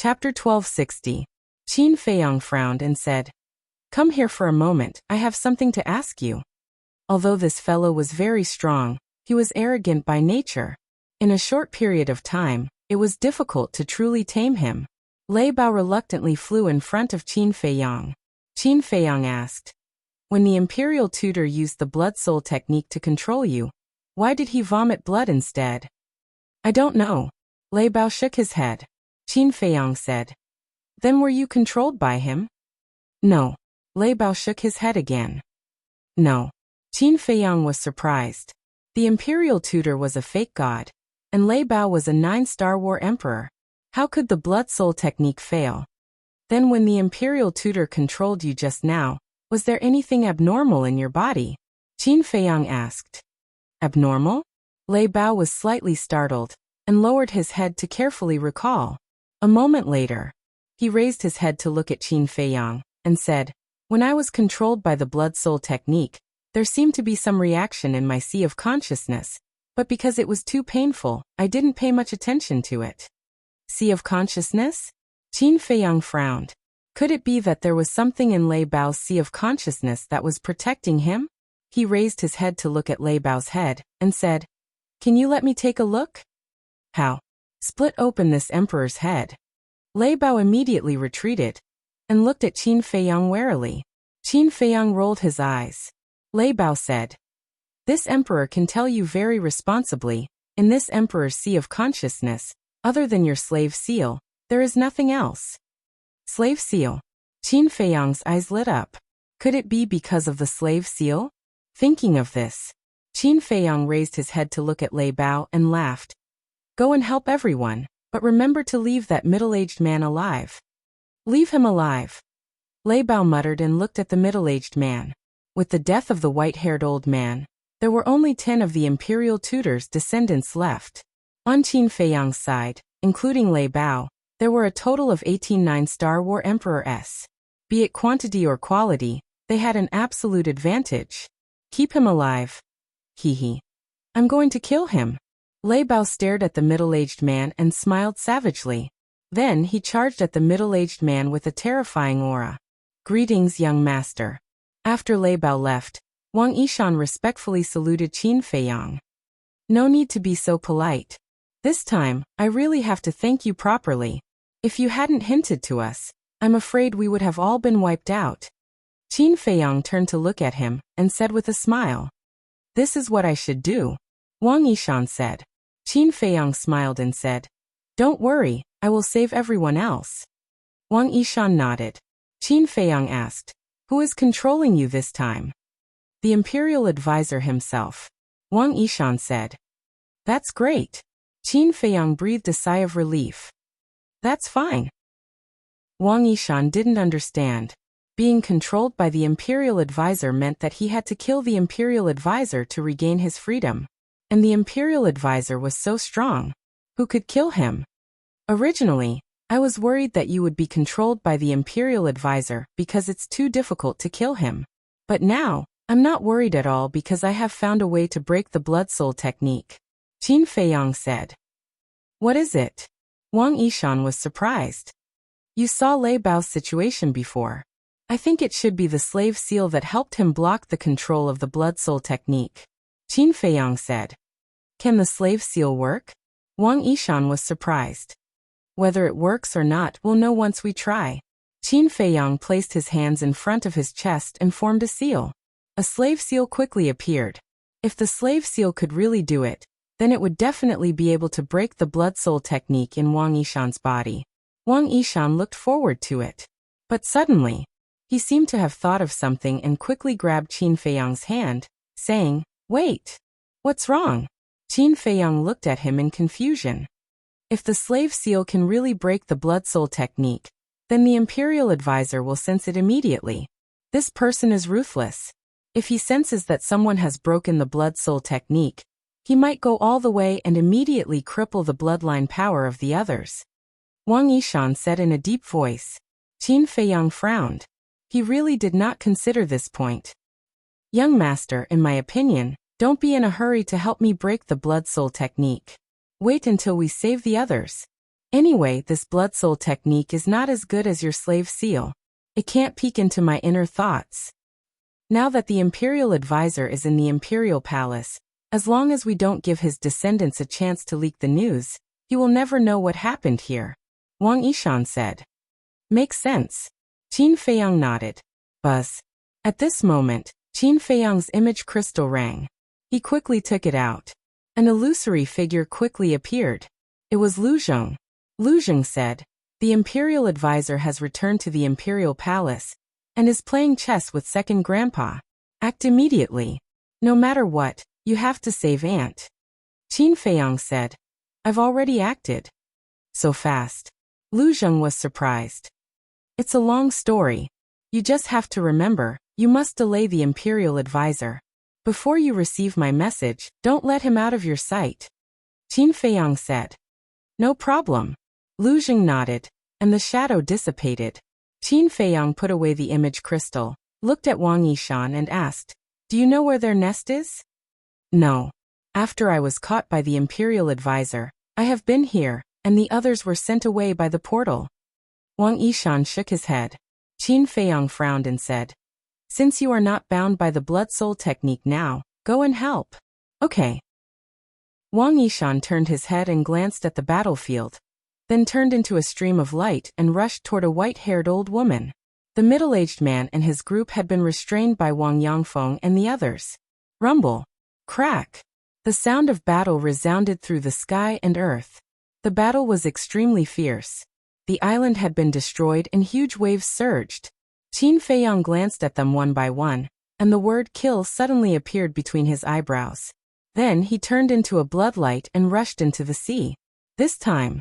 Chapter 1260. Qin Feiyang frowned and said, "Come here for a moment, I have something to ask you." Although this fellow was very strong, he was arrogant by nature. In a short period of time, it was difficult to truly tame him. Lei Bao reluctantly flew in front of Qin Feiyang. Qin Feiyang asked, "When the imperial tutor used the blood soul technique to control you, why did he vomit blood instead?" "I don't know." Lei Bao shook his head. Qin Feiyang said, "Then were you controlled by him?" "No." Lei Bao shook his head again. "No." Qin Feiyang was surprised. The imperial tutor was a fake god, and Lei Bao was a 9-star war emperor. How could the blood soul technique fail? Then when the imperial tutor controlled you just now, was there anything abnormal in your body? Qin Feiyang asked. Abnormal? Lei Bao was slightly startled, and lowered his head to carefully recall. A moment later, he raised his head to look at Qin Feiyang, and said, "When I was controlled by the blood soul technique, there seemed to be some reaction in my sea of consciousness, but because it was too painful, I didn't pay much attention to it." Sea of consciousness? Qin Feiyang frowned. Could it be that there was something in Lei Bao's sea of consciousness that was protecting him? He raised his head to look at Lei Bao's head, and said, "Can you let me take a look?" "How?" "Split open this emperor's head." Lei Bao immediately retreated, and looked at Qin Feiyang warily. Qin Feiyang rolled his eyes. Lei Bao said, "This emperor can tell you very responsibly, in this emperor's sea of consciousness, other than your slave seal, there is nothing else." Slave seal? Qin Feiyang's eyes lit up. Could it be because of the slave seal? Thinking of this, Qin Feiyang raised his head to look at Lei Bao and laughed. "Go and help everyone, but remember to leave that middle-aged man alive." "Leave him alive." Lei Bao muttered and looked at the middle-aged man. With the death of the white-haired old man, there were only 10 of the imperial tutor's descendants left. On Qin Feiyang's side, including Lei Bao, there were a total of 18 9-star war emperors. Be it quantity or quality, they had an absolute advantage. "Keep him alive." "Hee. I'm going to kill him." Lei Bao stared at the middle-aged man and smiled savagely. Then he charged at the middle-aged man with a terrifying aura. "Greetings, young master." After Lei Bao left, Wang Yishan respectfully saluted Qin Feiyang. "No need to be so polite. This time, I really have to thank you properly. If you hadn't hinted to us, I'm afraid we would have all been wiped out." Qin Feiyang turned to look at him, and said with a smile, "This is what I should do." Wang Yishan said. Qin Feiyang smiled and said, "Don't worry, I will save everyone else." Wang Yishan nodded. Qin Feiyang asked, "Who is controlling you this time?" "The imperial advisor himself." Wang Yishan said. "That's great." Qin Feiyang breathed a sigh of relief. "That's fine." Wang Yishan didn't understand. Being controlled by the imperial advisor meant that he had to kill the imperial advisor to regain his freedom. And the imperial advisor was so strong. Who could kill him? "Originally, I was worried that you would be controlled by the imperial advisor because it's too difficult to kill him. But now, I'm not worried at all because I have found a way to break the blood soul technique." Qin Feiyang said. "What is it?" Wang Yishan was surprised. "You saw Lei Bao's situation before. I think it should be the slave seal that helped him block the control of the blood soul technique." Qin Feiyang said. "Can the slave seal work?" Wang Yishan was surprised. "Whether it works or not, we'll know once we try." Qin Feiyang placed his hands in front of his chest and formed a seal. A slave seal quickly appeared. If the slave seal could really do it, then it would definitely be able to break the blood soul technique in Wang Yishan's body. Wang Yishan looked forward to it. But suddenly, he seemed to have thought of something and quickly grabbed Qin Feiyang's hand, saying, "Wait. What's wrong?" Qin Feiyang looked at him in confusion. If the slave seal can really break the blood soul technique, then the imperial advisor will sense it immediately. This person is ruthless. If he senses that someone has broken the blood soul technique, he might go all the way and immediately cripple the bloodline power of the others. Wang Yishan said in a deep voice. Qin Feiyang frowned. He really did not consider this point. "Young master, in my opinion, don't be in a hurry to help me break the blood soul technique. Wait until we save the others. Anyway, this blood soul technique is not as good as your slave seal. It can't peek into my inner thoughts. Now that the imperial advisor is in the imperial palace, as long as we don't give his descendants a chance to leak the news, he will never know what happened here, Wang Yishan said. Makes sense. Qin Feiyang nodded. Buzz. At this moment, Qin Feiyang's image crystal rang. He quickly took it out. An illusory figure quickly appeared. It was Lu Zheng. Lu Zheng said, "The imperial advisor has returned to the imperial palace and is playing chess with second grandpa. Act immediately. No matter what, you have to save Aunt." Qin Feiyang said, "I've already acted." So fast. Lu Zheng was surprised. "It's a long story. You just have to remember, you must delay the imperial advisor. Before you receive my message, don't let him out of your sight." Qin Feiyang said. "No problem." Lu Zheng nodded, and the shadow dissipated. Qin Feiyang put away the image crystal, looked at Wang Yishan and asked, "Do you know where their nest is?" "No. After I was caught by the imperial advisor, I have been here, and the others were sent away by the portal." Wang Yishan shook his head. Qin Feiyang frowned and said, "Since you are not bound by the blood soul technique now, go and help." "Okay." Wang Yishan turned his head and glanced at the battlefield, then turned into a stream of light and rushed toward a white-haired old woman. The middle-aged man and his group had been restrained by Wang Yangfeng and the others. Rumble. Crack. The sound of battle resounded through the sky and earth. The battle was extremely fierce. The island had been destroyed and huge waves surged. Qin Feiyang glanced at them one by one, and the word kill suddenly appeared between his eyebrows. Then he turned into a bloodlight and rushed into the sea. This time,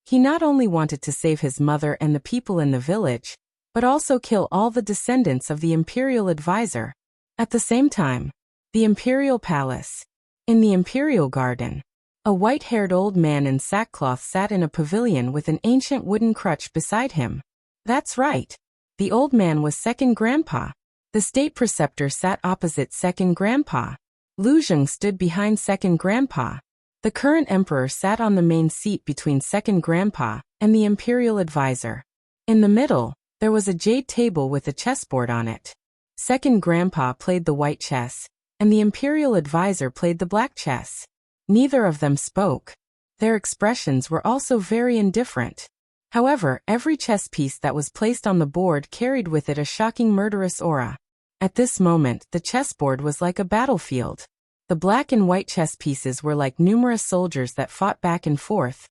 he not only wanted to save his mother and the people in the village, but also kill all the descendants of the imperial advisor. At the same time, the imperial palace. In the imperial garden, a white-haired old man in sackcloth sat in a pavilion with an ancient wooden crutch beside him. That's right. The old man was second grandpa. The state preceptor sat opposite second grandpa. Lu Zheng stood behind second grandpa. The current emperor sat on the main seat between second grandpa and the imperial advisor. In the middle, there was a jade table with a chessboard on it. Second grandpa played the white chess, and the imperial advisor played the black chess. Neither of them spoke. Their expressions were also very indifferent. However, every chess piece that was placed on the board carried with it a shocking murderous aura. At this moment, the chessboard was like a battlefield. The black and white chess pieces were like numerous soldiers that fought back and forth,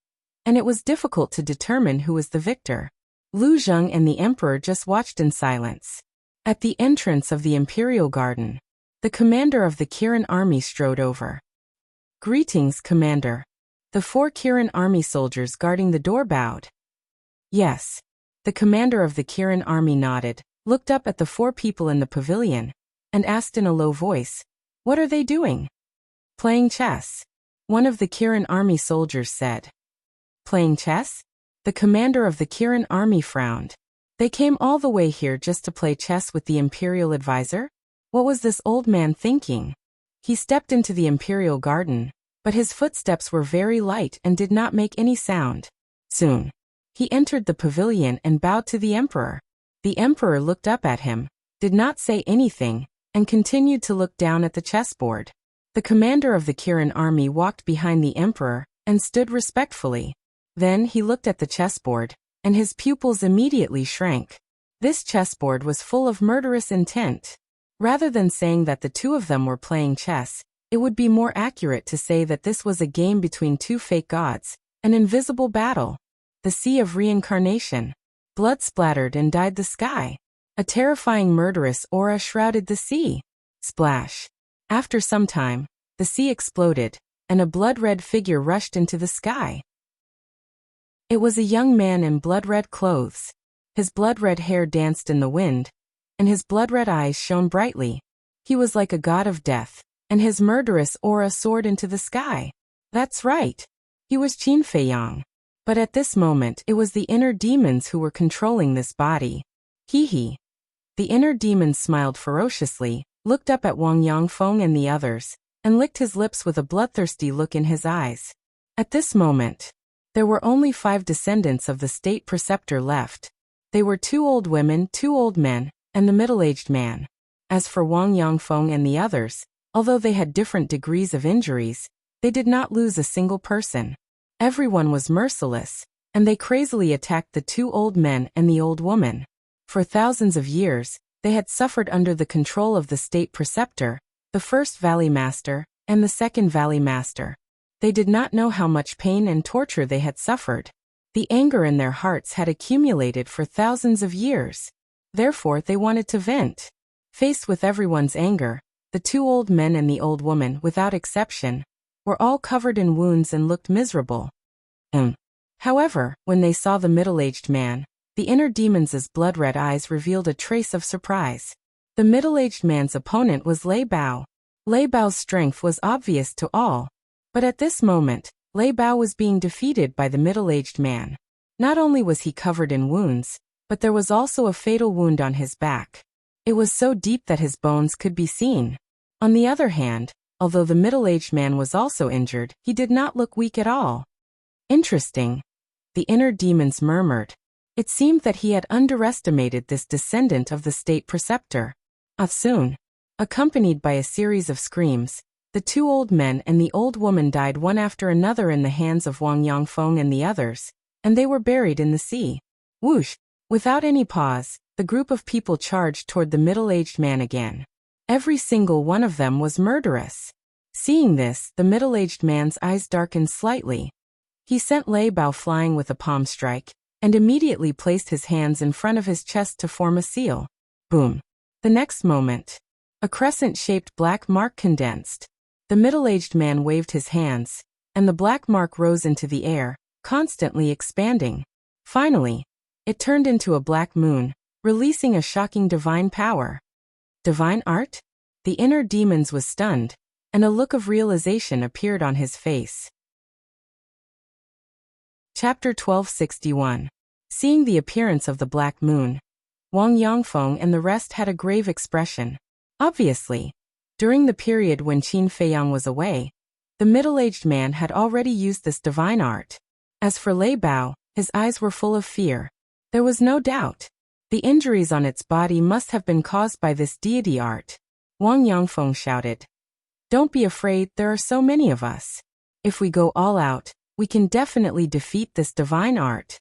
and it was difficult to determine who was the victor. Lu Zheng and the emperor just watched in silence. At the entrance of the imperial garden, the commander of the Kirin army strode over. "Greetings, commander." The 4 Kirin army soldiers guarding the door bowed. "Yes." The commander of the Kirin army nodded, looked up at the 4 people in the pavilion, and asked in a low voice, "What are they doing?" "Playing chess," one of the Kirin army soldiers said. "Playing chess?" The commander of the Kirin army frowned. They came all the way here just to play chess with the imperial advisor? What was this old man thinking? He stepped into the imperial garden, but his footsteps were very light and did not make any sound. Soon, he entered the pavilion and bowed to the emperor. The emperor looked up at him, did not say anything, and continued to look down at the chessboard. The commander of the Kirin army walked behind the emperor and stood respectfully. Then he looked at the chessboard, and his pupils immediately shrank. This chessboard was full of murderous intent. Rather than saying that the 2 of them were playing chess, it would be more accurate to say that this was a game between 2 fake gods, an invisible battle. The sea of reincarnation. Blood splattered and dyed the sky. A terrifying murderous aura shrouded the sea. Splash. After some time, the sea exploded, and a blood-red figure rushed into the sky. It was a young man in blood-red clothes. His blood-red hair danced in the wind, and his blood-red eyes shone brightly. He was like a god of death, and his murderous aura soared into the sky. That's right. He was Qin Feiyang. But at this moment it was the inner demons who were controlling this body. Hee. The inner demon smiled ferociously, looked up at Wang Yangfeng and the others, and licked his lips with a bloodthirsty look in his eyes. At this moment, There were only 5 descendants of the state preceptor left. They were 2 old women, 2 old men, and the middle-aged man. As for Wang Yangfeng and the others, although they had different degrees of injuries, they did not lose a single person. Everyone was merciless, and they crazily attacked the 2 old men and the old woman. For thousands of years, they had suffered under the control of the state preceptor, the first valley master, and the second valley master. They did not know how much pain and torture they had suffered. The anger in their hearts had accumulated for thousands of years. Therefore, they wanted to vent. Faced with everyone's anger, the 2 old men and the old woman, without exception, were all covered in wounds and looked miserable. However, when they saw the middle-aged man, the inner demon's blood-red eyes revealed a trace of surprise. The middle-aged man's opponent was Lei Bao. Lei Bao's strength was obvious to all. But at this moment, Lei Bao was being defeated by the middle-aged man. Not only was he covered in wounds, but there was also a fatal wound on his back. It was so deep that his bones could be seen. On the other hand, although the middle-aged man was also injured, he did not look weak at all. Interesting. The inner demons murmured. It seemed that he had underestimated this descendant of the state preceptor. Soon, accompanied by a series of screams, the 2 old men and the old woman died one after another in the hands of Wang Yangfeng and the others, and they were buried in the sea. Whoosh! Without any pause, the group of people charged toward the middle-aged man again. Every single one of them was murderous. Seeing this, the middle-aged man's eyes darkened slightly. He sent Lei Bao flying with a palm strike, and immediately placed his hands in front of his chest to form a seal. Boom! The next moment, a crescent-shaped black mark condensed. The middle-aged man waved his hands, and the black mark rose into the air, constantly expanding. Finally, it turned into a black moon, releasing a shocking divine power. Divine art? The inner demons was stunned, and a look of realization appeared on his face. Chapter 1261. Seeing the appearance of the black moon, Wang Yangfeng and the rest had a grave expression. Obviously, during the period when Qin Feiyang was away, the middle-aged man had already used this divine art. As for Lei Bao, his eyes were full of fear. There was no doubt. The injuries on its body must have been caused by this deity art. Wang Yangfeng shouted, "Don't be afraid, there are so many of us. If we go all out, we can definitely defeat this divine art."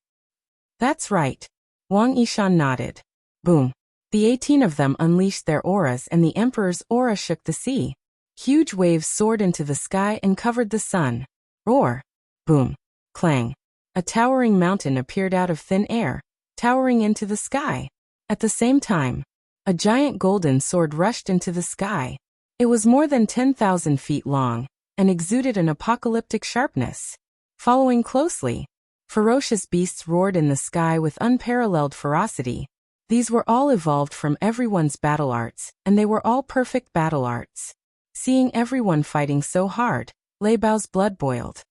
"That's right." Wang Yishan nodded. Boom. The 18 of them unleashed their auras and the emperor's aura shook the sea. Huge waves soared into the sky and covered the sun. Roar. Boom. Clang. A towering mountain appeared out of thin air, towering into the sky. At the same time, a giant golden sword rushed into the sky. It was more than 10,000 feet long, and exuded an apocalyptic sharpness. Following closely, ferocious beasts roared in the sky with unparalleled ferocity. These were all evolved from everyone's battle arts, and they were all perfect battle arts. Seeing everyone fighting so hard, Lei Bao's blood boiled.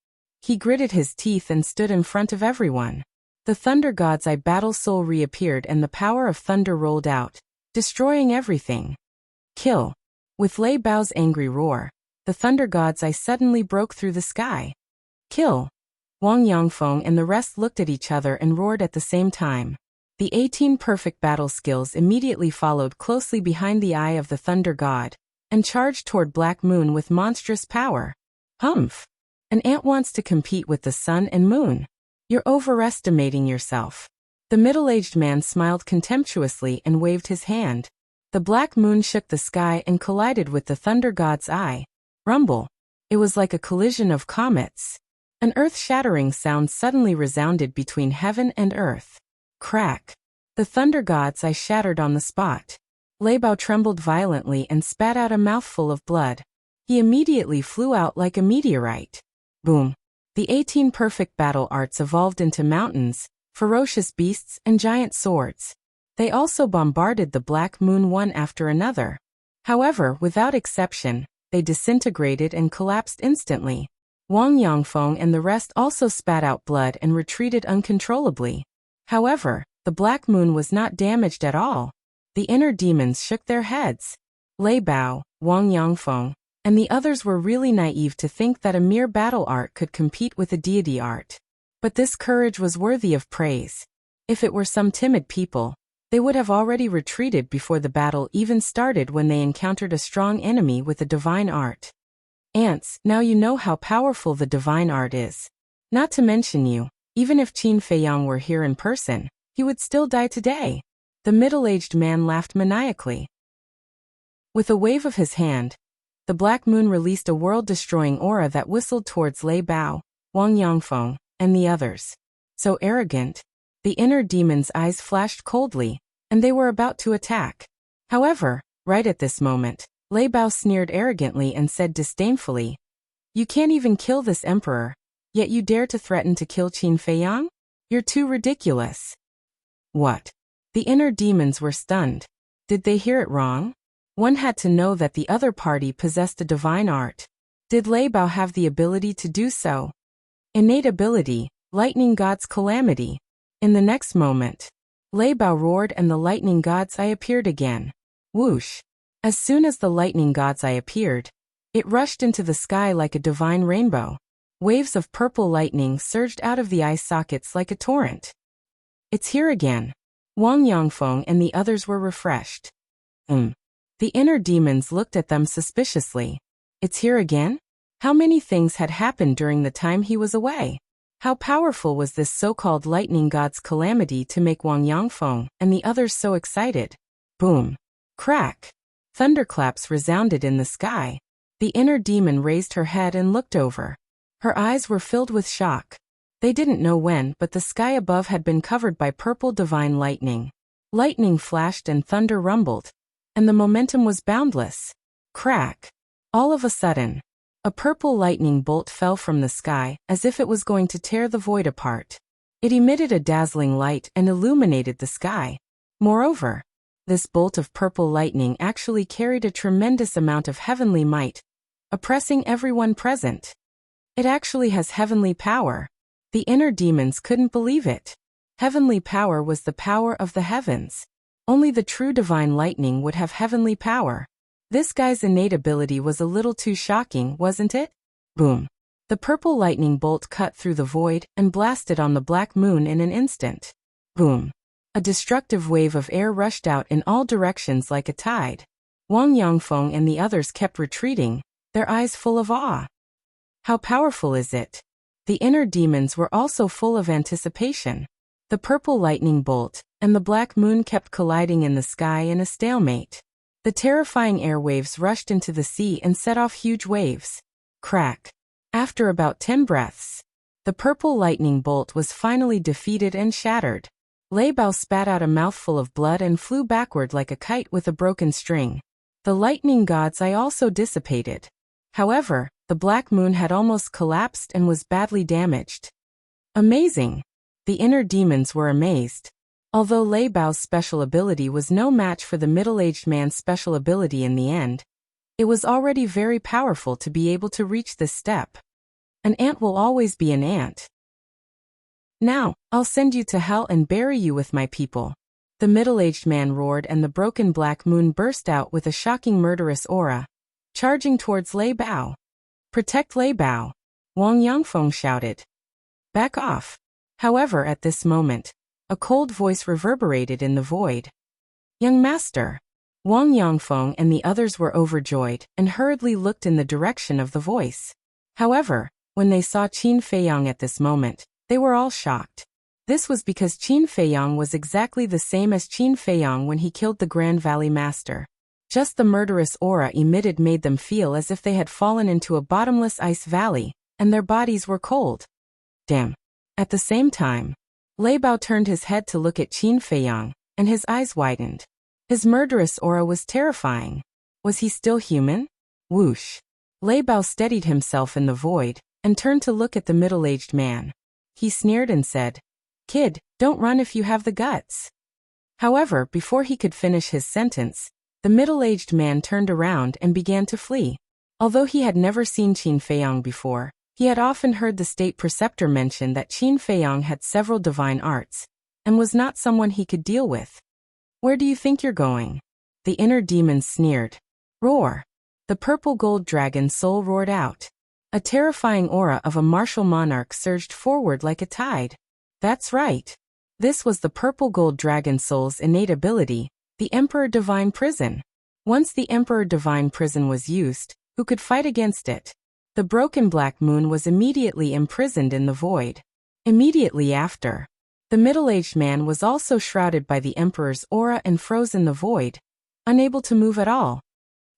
He gritted his teeth and stood in front of everyone. The Thunder God's Eye battle soul reappeared and the power of thunder rolled out, destroying everything. Kill. With Lei Bao's angry roar, the Thunder God's Eye suddenly broke through the sky. Kill. Wang Yangfeng and the rest looked at each other and roared at the same time. The 18 perfect battle skills immediately followed closely behind the eye of the Thunder God, and charged toward Black Moon with monstrous power. Humph! An ant wants to compete with the sun and moon. You're overestimating yourself. The middle-aged man smiled contemptuously and waved his hand. The Black Moon shook the sky and collided with the Thunder God's eye. Rumble! It was like a collision of comets. An earth-shattering sound suddenly resounded between heaven and earth. Crack! The Thunder God's eye shattered on the spot. Lei Bao trembled violently and spat out a mouthful of blood. He immediately flew out like a meteorite. Boom! The 18 perfect battle arts evolved into mountains, ferocious beasts, and giant swords. They also bombarded the Black Moon one after another. However, without exception, they disintegrated and collapsed instantly. Wang Yangfeng and the rest also spat out blood and retreated uncontrollably. However, the Black Moon was not damaged at all. The inner demons shook their heads. Lei Bao, Wang Yangfeng, and the others were really naive to think that a mere battle art could compete with a deity art. But this courage was worthy of praise. If it were some timid people, they would have already retreated before the battle even started when they encountered a strong enemy with a divine art. Ants, now you know how powerful the divine art is. Not to mention you, even if Qin Feiyang were here in person, he would still die today. The middle-aged man laughed maniacally. With a wave of his hand, the Black Moon released a world-destroying aura that whistled towards Lei Bao, Wang Yangfeng, and the others. So arrogant, the inner demon's eyes flashed coldly, and they were about to attack. However, right at this moment, Lei Bao sneered arrogantly and said disdainfully, "You can't even kill this emperor, yet you dare to threaten to kill Qin Feiyang? You're too ridiculous." What? The inner demons were stunned. Did they hear it wrong? One had to know that the other party possessed a divine art. Did Lei Bao have the ability to do so? Innate ability, lightning god's calamity. In the next moment, Lei Bao roared and the lightning god's eye appeared again. Whoosh! As soon as the lightning god's eye appeared, it rushed into the sky like a divine rainbow. Waves of purple lightning surged out of the eye sockets like a torrent. It's here again. Wang Yangfeng and the others were refreshed. The inner demons looked at them suspiciously. It's here again? How many things had happened during the time he was away? How powerful was this so-called lightning god's calamity to make Wang Yangfeng and the others so excited? Boom! Crack! Thunderclaps resounded in the sky. The inner demon raised her head and looked over. Her eyes were filled with shock. They didn't know when, but the sky above had been covered by purple divine lightning. Lightning flashed and thunder rumbled, and the momentum was boundless. Crack! All of a sudden, a purple lightning bolt fell from the sky as if it was going to tear the void apart. It emitted a dazzling light and illuminated the sky. Moreover, this bolt of purple lightning actually carried a tremendous amount of heavenly might, oppressing everyone present. It actually has heavenly power. The inner demons couldn't believe it. Heavenly power was the power of the heavens. Only the true divine lightning would have heavenly power. This guy's innate ability was a little too shocking, wasn't it? Boom! The purple lightning bolt cut through the void and blasted on the Black Moon in an instant. Boom! A destructive wave of air rushed out in all directions like a tide. Wang Yangfeng and the others kept retreating, their eyes full of awe. How powerful is it? The inner demons were also full of anticipation. The purple lightning bolt and the Black Moon kept colliding in the sky in a stalemate. The terrifying air waves rushed into the sea and set off huge waves. Crack! After about 10 breaths, the purple lightning bolt was finally defeated and shattered. Lei Bao spat out a mouthful of blood and flew backward like a kite with a broken string. The lightning god's eye also dissipated. However, the Black Moon had almost collapsed and was badly damaged. Amazing! The inner demons were amazed. Although Lei Bao's special ability was no match for the middle-aged man's special ability in the end, it was already very powerful to be able to reach this step. An ant will always be an ant. Now, I'll send you to hell and bury you with my people. The middle-aged man roared and the broken Black Moon burst out with a shocking murderous aura, charging towards Lei Bao. Protect Lei Bao! Wang Yangfeng shouted. Back off! However, at this moment, a cold voice reverberated in the void. Young master! Wang Yangfeng and the others were overjoyed and hurriedly looked in the direction of the voice. However, when they saw Qin Feiyang at this moment, they were all shocked. This was because Qin Feiyang was exactly the same as Qin Feiyang when he killed the Grand Valley Master. Just the murderous aura emitted made them feel as if they had fallen into a bottomless ice valley, and their bodies were cold. Damn. At the same time, Lei Bao turned his head to look at Qin Feiyang, and his eyes widened. His murderous aura was terrifying. Was he still human? Whoosh! Lei Bao steadied himself in the void, and turned to look at the middle-aged man. He sneered and said, "Kid, don't run if you have the guts." However, before he could finish his sentence, the middle-aged man turned around and began to flee. Although he had never seen Qin Feiyang before, he had often heard the state preceptor mention that Qin Feiyang had several divine arts, and was not someone he could deal with. "Where do you think you're going?" The inner demon sneered. Roar! The purple gold dragon soul roared out. A terrifying aura of a martial monarch surged forward like a tide. That's right. This was the purple gold dragon soul's innate ability, the Emperor Divine Prison. Once the Emperor Divine Prison was used, who could fight against it? The broken black moon was immediately imprisoned in the void. Immediately after, the middle-aged man was also shrouded by the Emperor's aura and froze in the void, unable to move at all.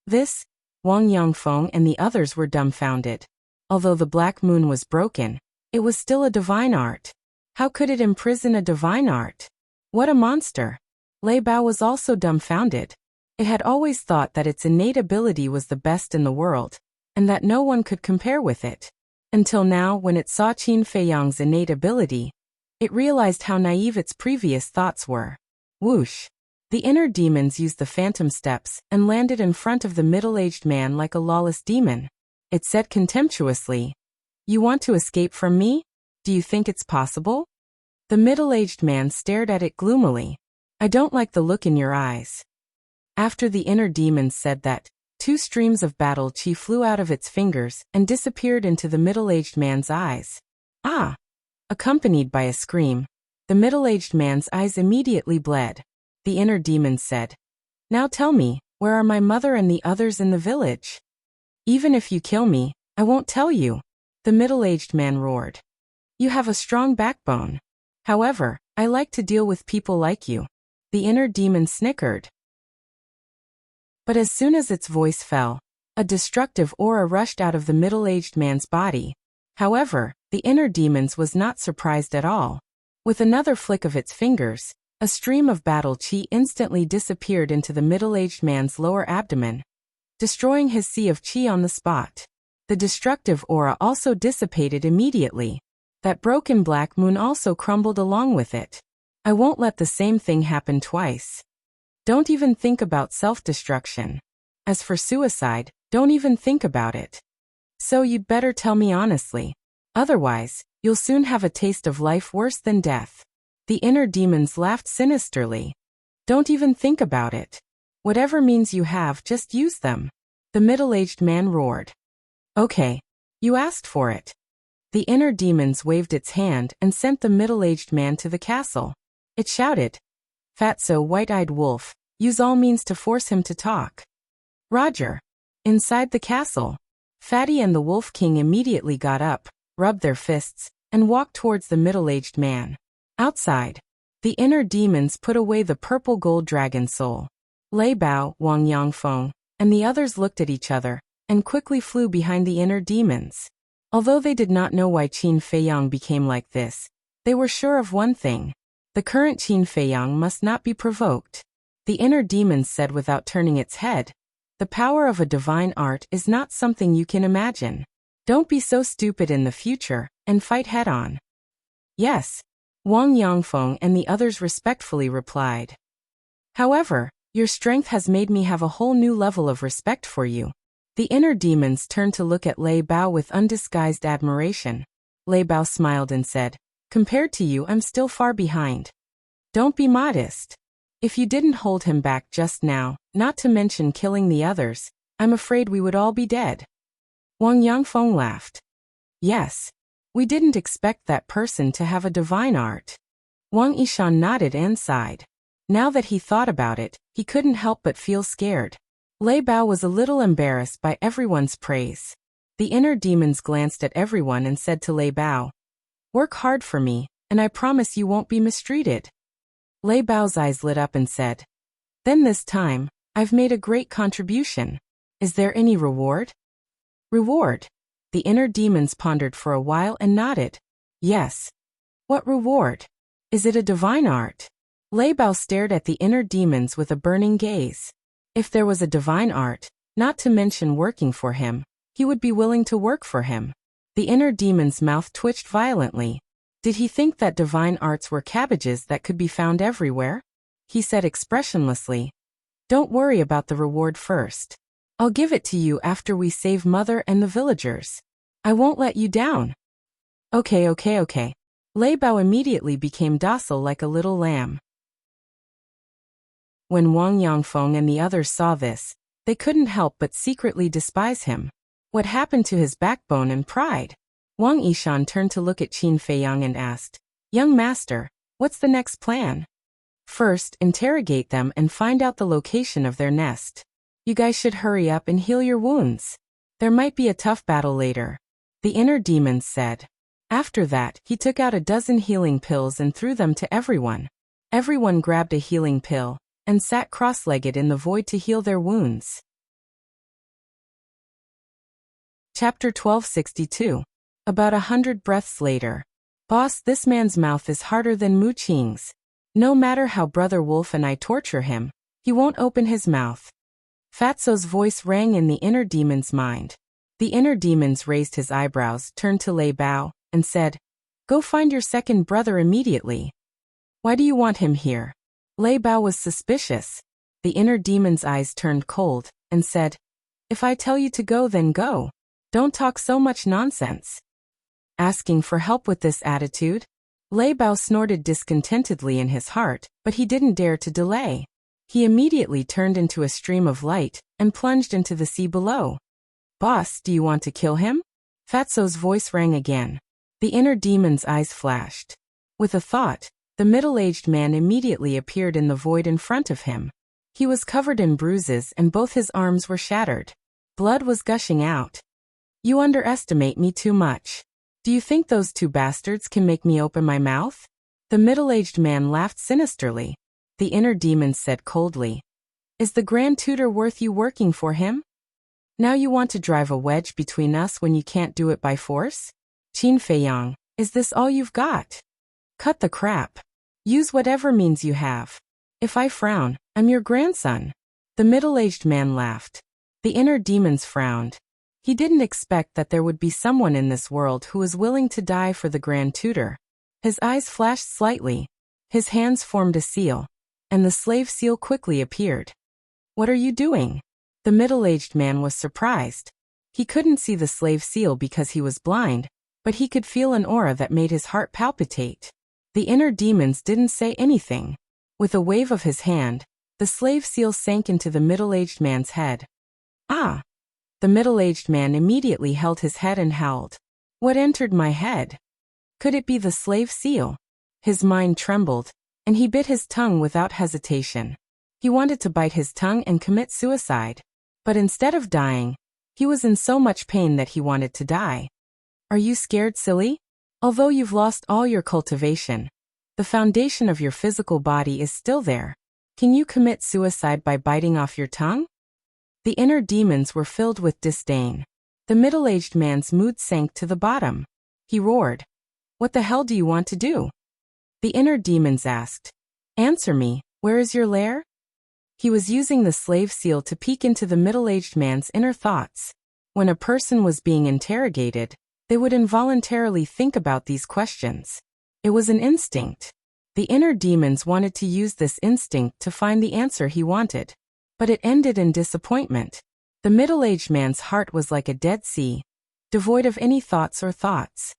This, Wang Yangfeng and the others were dumbfounded. Although the black moon was broken, it was still a divine art. How could it imprison a divine art? What a monster! Lei Bao was also dumbfounded. It had always thought that its innate ability was the best in the world, and that no one could compare with it. Until now, when it saw Qin Feiyang's innate ability, it realized how naive its previous thoughts were. Whoosh! The inner demons used the phantom steps and landed in front of the middle-aged man like a lawless demon. It said contemptuously, "You want to escape from me? Do you think it's possible?" The middle-aged man stared at it gloomily. "I don't like the look in your eyes." After the inner demons said that, 2 streams of battle chi flew out of its fingers and disappeared into the middle-aged man's eyes. "Ah!" Accompanied by a scream, the middle-aged man's eyes immediately bled. The inner demons said, "Now tell me, where are my mother and the others in the village?" "Even if you kill me, I won't tell you," the middle-aged man roared. "You have a strong backbone. However, I like to deal with people like you." The inner demon snickered. But as soon as its voice fell, a destructive aura rushed out of the middle-aged man's body. However, the inner demons was not surprised at all. With another flick of its fingers, a stream of battle chi instantly disappeared into the middle-aged man's lower abdomen, destroying his sea of chi on the spot. The destructive aura also dissipated immediately. That broken black moon also crumbled along with it. I won't let the same thing happen twice. Don't even think about self-destruction. As for suicide, don't even think about it. So you'd better tell me honestly. Otherwise, you'll soon have a taste of life worse than death. The inner demons laughed sinisterly. Don't even think about it. Whatever means you have, just use them. The middle-aged man roared. Okay. You asked for it. The inner demons waved its hand and sent the middle-aged man to the castle. It shouted, "Fatso white-eyed wolf, use all means to force him to talk." Roger. Inside the castle, Fatty and the Wolf King immediately got up, rubbed their fists, and walked towards the middle-aged man. Outside, the inner demons put away the purple gold dragon soul. Lei Bao, Wang Yangfeng, and the others looked at each other, and quickly flew behind the inner demons. Although they did not know why Qin Feiyang became like this, they were sure of one thing. The current Qin Feiyang must not be provoked. The inner demons said without turning its head, "The power of a divine art is not something you can imagine. Don't be so stupid in the future, and fight head-on." "Yes," Wang Yangfeng and the others respectfully replied. "However, your strength has made me have a whole new level of respect for you." The inner demons turned to look at Lei Bao with undisguised admiration. Lei Bao smiled and said, "Compared to you, I'm still far behind. Don't be modest. If you didn't hold him back just now, not to mention killing the others, I'm afraid we would all be dead." Wang Yangfeng laughed. "Yes. We didn't expect that person to have a divine art." Wang Yishan nodded and sighed. Now that he thought about it, he couldn't help but feel scared. Lei Bao was a little embarrassed by everyone's praise. The inner demons glanced at everyone and said to Lei Bao, "Work hard for me, and I promise you won't be mistreated." Lei Bao's eyes lit up and said, "Then this time, I've made a great contribution. Is there any reward?" "Reward?" The inner demons pondered for a while and nodded. "Yes." "What reward? Is it a divine art?" Lei Bao stared at the inner demons with a burning gaze. If there was a divine art, not to mention working for him, he would be willing to work for him. The inner demon's mouth twitched violently. Did he think that divine arts were cabbages that could be found everywhere? He said expressionlessly, "Don't worry about the reward first. I'll give it to you after we save Mother and the villagers. I won't let you down." Okay. Lei Bao immediately became docile like a little lamb. When Wang Yangfeng and the others saw this, they couldn't help but secretly despise him. What happened to his backbone and pride? Wang Yishan turned to look at Qin Feiyang and asked, "Young master, what's the next plan?" "First, interrogate them and find out the location of their nest. You guys should hurry up and heal your wounds. There might be a tough battle later," the inner demons said. After that, he took out a dozen healing pills and threw them to everyone. Everyone grabbed a healing pill and sat cross-legged in the void to heal their wounds. Chapter 1262. About 100 breaths later. "Boss, this man's mouth is harder than Mu Qing's. No matter how Brother Wolf and I torture him, he won't open his mouth." Fatso's voice rang in the inner demon's mind. The inner demons raised his eyebrows, turned to Lei Bao, and said, "Go find your second brother immediately." "Why do you want him here?" Lei Bao was suspicious. The inner demon's eyes turned cold, and said, "If I tell you to go, then go. Don't talk so much nonsense." Asking for help with this attitude? Lei Bao snorted discontentedly in his heart, but he didn't dare to delay. He immediately turned into a stream of light and plunged into the sea below. "Boss, do you want to kill him?" Fatso's voice rang again. The inner demon's eyes flashed. With a thought, the middle-aged man immediately appeared in the void in front of him. He was covered in bruises and both his arms were shattered. Blood was gushing out. "You underestimate me too much. Do you think those two bastards can make me open my mouth?" The middle-aged man laughed sinisterly. The inner demon said coldly, "Is the Grand Tutor worth you working for him? Now you want to drive a wedge between us when you can't do it by force? Qin Feiyang, is this all you've got? Cut the crap. Use whatever means you have. If I frown, I'm your grandson." The middle-aged man laughed. The inner demons frowned. He didn't expect that there would be someone in this world who was willing to die for the Grand Tutor. His eyes flashed slightly. His hands formed a seal, and the slave seal quickly appeared. "What are you doing?" The middle-aged man was surprised. He couldn't see the slave seal because he was blind, but he could feel an aura that made his heart palpitate. The inner demons didn't say anything. With a wave of his hand, the slave seal sank into the middle-aged man's head. "Ah!" The middle-aged man immediately held his head and howled. "What entered my head? Could it be the slave seal?" His mind trembled, and he bit his tongue without hesitation. He wanted to bite his tongue and commit suicide. But instead of dying, he was in so much pain that he wanted to die. "Are you scared, silly? Although you've lost all your cultivation, the foundation of your physical body is still there. Can you commit suicide by biting off your tongue?" The inner demons were filled with disdain. The middle-aged man's mood sank to the bottom. He roared, "What the hell do you want to do?" The inner demons asked, "Answer me, where is your lair?" He was using the slave seal to peek into the middle-aged man's inner thoughts. When a person was being interrogated, they would involuntarily think about these questions. It was an instinct. The inner demons wanted to use this instinct to find the answer he wanted. But it ended in disappointment. The middle-aged man's heart was like a dead sea, devoid of any thoughts or thoughts.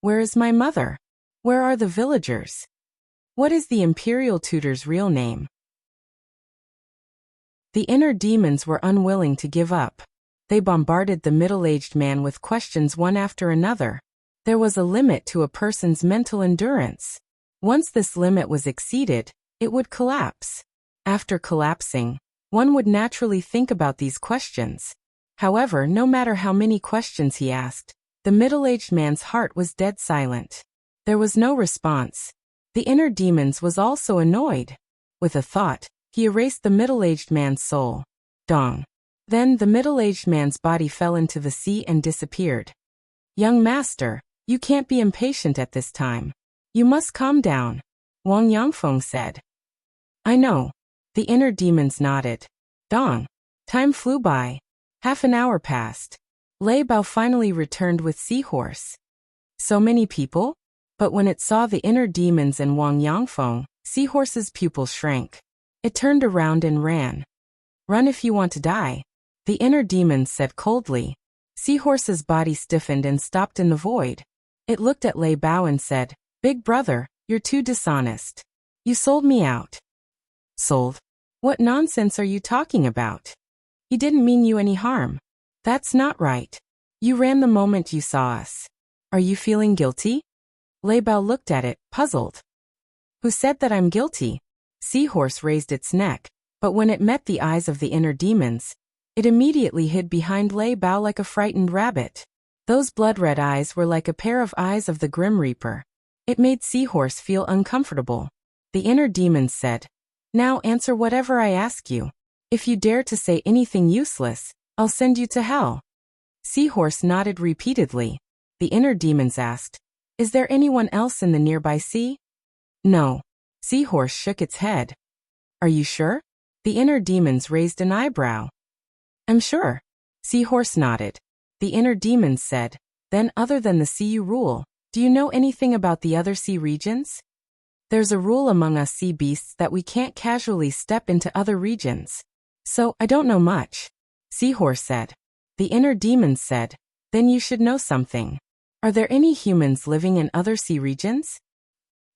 Where is my mother? Where are the villagers? What is the imperial tutor's real name? The inner demons were unwilling to give up. They bombarded the middle-aged man with questions one after another. There was a limit to a person's mental endurance. Once this limit was exceeded, it would collapse. After collapsing, one would naturally think about these questions. However, no matter how many questions he asked, the middle-aged man's heart was dead silent. There was no response. The inner demons was also annoyed. With a thought, he erased the middle-aged man's soul. Dong. Then the middle-aged man's body fell into the sea and disappeared. "Young master, you can't be impatient at this time. You must calm down," Wang Yangfeng said. "I know." The inner demons nodded. Dong. Time flew by. Half an hour passed. Lei Bao finally returned with Seahorse. So many people? But when it saw the inner demons and Wang Yangfeng, Seahorse's pupil shrank. It turned around and ran. "Run if you want to die," the inner demons said coldly. Seahorse's body stiffened and stopped in the void. It looked at Lei Bao and said, "Big brother, you're too dishonest. You sold me out." "Sold? What nonsense are you talking about? He didn't mean you any harm." "That's not right. You ran the moment you saw us. Are you feeling guilty? Lei Bao looked at it, puzzled. Who said that I'm guilty? Seahorse raised its neck, but when it met the eyes of the inner demons, it immediately hid behind Lei Bao like a frightened rabbit. Those blood-red eyes were like a pair of eyes of the Grim Reaper. It made Seahorse feel uncomfortable. The inner demons said, "Now answer whatever I ask you. If you dare to say anything useless, I'll send you to hell." Seahorse nodded repeatedly. The inner demons asked, "Is there anyone else in the nearby sea?" "No." Seahorse shook its head. "Are you sure?" The inner demons raised an eyebrow. "I'm sure." Seahorse nodded. The inner demons said, "Then other than the sea you rule, do you know anything about the other sea regions?" "There's a rule among us sea beasts that we can't casually step into other regions. So, I don't know much," Seahorse said. The inner demons said, "Then you should know something. Are there any humans living in other sea regions?"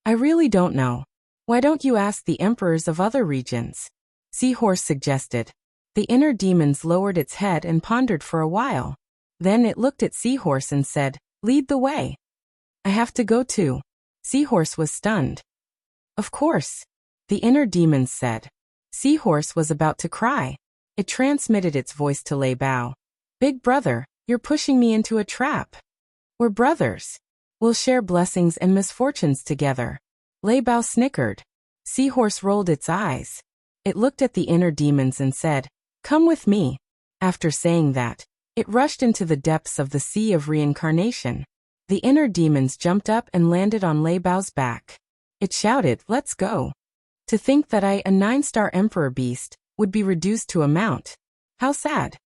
"I really don't know. Why don't you ask the emperors of other regions?" Seahorse suggested. The inner demons lowered its head and pondered for a while. Then it looked at Seahorse and said, "Lead the way." "I have to go too." Seahorse was stunned. "Of course," the inner demons said. Seahorse was about to cry. It transmitted its voice to Lei Bao. "Big brother, you're pushing me into a trap. We're brothers. We'll share blessings and misfortunes together." Lei Bao snickered. Seahorse rolled its eyes. It looked at the inner demons and said, "Come with me." After saying that, it rushed into the depths of the Sea of Reincarnation. The inner demons jumped up and landed on Lei Bao's back. It shouted, "Let's go. To think that I, a 9-star emperor beast, would be reduced to a mount. How sad."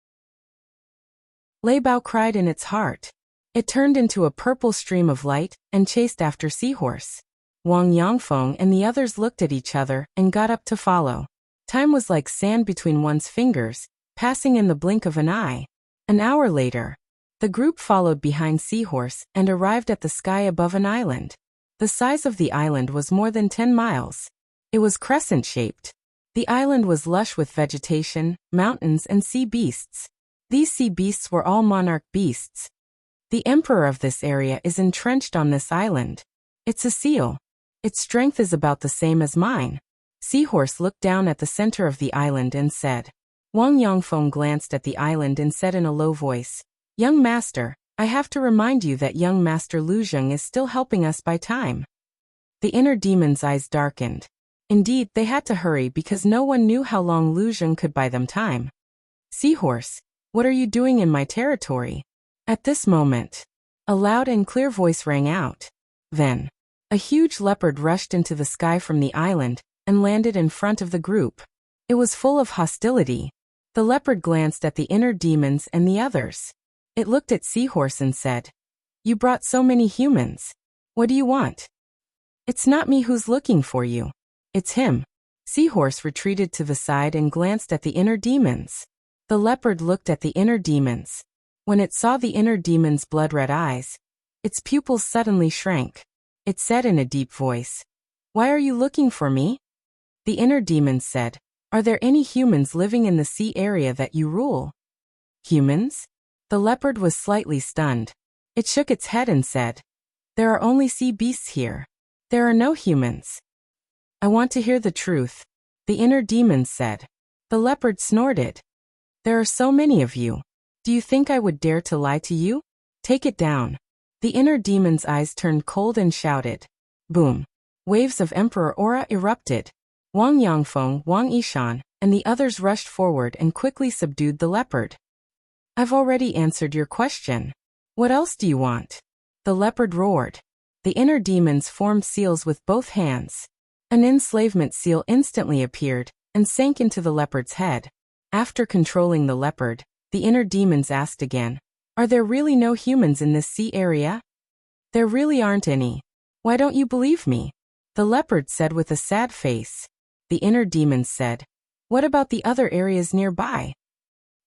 Lei Bao cried in its heart. It turned into a purple stream of light and chased after Seahorse. Wang Yangfeng and the others looked at each other and got up to follow. Time was like sand between one's fingers, passing in the blink of an eye. An hour later, the group followed behind Seahorse and arrived at the sky above an island. The size of the island was more than 10 miles. It was crescent-shaped. The island was lush with vegetation, mountains, and sea beasts. These sea beasts were all monarch beasts. The emperor of this area is entrenched on this island. It's a seal. Its strength is about the same as mine. Seahorse looked down at the center of the island and said. Wang Yangfeng glanced at the island and said in a low voice, "Young master, I have to remind you that young master Lu Zheng is still helping us by time." The inner demon's eyes darkened. Indeed, they had to hurry because no one knew how long Lu Zheng could buy them time. "Seahorse, what are you doing in my territory?" At this moment, a loud and clear voice rang out. Then, a huge leopard rushed into the sky from the island and landed in front of the group. It was full of hostility. The leopard glanced at the inner demons and the others. It looked at Seahorse and said, "You brought so many humans. What do you want?" "It's not me who's looking for you. It's him." Seahorse retreated to the side and glanced at the inner demons. The leopard looked at the inner demons. When it saw the inner demon's blood-red eyes, its pupils suddenly shrank. It said in a deep voice, "Why are you looking for me?" The inner demons said, "Are there any humans living in the sea area that you rule?" "Humans?" The leopard was slightly stunned. It shook its head and said, "There are only sea beasts here. There are no humans." "I want to hear the truth," the inner demons said. The leopard snorted. "There are so many of you. Do you think I would dare to lie to you? Take it down." The inner demon's eyes turned cold and shouted. Boom. Waves of emperor aura erupted. Wang Yangfeng, Wang Yishan, and the others rushed forward and quickly subdued the leopard. "I've already answered your question. What else do you want?" The leopard roared. The inner demons formed seals with both hands. An enslavement seal instantly appeared and sank into the leopard's head. After controlling the leopard, the inner demons asked again, "Are there really no humans in this sea area?" "There really aren't any. Why don't you believe me?" The leopard said with a sad face. The inner demons said, "What about the other areas nearby?"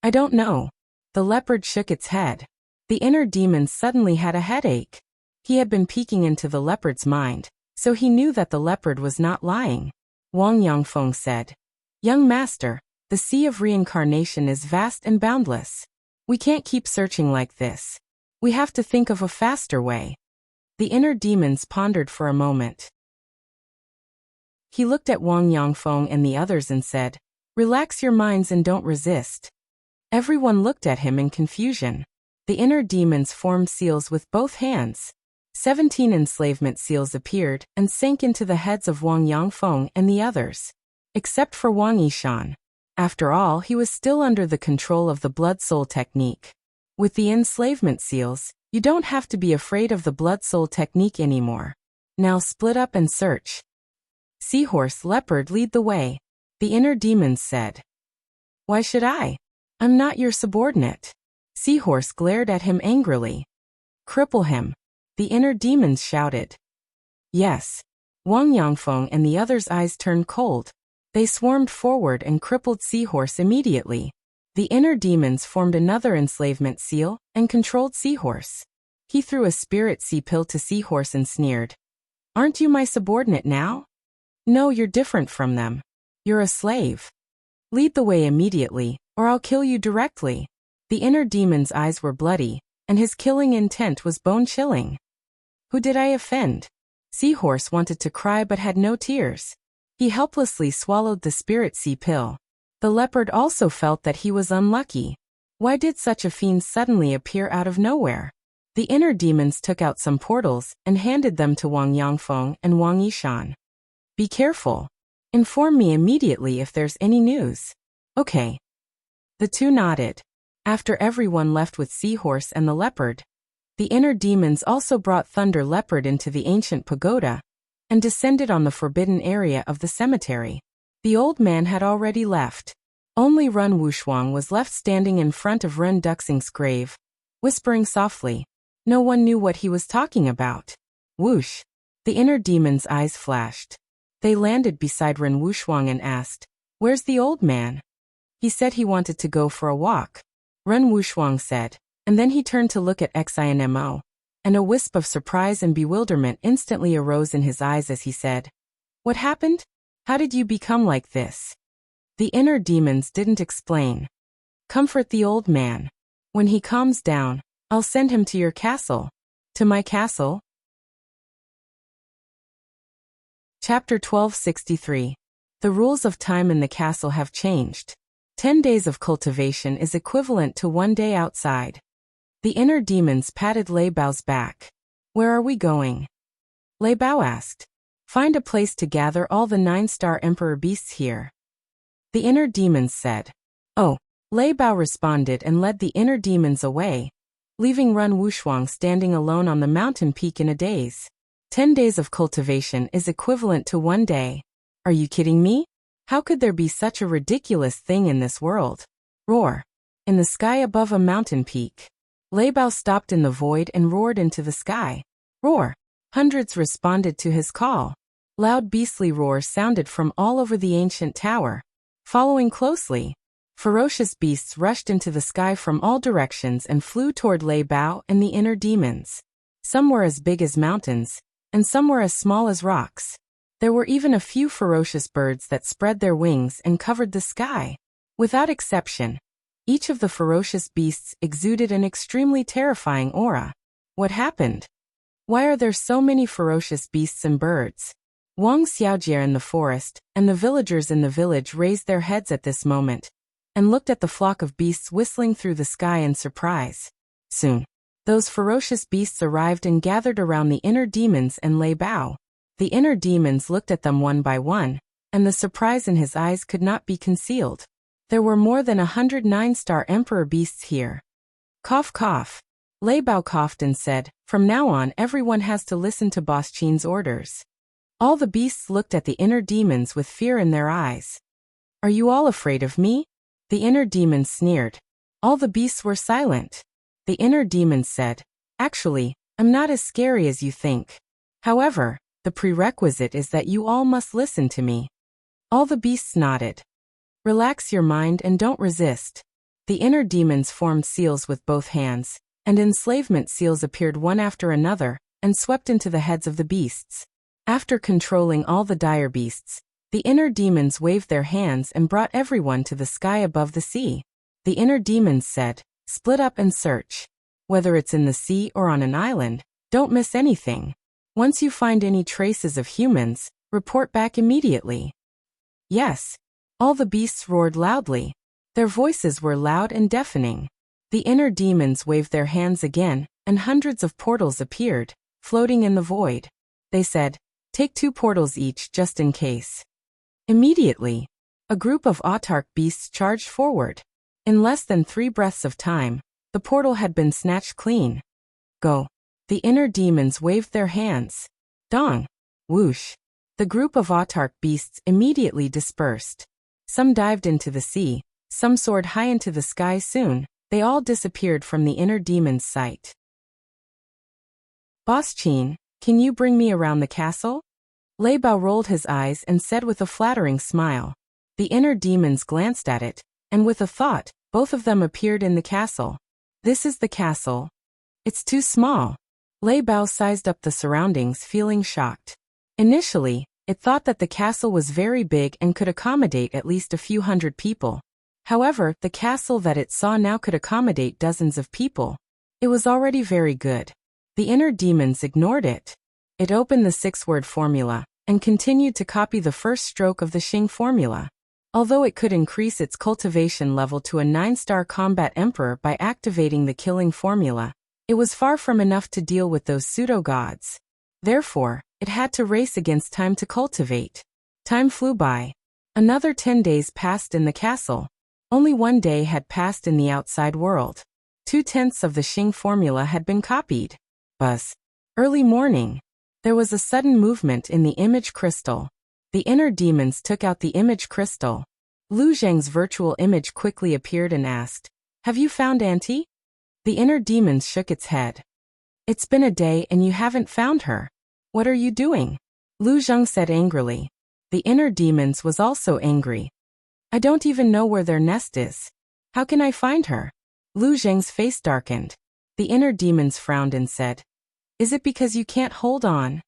"I don't know." The leopard shook its head. The inner demon suddenly had a headache. He had been peeking into the leopard's mind, so he knew that the leopard was not lying. Wang Yangfeng said, "Young master, the Sea of Reincarnation is vast and boundless. We can't keep searching like this. We have to think of a faster way. The inner demons pondered for a moment. He looked at Wang Yangfeng and the others and said, "Relax your minds and don't resist." Everyone looked at him in confusion. The inner demons formed seals with both hands. 17 enslavement seals appeared and sank into the heads of Wang Yangfeng and the others. Except for Wang Yishan. After all, he was still under the control of the blood-soul technique. With the enslavement seals, you don't have to be afraid of the blood-soul technique anymore. Now split up and search. Seahorse, Leopard, lead the way. The inner demons said. Why should I? I'm not your subordinate. Seahorse glared at him angrily. Cripple him. The inner demons shouted. Yes. Wang Yangfeng and the others' eyes turned cold. They swarmed forward and crippled Seahorse immediately. The inner demons formed another enslavement seal and controlled Seahorse. He threw a spirit sea pill to Seahorse and sneered. Aren't you my subordinate now? No, you're different from them. You're a slave. Lead the way immediately, or I'll kill you directly. The inner demon's eyes were bloody, and his killing intent was bone-chilling. Who did I offend? Seahorse wanted to cry but had no tears. He helplessly swallowed the spirit sea pill. The leopard also felt that he was unlucky. Why did such a fiend suddenly appear out of nowhere? The inner demons took out some portals and handed them to Wang Yangfeng and Wang Yishan. Be careful. Inform me immediately if there's any news. Okay. The two nodded. After everyone left with Seahorse and the leopard, the inner demons also brought Thunder Leopard into the ancient pagoda and descended on the forbidden area of the cemetery. The old man had already left. Only Run Wushuang was left standing in front of Run Duxing's grave, whispering softly. No one knew what he was talking about. Whoosh! The inner demon's eyes flashed. They landed beside Run Wushuang and asked, Where's the old man? He said he wanted to go for a walk. Run Wushuang said, and then he turned to look at Xinmo, and a wisp of surprise and bewilderment instantly arose in his eyes as he said, What happened? How did you become like this? The inner demons didn't explain. Comfort the old man. When he calms down, I'll send him to your castle. To my castle? Chapter 1263. The rules of time in the castle have changed. 10 days of cultivation is equivalent to 1 day outside. The inner demons patted Lei Bao's back. Where are we going? Lei Bao asked. Find a place to gather all the 9-star emperor beasts here. The inner demons said. Oh. Lei Bao responded and led the inner demons away, leaving Run Wushuang standing alone on the mountain peak in a daze. 10 days of cultivation is equivalent to 1 day. Are you kidding me? How could there be such a ridiculous thing in this world? Roar. In the sky above a mountain peak. Lei Bao stopped in the void and roared into the sky. Roar. Hundreds responded to his call. Loud beastly roars sounded from all over the ancient tower. Following closely, ferocious beasts rushed into the sky from all directions and flew toward Lei Bao and the inner demons. Some were as big as mountains, and some were as small as rocks. There were even a few ferocious birds that spread their wings and covered the sky. Without exception, each of the ferocious beasts exuded an extremely terrifying aura. What happened? Why are there so many ferocious beasts and birds? Wang Xiaojie in the forest and the villagers in the village raised their heads at this moment and looked at the flock of beasts whistling through the sky in surprise. Soon, those ferocious beasts arrived and gathered around the inner demons and Lei Bao. The inner demons looked at them one by one, and the surprise in his eyes could not be concealed. There were more than 100 9-star emperor beasts here. Cough cough. Lei Bao coughed and said, From now on everyone has to listen to Boss Qin's orders. All the beasts looked at the inner demons with fear in their eyes. Are you all afraid of me? The inner demons sneered. All the beasts were silent. The inner demons said, Actually, I'm not as scary as you think. However, the prerequisite is that you all must listen to me. All the beasts nodded. Relax your mind and don't resist. The inner demons formed seals with both hands, and enslavement seals appeared one after another, and swept into the heads of the beasts. After controlling all the dire beasts, the inner demons waved their hands and brought everyone to the sky above the sea. The inner demons said, Split up and search. Whether it's in the sea or on an island, don't miss anything. Once you find any traces of humans, report back immediately. Yes. All the beasts roared loudly. Their voices were loud and deafening. The inner demons waved their hands again, and hundreds of portals appeared, floating in the void. They said, "Take 2 portals each just in case." Immediately, a group of autarch beasts charged forward. In less than 3 breaths of time, the portal had been snatched clean. Go. The inner demons waved their hands. Dong. Whoosh. The group of autarch beasts immediately dispersed. Some dived into the sea, some soared high into the sky. Soon, they all disappeared from the inner demon's sight. Boss Qin, can you bring me around the castle? Lei Bao rolled his eyes and said with a flattering smile. The inner demons glanced at it, and with a thought, both of them appeared in the castle. This is the castle. It's too small. Lei Bao sized up the surroundings, feeling shocked. Initially, it thought that the castle was very big and could accommodate at least a few hundred people. However, the castle that it saw now could accommodate dozens of people. It was already very good. The inner demons ignored it. It opened the 6-word formula, and continued to copy the first stroke of the Xing formula. Although it could increase its cultivation level to a 9-star combat emperor by activating the killing formula, it was far from enough to deal with those pseudo-gods. Therefore, it had to race against time to cultivate. Time flew by. Another 10 days passed in the castle. Only 1 day had passed in the outside world. 2/10 of the Xing formula had been copied. Buzz. Early morning. There was a sudden movement in the image crystal. The inner demons took out the image crystal. Lu Zheng's virtual image quickly appeared and asked, "Have you found Auntie?" The inner demons shook its head. "It's been a day and you haven't found her. What are you doing?" Lu Zheng said angrily. The inner demons was also angry. "I don't even know where their nest is. How can I find her?" Lu Zheng's face darkened. The inner demons frowned and said, "Is it because you can't hold on?"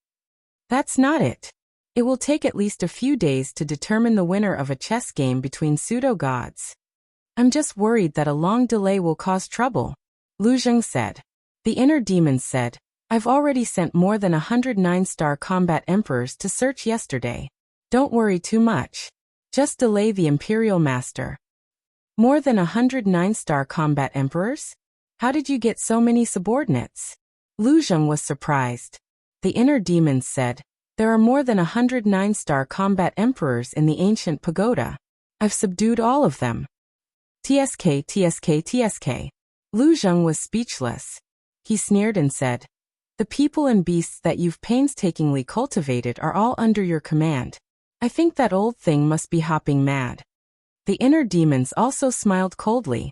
"That's not it. It will take at least a few days to determine the winner of a chess game between pseudo-gods. I'm just worried that a long delay will cause trouble," Lu Zheng said. The inner demons said, "I've already sent more than 109-star combat emperors to search yesterday. Don't worry too much. Just delay the Imperial Master." "More than 109-star combat emperors? How did you get so many subordinates?" Lu Zheng was surprised. The inner demons said, "There are more than 109-star combat emperors in the ancient pagoda. I've subdued all of them." "TSK, TSK, TSK. Lu Zheng was speechless. He sneered and said, "The people and beasts that you've painstakingly cultivated are all under your command. I think that old thing must be hopping mad." The inner demons also smiled coldly.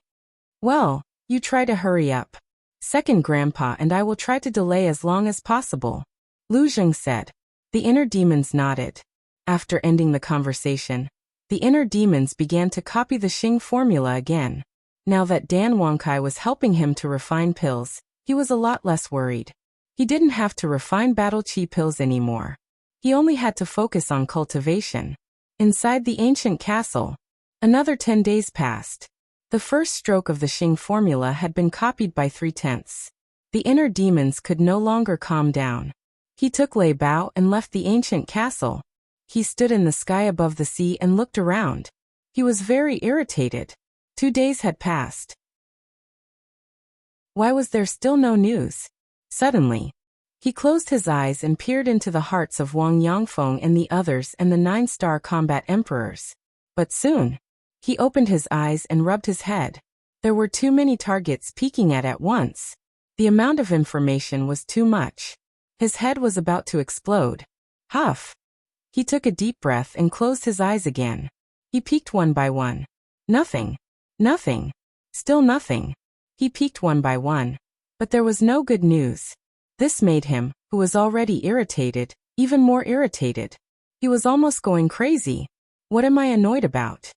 "Well, you try to hurry up. Second Grandpa and I will try to delay as long as possible," Lu Zheng said. The inner demons nodded. After ending the conversation, the inner demons began to copy the Xing formula again. Now that Dan Wangkai was helping him to refine pills, he was a lot less worried. He didn't have to refine battle chi pills anymore. He only had to focus on cultivation. Inside the ancient castle, another 10 days passed. The first stroke of the Xing formula had been copied by 3/10. The inner demons could no longer calm down. He took Lei Bao and left the ancient castle. He stood in the sky above the sea and looked around. He was very irritated. 2 days had passed. Why was there still no news? Suddenly, he closed his eyes and peered into the hearts of Wang Yangfeng and the others and the 9-star combat emperors. But soon, he opened his eyes and rubbed his head. There were too many targets peeking at once. The amount of information was too much. His head was about to explode. Huff! He took a deep breath and closed his eyes again. He peeked one by one. Nothing. Nothing. Still nothing. He peeked one by one. But there was no good news. This made him, who was already irritated, even more irritated. He was almost going crazy. What am I annoyed about?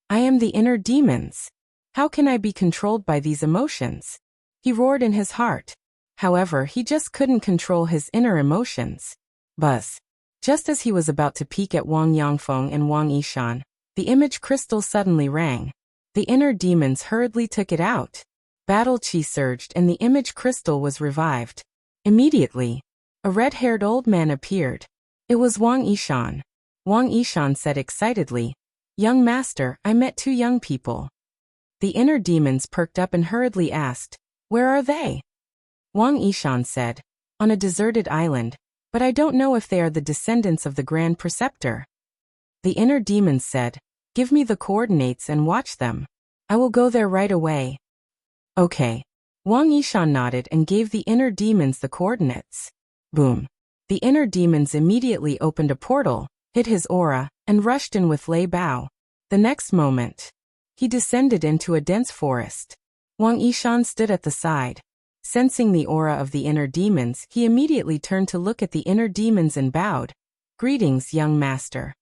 I am the inner demons. How can I be controlled by these emotions? He roared in his heart. However, he just couldn't control his inner emotions. Buzz. Just as he was about to peek at Wang Yangfeng and Wang Yishan, the image crystal suddenly rang. The inner demons hurriedly took it out. Battle chi surged and the image crystal was revived. Immediately, a red-haired old man appeared. It was Wang Yishan. Wang Yishan said excitedly, "Young master, I met two young people." The inner demons perked up and hurriedly asked, "Where are they?" Wang Yishan said, "On a deserted island, but I don't know if they are the descendants of the Grand Preceptor." The inner demons said, "Give me the coordinates and watch them. I will go there right away." Okay. Wang Yishan nodded and gave the inner demons the coordinates. Boom. The inner demons immediately opened a portal, hit his aura, and rushed in with Lei Bao. The next moment, he descended into a dense forest. Wang Yishan stood at the side. Sensing the aura of the inner demons, he immediately turned to look at the inner demons and bowed. "Greetings, young master."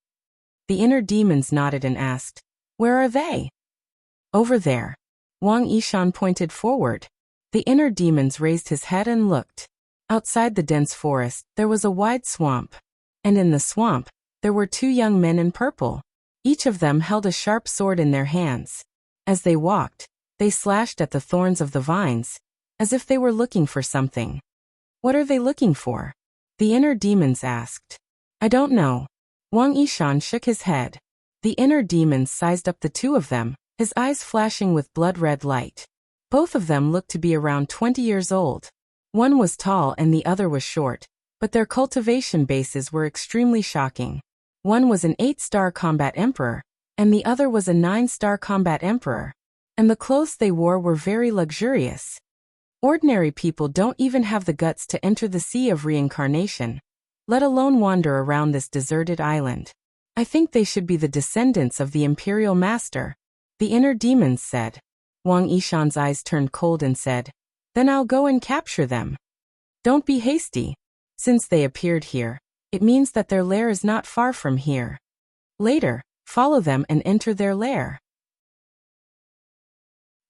The inner demons nodded and asked, "Where are they?" "Over there." Wang Yishan pointed forward. The inner demons raised his head and looked. Outside the dense forest, there was a wide swamp. And in the swamp, there were two young men in purple. Each of them held a sharp sword in their hands. As they walked, they slashed at the thorns of the vines, as if they were looking for something. "What are they looking for?" the inner demons asked. "I don't know." Wang Yishan shook his head. The inner demons sized up the two of them, his eyes flashing with blood-red light. Both of them looked to be around 20 years old. One was tall and the other was short, but their cultivation bases were extremely shocking. One was an 8-star combat emperor, and the other was a 9-star combat emperor. And the clothes they wore were very luxurious. Ordinary people don't even have the guts to enter the sea of reincarnation, let alone wander around this deserted island. "I think they should be the descendants of the Imperial Master," the inner demons said. Wang Yishan's eyes turned cold and said, "Then I'll go and capture them." "Don't be hasty. Since they appeared here, it means that their lair is not far from here. Later, follow them and enter their lair."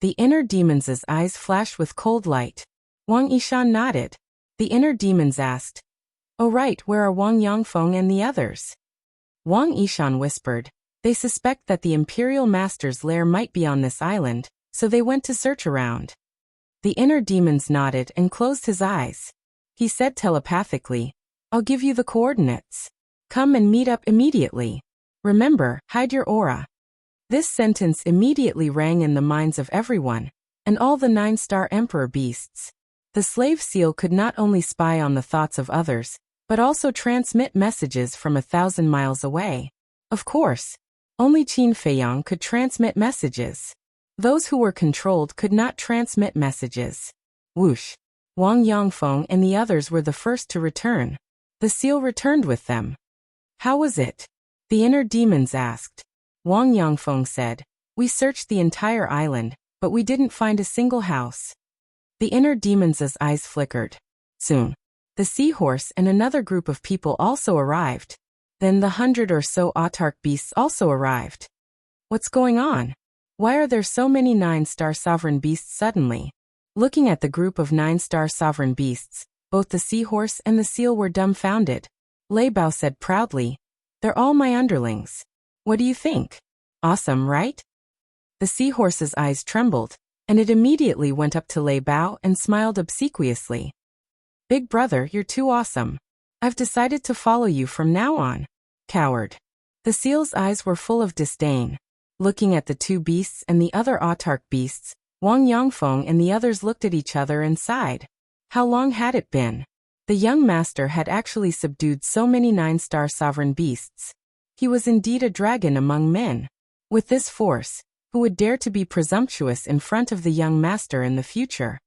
The inner demons' eyes flashed with cold light. Wang Yishan nodded. The inner demons asked, "Oh right, where are Wang Yangfeng and the others?" Wang Yishan whispered, "They suspect that the Imperial Master's lair might be on this island, so they went to search around." The inner demons nodded and closed his eyes. He said telepathically, "I'll give you the coordinates. Come and meet up immediately. Remember, hide your aura." This sentence immediately rang in the minds of everyone, and all the 9-star emperor beasts. The slave seal could not only spy on the thoughts of others, but also transmit messages from 1,000 miles away. Of course, only Qin Feiyang could transmit messages. Those who were controlled could not transmit messages. Whoosh! Wang Yangfeng and the others were the first to return. The seal returned with them. "How was it?" the inner demons asked. Wang Yangfeng said, "We searched the entire island, but we didn't find a single house." The inner demons' eyes flickered. Soon, the seahorse and another group of people also arrived. Then the 100 or so autarch beasts also arrived. "What's going on? Why are there so many 9-star sovereign beasts suddenly?" Looking at the group of 9-star sovereign beasts, both the seahorse and the seal were dumbfounded. Lei Bao said proudly, "They're all my underlings. What do you think? Awesome, right?" The seahorse's eyes trembled, and it immediately went up to Lei Bao and smiled obsequiously. "Big brother, you're too awesome. I've decided to follow you from now on." "Coward." The seal's eyes were full of disdain. Looking at the two beasts and the other autarch beasts, Wang Yangfeng and the others looked at each other and sighed. How long had it been? The young master had actually subdued so many 9-star sovereign beasts. He was indeed a dragon among men. With this force, who would dare to be presumptuous in front of the young master in the future?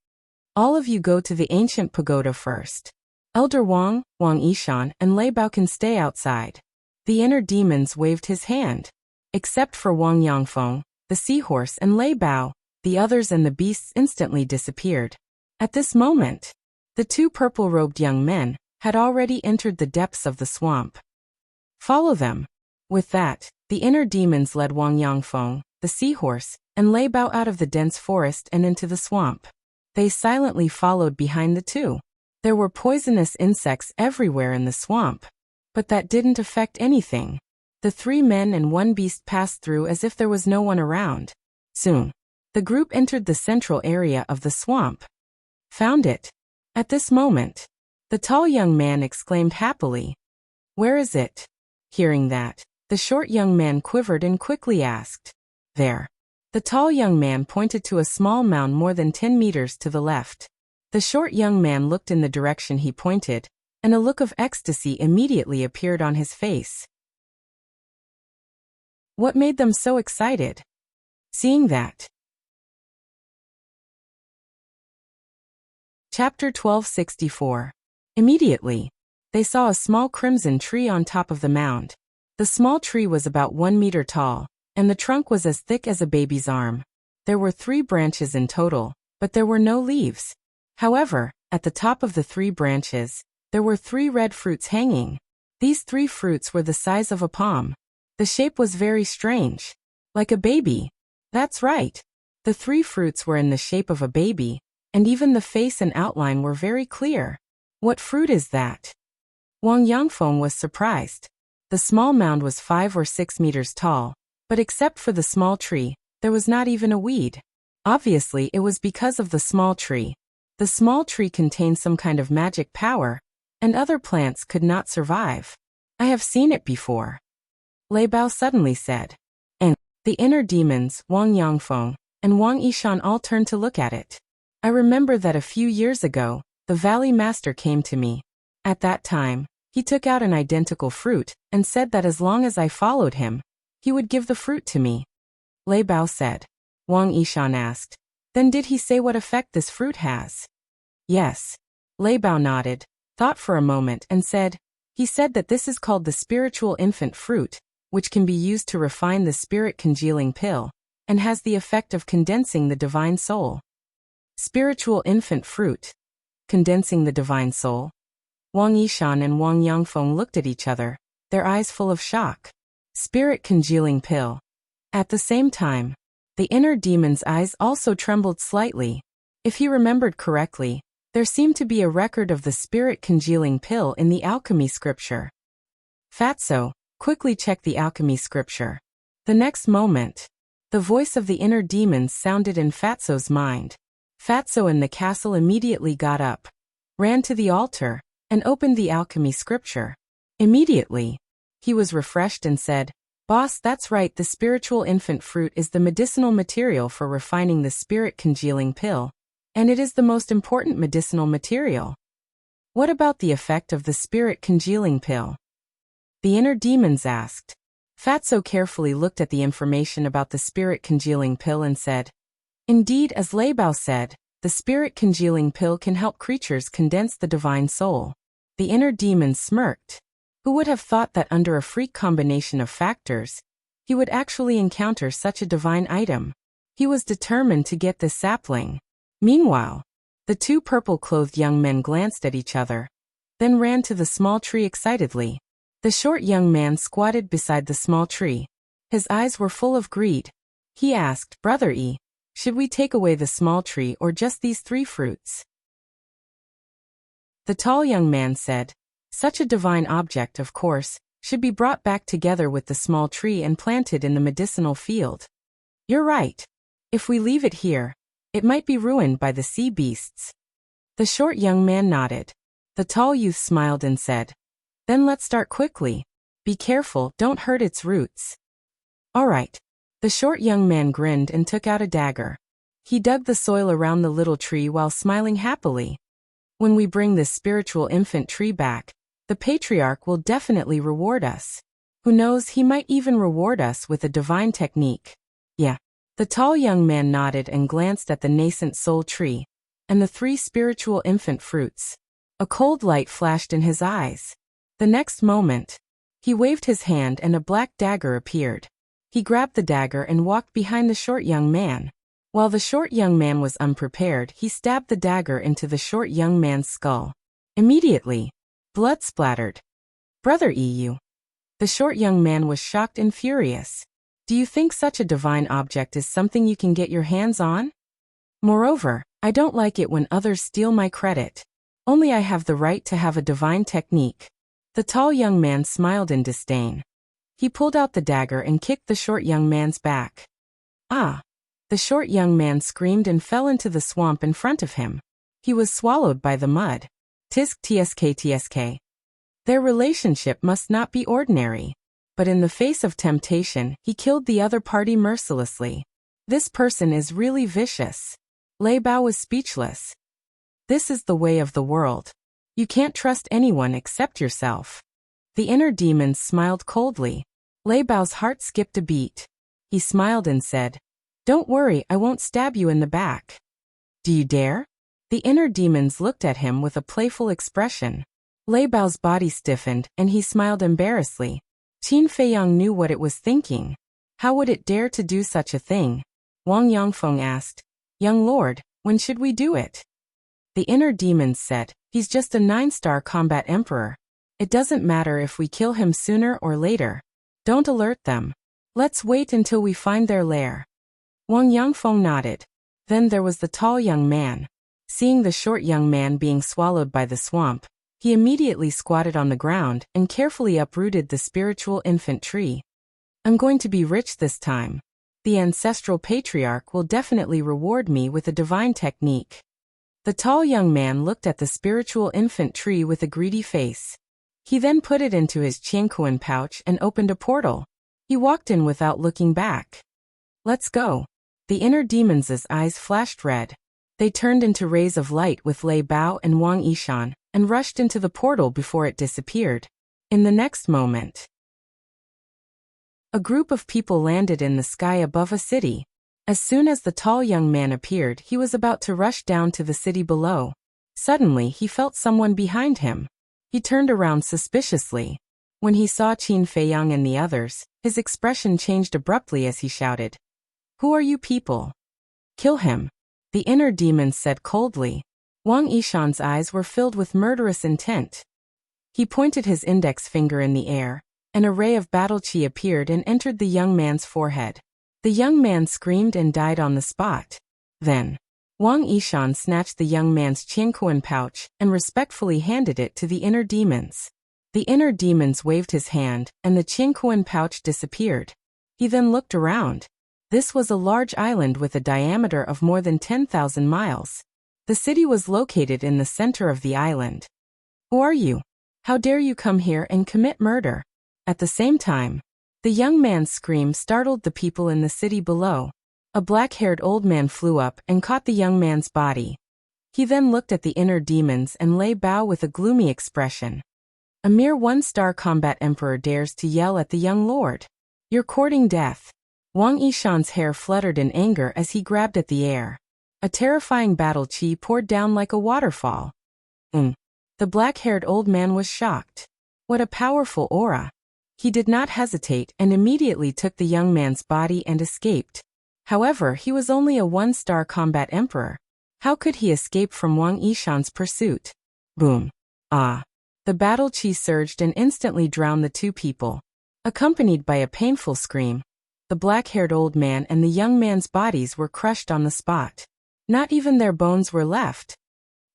"All of you go to the ancient pagoda first. Elder Wang, Wang Yishan, and Lei Bao can stay outside." The inner demons waved his hand. Except for Wang Yangfeng, the seahorse and Lei Bao, the others and the beasts instantly disappeared. At this moment, the two purple-robed young men had already entered the depths of the swamp. "Follow them." With that, the inner demons led Wang Yangfeng, the seahorse, and Lei Bao out of the dense forest and into the swamp. They silently followed behind the two. There were poisonous insects everywhere in the swamp. But that didn't affect anything. The 3 men and 1 beast passed through as if there was no one around. Soon, The group entered the central area of the swamp. Found it. At this moment, the tall young man exclaimed happily. Where is it? Hearing that, the short young man quivered and quickly asked. There. The tall young man pointed to a small mound more than 10 meters to the left. The short young man looked in the direction he pointed, and a look of ecstasy immediately appeared on his face. What made them so excited? Seeing that. Chapter 1264. Immediately, they saw a small crimson tree on top of the mound. The small tree was about 1 meter tall, and the trunk was as thick as a baby's arm. There were 3 branches in total, but there were no leaves. However, at the top of the 3 branches, there were 3 red fruits hanging. These 3 fruits were the size of a palm. The shape was very strange. Like a baby. That's right. The 3 fruits were in the shape of a baby, and even the face and outline were very clear. What fruit is that? Wang Yangfeng was surprised. The small mound was 5 or 6 meters tall, but except for the small tree, there was not even a weed. Obviously, it was because of the small tree. The small tree contained some kind of magic power, and other plants could not survive. I have seen it before. Lei Bao suddenly said. And the inner demons, Wang Yangfeng and Wang Yishan, all turned to look at it. I remember that a few years ago, the Valley Master came to me. At that time, he took out an identical fruit and said that as long as I followed him, he would give the fruit to me. Lei Bao said. Wang Yishan asked. Then did he say what effect this fruit has? Yes. Lei Bao nodded, thought for a moment and said, he said that this is called the spiritual infant fruit, which can be used to refine the spirit congealing pill, and has the effect of condensing the divine soul. Spiritual infant fruit. Condensing the divine soul. Wang Yishan and Wang Yangfeng looked at each other, their eyes full of shock. Spirit congealing pill. At the same time, the inner demon's eyes also trembled slightly. If he remembered correctly, there seemed to be a record of the spirit congealing pill in the alchemy scripture. Fatso quickly checked the alchemy scripture. The next moment, the voice of the inner demons sounded in Fatso's mind. Fatso in the castle immediately got up, ran to the altar, and opened the alchemy scripture. Immediately, he was refreshed and said, Boss, that's right, the spiritual infant fruit is the medicinal material for refining the spirit congealing pill, and it is the most important medicinal material. What about the effect of the spirit congealing pill? The inner demons asked. Fatso carefully looked at the information about the spirit congealing pill and said, Indeed, as Lei Bao said, the spirit congealing pill can help creatures condense the divine soul. The inner demons smirked. Who would have thought that under a freak combination of factors, he would actually encounter such a divine item? He was determined to get this sapling. Meanwhile, the 2 purple-clothed young men glanced at each other, then ran to the small tree excitedly. The short young man squatted beside the small tree. His eyes were full of greed. He asked, Brother E, should we take away the small tree or just these 3 fruits? The tall young man said, Such a divine object, of course, should be brought back together with the small tree and planted in the medicinal field. You're right. If we leave it here, it might be ruined by the sea beasts. The short young man nodded. The tall youth smiled and said, Then let's start quickly. Be careful, don't hurt its roots. All right. The short young man grinned and took out a dagger. He dug the soil around the little tree while smiling happily. When we bring this spiritual infant tree back, the patriarch will definitely reward us. Who knows, he might even reward us with a divine technique. Yeah. The tall young man nodded and glanced at the nascent soul tree, and the 3 spiritual infant fruits. A cold light flashed in his eyes. The next moment, he waved his hand and a black dagger appeared. He grabbed the dagger and walked behind the short young man. While the short young man was unprepared, he stabbed the dagger into the short young man's skull. Immediately, blood splattered. Brother EU. The short young man was shocked and furious. Do you think such a divine object is something you can get your hands on? Moreover, I don't like it when others steal my credit. Only I have the right to have a divine technique. The tall young man smiled in disdain. He pulled out the dagger and kicked the short young man's back. Ah! The short young man screamed and fell into the swamp in front of him. He was swallowed by the mud. Tisk tsk. Their relationship must not be ordinary. But in the face of temptation, he killed the other party mercilessly. This person is really vicious. Lei Bao was speechless. This is the way of the world. You can't trust anyone except yourself. The inner demons smiled coldly. Lei Bao's heart skipped a beat. He smiled and said, "Don't worry, I won't stab you in the back." "Do you dare?" The inner demons looked at him with a playful expression. Lei Bao's body stiffened, and he smiled embarrassedly. Qin Feiyang knew what it was thinking. How would it dare to do such a thing? Wang Yangfeng asked, "Young lord, when should we do it?" The inner demons said, "He's just a 9-star combat emperor. It doesn't matter if we kill him sooner or later. Don't alert them. Let's wait until we find their lair." Wang Yangfeng nodded. Then there was the tall young man. Seeing the short young man being swallowed by the swamp, he immediately squatted on the ground and carefully uprooted the spiritual infant tree. "I'm going to be rich this time. The ancestral patriarch will definitely reward me with a divine technique." The tall young man looked at the spiritual infant tree with a greedy face. He then put it into his qiankuan pouch and opened a portal. He walked in without looking back. "Let's go." The inner demons' eyes flashed red. They turned into rays of light with Lei Bao and Wang Yishan, and rushed into the portal before it disappeared. In the next moment, a group of people landed in the sky above a city. As soon as the tall young man appeared, he was about to rush down to the city below. Suddenly, he felt someone behind him. He turned around suspiciously. When he saw Qin Feiyang and the others, his expression changed abruptly as he shouted, "Who are you people? Kill him." The inner demons said coldly. Wang Yishan's eyes were filled with murderous intent. He pointed his index finger in the air. An array of battle qi appeared and entered the young man's forehead. The young man screamed and died on the spot. Then, Wang Yishan snatched the young man's qiankuan pouch and respectfully handed it to the inner demons. The inner demons waved his hand, and the qiankuan pouch disappeared. He then looked around. This was a large island with a diameter of more than 10,000 miles. The city was located in the center of the island. "Who are you? How dare you come here and commit murder?" At the same time, the young man's scream startled the people in the city below. A black-haired old man flew up and caught the young man's body. He then looked at the inner demons and Lei Bao with a gloomy expression. "A mere 1-star combat emperor dares to yell at the young lord. You're courting death." Wang Yishan's hair fluttered in anger as he grabbed at the air. A terrifying battle qi poured down like a waterfall. The black-haired old man was shocked. What a powerful aura. He did not hesitate and immediately took the young man's body and escaped. However, he was only a 1-star combat emperor. How could he escape from Wang Yishan's pursuit? Boom. Ah. The battle qi surged and instantly drowned the two people. Accompanied by a painful scream, the black-haired old man and the young man's bodies were crushed on the spot. Not even their bones were left.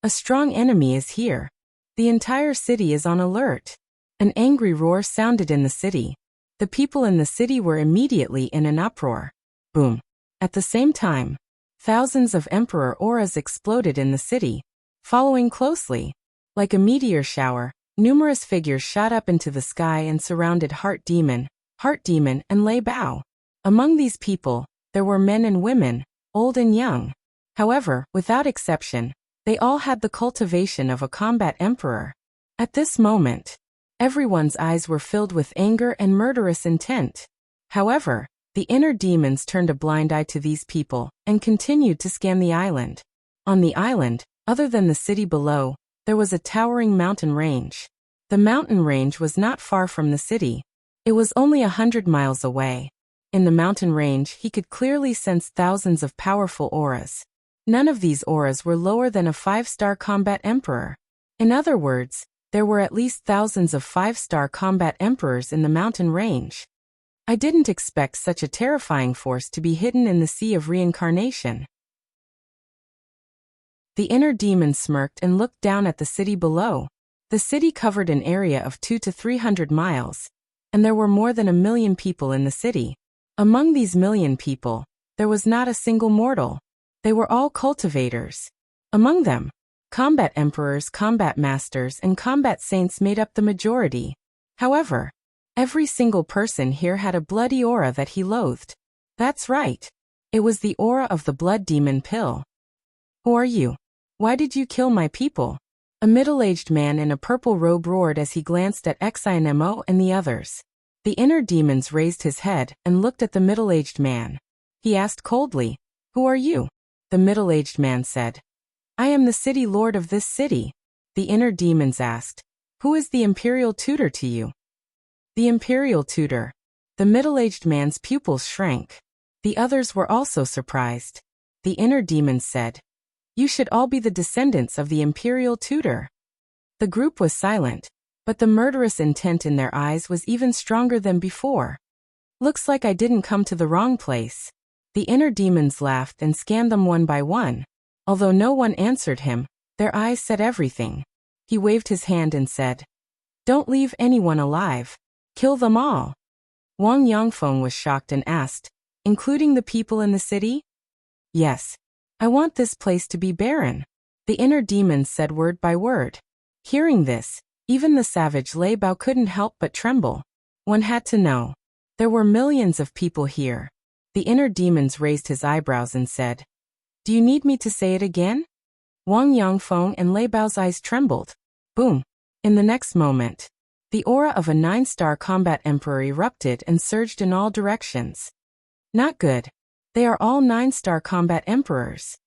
A strong enemy is here. The entire city is on alert. An angry roar sounded in the city. The people in the city were immediately in an uproar. Boom. At the same time, thousands of emperor auras exploded in the city. Following closely, like a meteor shower, numerous figures shot up into the sky and surrounded Heart Demon, and Lei Bao. Among these people, there were men and women, old and young. However, without exception, they all had the cultivation of a combat emperor. At this moment, everyone's eyes were filled with anger and murderous intent. However, the inner demons turned a blind eye to these people and continued to scan the island. On the island, other than the city below, there was a towering mountain range. The mountain range was not far from the city. It was only 100 miles away. In the mountain range, he could clearly sense thousands of powerful auras. None of these auras were lower than a 5-star combat emperor. In other words, there were at least thousands of 5-star combat emperors in the mountain range. I didn't expect such a terrifying force to be hidden in the sea of reincarnation. The inner demon smirked and looked down at the city below. The city covered an area of 200 to 300 miles, and there were more than 1 million people in the city. Among these million people, there was not a single mortal. They were all cultivators. Among them, combat emperors, combat masters, and combat saints made up the majority. However, every single person here had a bloody aura that he loathed. That's right. It was the aura of the blood demon pill. Who are you? Why did you kill my people? A middle-aged man in a purple robe roared as he glanced at Xinmo and the others. The inner demons raised his head and looked at the middle-aged man. He asked coldly, "Who are you?" The middle-aged man said, "I am the city lord of this city." The inner demons asked, "Who is the imperial tutor to you?" The imperial tutor. The middle-aged man's pupils shrank. The others were also surprised. The inner demons said, "You should all be the descendants of the imperial tutor." The group was silent, but the murderous intent in their eyes was even stronger than before. "Looks like I didn't come to the wrong place." The inner demons laughed and scanned them one by one. Although no one answered him, their eyes said everything. He waved his hand and said, "Don't leave anyone alive. Kill them all." Wang Yangfeng was shocked and asked, "Including the people in the city?" "Yes. I want this place to be barren." The inner demons said word by word. Hearing this, even the savage Lei Bao couldn't help but tremble. One had to know. There were millions of people here. The inner demons raised his eyebrows and said, "Do you need me to say it again?" Wang Yangfeng and Lei Bao's eyes trembled. Boom! In the next moment, the aura of a 9-star combat emperor erupted and surged in all directions. Not good. They are all 9-star combat emperors.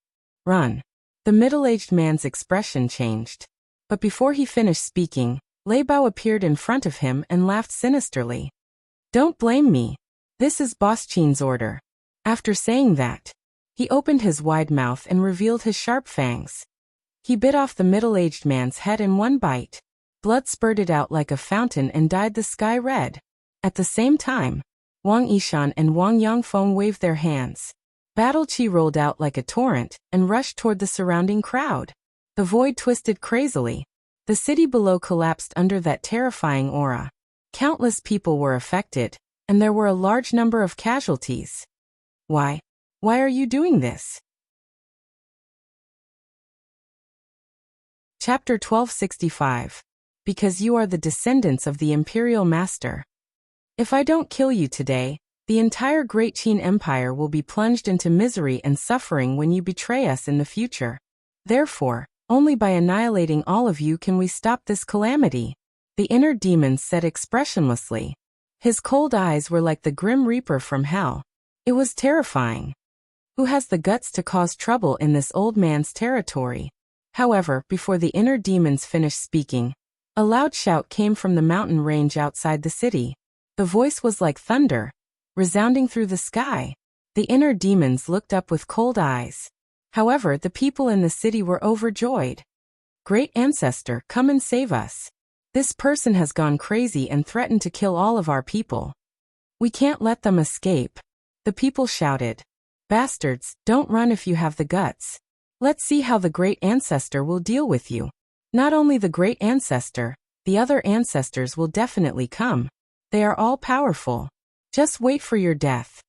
Run. The middle-aged man's expression changed. But before he finished speaking, Lei Bao appeared in front of him and laughed sinisterly. "Don't blame me. This is Boss Qin's order." After saying that, he opened his wide mouth and revealed his sharp fangs. He bit off the middle-aged man's head in one bite. Blood spurted out like a fountain and dyed the sky red. At the same time, Wang Yishan and Wang Yangfeng waved their hands. Battle qi rolled out like a torrent and rushed toward the surrounding crowd. The void twisted crazily. The city below collapsed under that terrifying aura. Countless people were affected, and there were a large number of casualties. Why? Why are you doing this? Chapter 1265. Because you are the descendants of the Imperial Master. If I don't kill you today, the entire Great Qin Empire will be plunged into misery and suffering when you betray us in the future. Therefore, only by annihilating all of you can we stop this calamity. The inner demon said expressionlessly. His cold eyes were like the grim reaper from hell. It was terrifying. Who has the guts to cause trouble in this old man's territory? However, before the inner demons finished speaking, a loud shout came from the mountain range outside the city. The voice was like thunder, resounding through the sky. The inner demons looked up with cold eyes. However, the people in the city were overjoyed. "Great Ancestor, come and save us. This person has gone crazy and threatened to kill all of our people. We can't let them escape." The people shouted. "Bastards, don't run if you have the guts. Let's see how the Great Ancestor will deal with you." Not only the Great Ancestor, the other ancestors will definitely come. They are all powerful. Just wait for your death.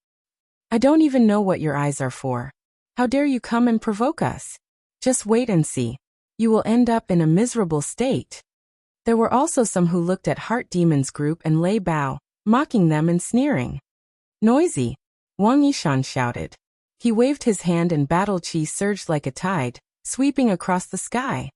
I don't even know what your eyes are for. How dare you come and provoke us? Just wait and see. You will end up in a miserable state. There were also some who looked at Heart Demon's group and Lei Bao, mocking them and sneering. "Noisy!" Wang Yishan shouted. He waved his hand and battle qi surged like a tide, sweeping across the sky.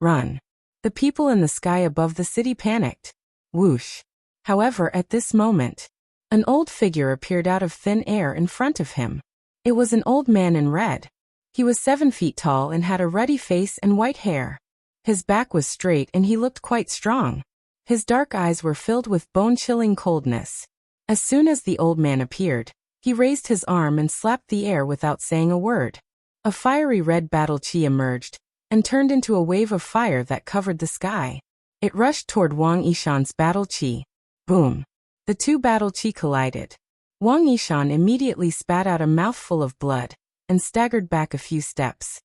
"Run!" The people in the sky above the city panicked. Whoosh! However, at this moment, an old figure appeared out of thin air in front of him. It was an old man in red. He was 7 feet tall and had a ruddy face and white hair. His back was straight and he looked quite strong. His dark eyes were filled with bone-chilling coldness. As soon as the old man appeared, he raised his arm and slapped the air without saying a word. A fiery red battle qi emerged and turned into a wave of fire that covered the sky. It rushed toward Wang Yishan's battle qi. Boom! The two battle qi collided. Wang Yishan immediately spat out a mouthful of blood and staggered back a few steps.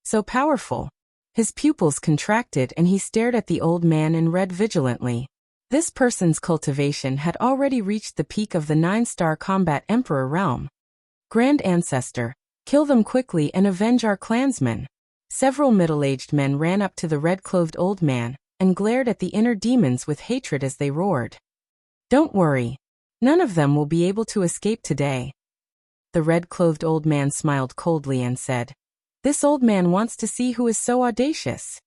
So powerful. His pupils contracted and he stared at the old man in red vigilantly. This person's cultivation had already reached the peak of the 9-star combat emperor realm. Grand Ancestor, kill them quickly and avenge our clansmen. Several middle-aged men ran up to the red-clothed old man and glared at the inner demons with hatred as they roared. Don't worry. None of them will be able to escape today. The red-clothed old man smiled coldly and said, This old man wants to see who is so audacious.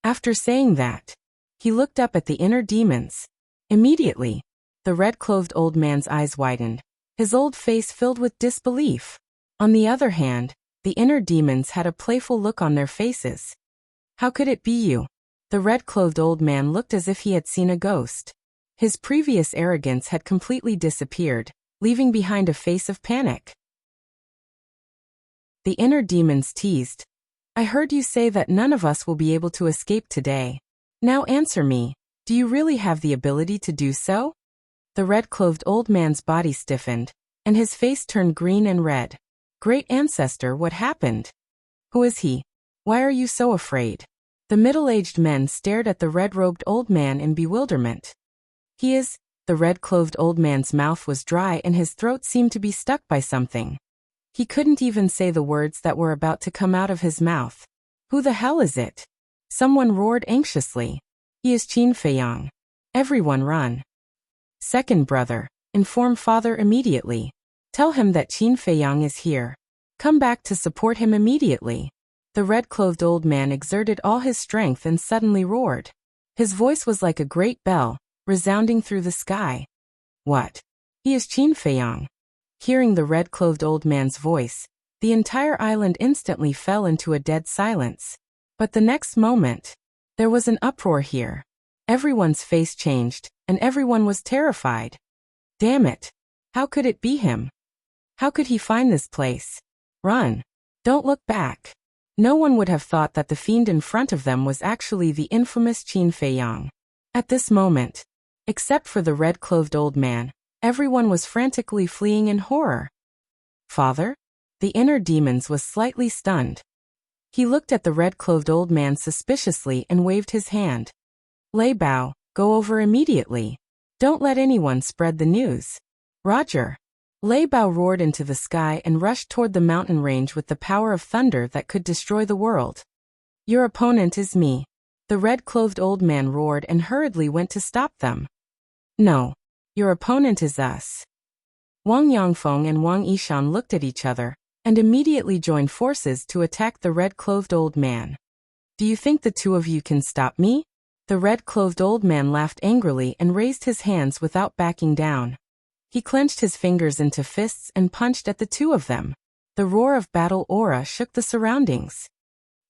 After saying that, he looked up at the inner demons. Immediately, the red-clothed old man's eyes widened, his old face filled with disbelief. On the other hand, the inner demons had a playful look on their faces. How could it be you? The red-clothed old man looked as if he had seen a ghost. His previous arrogance had completely disappeared, leaving behind a face of panic. The inner demons teased, I heard you say that none of us will be able to escape today. Now answer me, do you really have the ability to do so? The red-clothed old man's body stiffened, and his face turned green and red. Great Ancestor, what happened? Who is he? Why are you so afraid? The middle-aged men stared at the red-robed old man in bewilderment. He is, the red-clothed old man's mouth was dry and his throat seemed to be stuck by something. He couldn't even say the words that were about to come out of his mouth. Who the hell is it? Someone roared anxiously. He is Qin Feiyang. Everyone run. Second brother, inform father immediately. Tell him that Qin Feiyang is here. Come back to support him immediately. The red-clothed old man exerted all his strength and suddenly roared. His voice was like a great bell, resounding through the sky. What? He is Qin Feiyang. Hearing the red-clothed old man's voice, the entire island instantly fell into a dead silence. But the next moment, there was an uproar here. Everyone's face changed, and everyone was terrified. Damn it! How could it be him? How could he find this place? Run! Don't look back! No one would have thought that the fiend in front of them was actually the infamous Qin Feiyang. At this moment, except for the red-clothed old man, everyone was frantically fleeing in horror. Father? The inner demons was slightly stunned. He looked at the red-clothed old man suspiciously and waved his hand. Lei Bao, go over immediately. Don't let anyone spread the news. Roger. Lei Bao roared into the sky and rushed toward the mountain range with the power of thunder that could destroy the world. Your opponent is me. The red-clothed old man roared and hurriedly went to stop them. No. Your opponent is us. Wang Yangfeng and Wang Yishan looked at each other, and immediately joined forces to attack the red-clothed old man. Do you think the two of you can stop me? The red-clothed old man laughed angrily and raised his hands without backing down. He clenched his fingers into fists and punched at the two of them. The roar of battle aura shook the surroundings.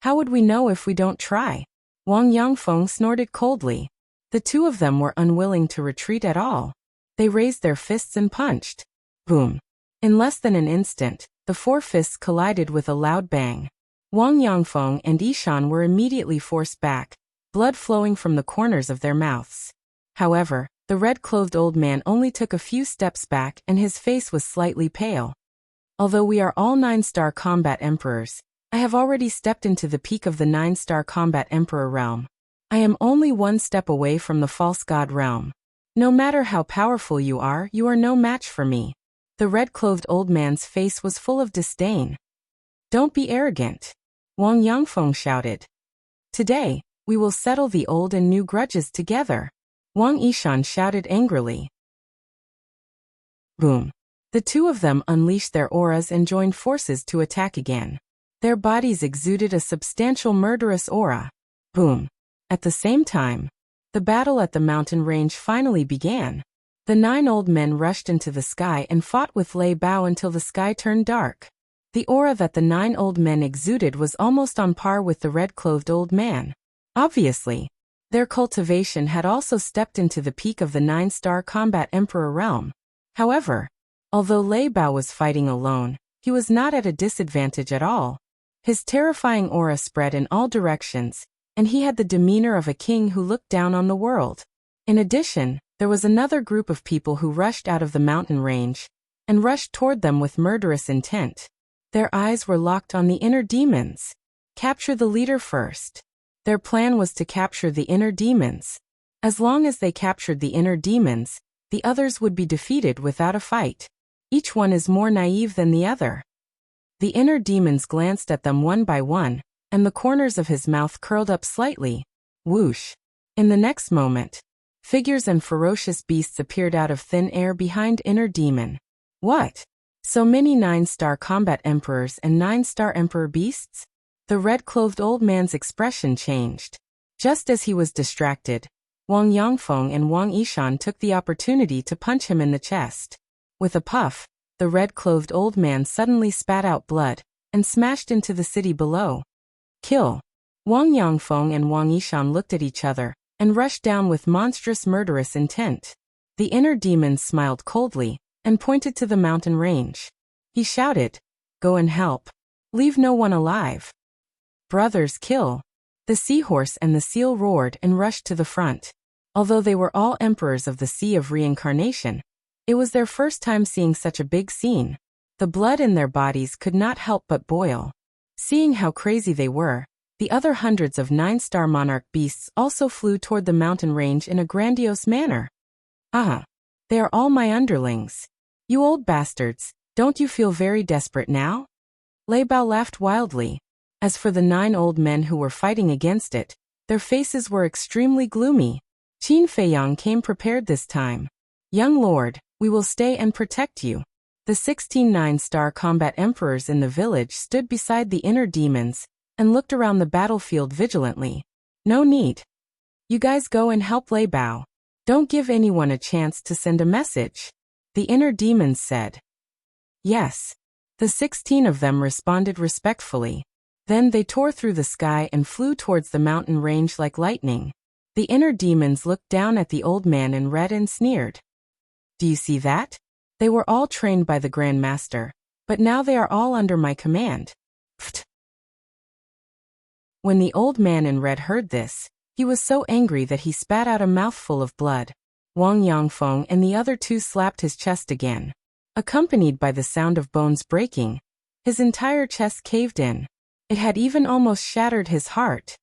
How would we know if we don't try? Wang Yangfeng snorted coldly. The two of them were unwilling to retreat at all. They raised their fists and punched. Boom. In less than an instant, the four fists collided with a loud bang. Wang Yangfeng and Yishan were immediately forced back, blood flowing from the corners of their mouths. However, the red-clothed old man only took a few steps back and his face was slightly pale. Although we are all 9-star combat emperors, I have already stepped into the peak of the 9-star combat emperor realm. I am only one step away from the false god realm. No matter how powerful you are no match for me. The red-clothed old man's face was full of disdain. Don't be arrogant. Wang Yangfeng shouted. Today, we will settle the old and new grudges together. Wang Yishan shouted angrily. Boom. The two of them unleashed their auras and joined forces to attack again. Their bodies exuded a substantial murderous aura. Boom. At the same time, the battle at the mountain range finally began. The 9 old men rushed into the sky and fought with Lei Bao until the sky turned dark. The aura that the 9 old men exuded was almost on par with the red-clothed old man. Obviously, their cultivation had also stepped into the peak of the 9-star combat emperor realm. However, although Lei Bao was fighting alone, he was not at a disadvantage at all. His terrifying aura spread in all directions, and he had the demeanor of a king who looked down on the world. In addition, there was another group of people who rushed out of the mountain range and rushed toward them with murderous intent. Their eyes were locked on the inner demons. Capture the leader first. Their plan was to capture the inner demons. As long as they captured the inner demons, the others would be defeated without a fight. Each one is more naive than the other. The inner demons glanced at them one by one, and the corners of his mouth curled up slightly. Whoosh! In the next moment, figures and ferocious beasts appeared out of thin air behind inner demon. What? So many 9-star combat emperors and 9-star emperor beasts? The red-clothed old man's expression changed. Just as he was distracted, Wang Yangfeng and Wang Yishan took the opportunity to punch him in the chest. With a puff, the red-clothed old man suddenly spat out blood and smashed into the city below. Kill! Wang Yangfeng and Wang Yishan looked at each other and rushed down with monstrous murderous intent. The inner demon smiled coldly and pointed to the mountain range. He shouted, "Go and help. Leave no one alive. Brothers, kill!" The seahorse and the seal roared and rushed to the front. Although they were all emperors of the Sea of Reincarnation, it was their first time seeing such a big scene. The blood in their bodies could not help but boil. Seeing how crazy they were, the other hundreds of 9-star monarch beasts also flew toward the mountain range in a grandiose manner. "Ah, they are all my underlings. You old bastards, don't you feel very desperate now?" Lei Bao laughed wildly. As for the 9 old men who were fighting against it, their faces were extremely gloomy. Qin Feiyang came prepared this time. "Young lord, we will stay and protect you." The 16 9-star combat emperors in the village stood beside the inner demons and looked around the battlefield vigilantly. "No need. You guys go and help Lei Bao. Don't give anyone a chance to send a message," the inner demons said. "Yes." The 16 of them responded respectfully. Then they tore through the sky and flew towards the mountain range like lightning. The inner demons looked down at the old man in red and sneered. "Do you see that? They were all trained by the Grand Master, but now they are all under my command." Pfft. When the old man in red heard this, he was so angry that he spat out a mouthful of blood. Wang Yangfeng and the other 2 slapped his chest again. Accompanied by the sound of bones breaking, his entire chest caved in. It had even almost shattered his heart.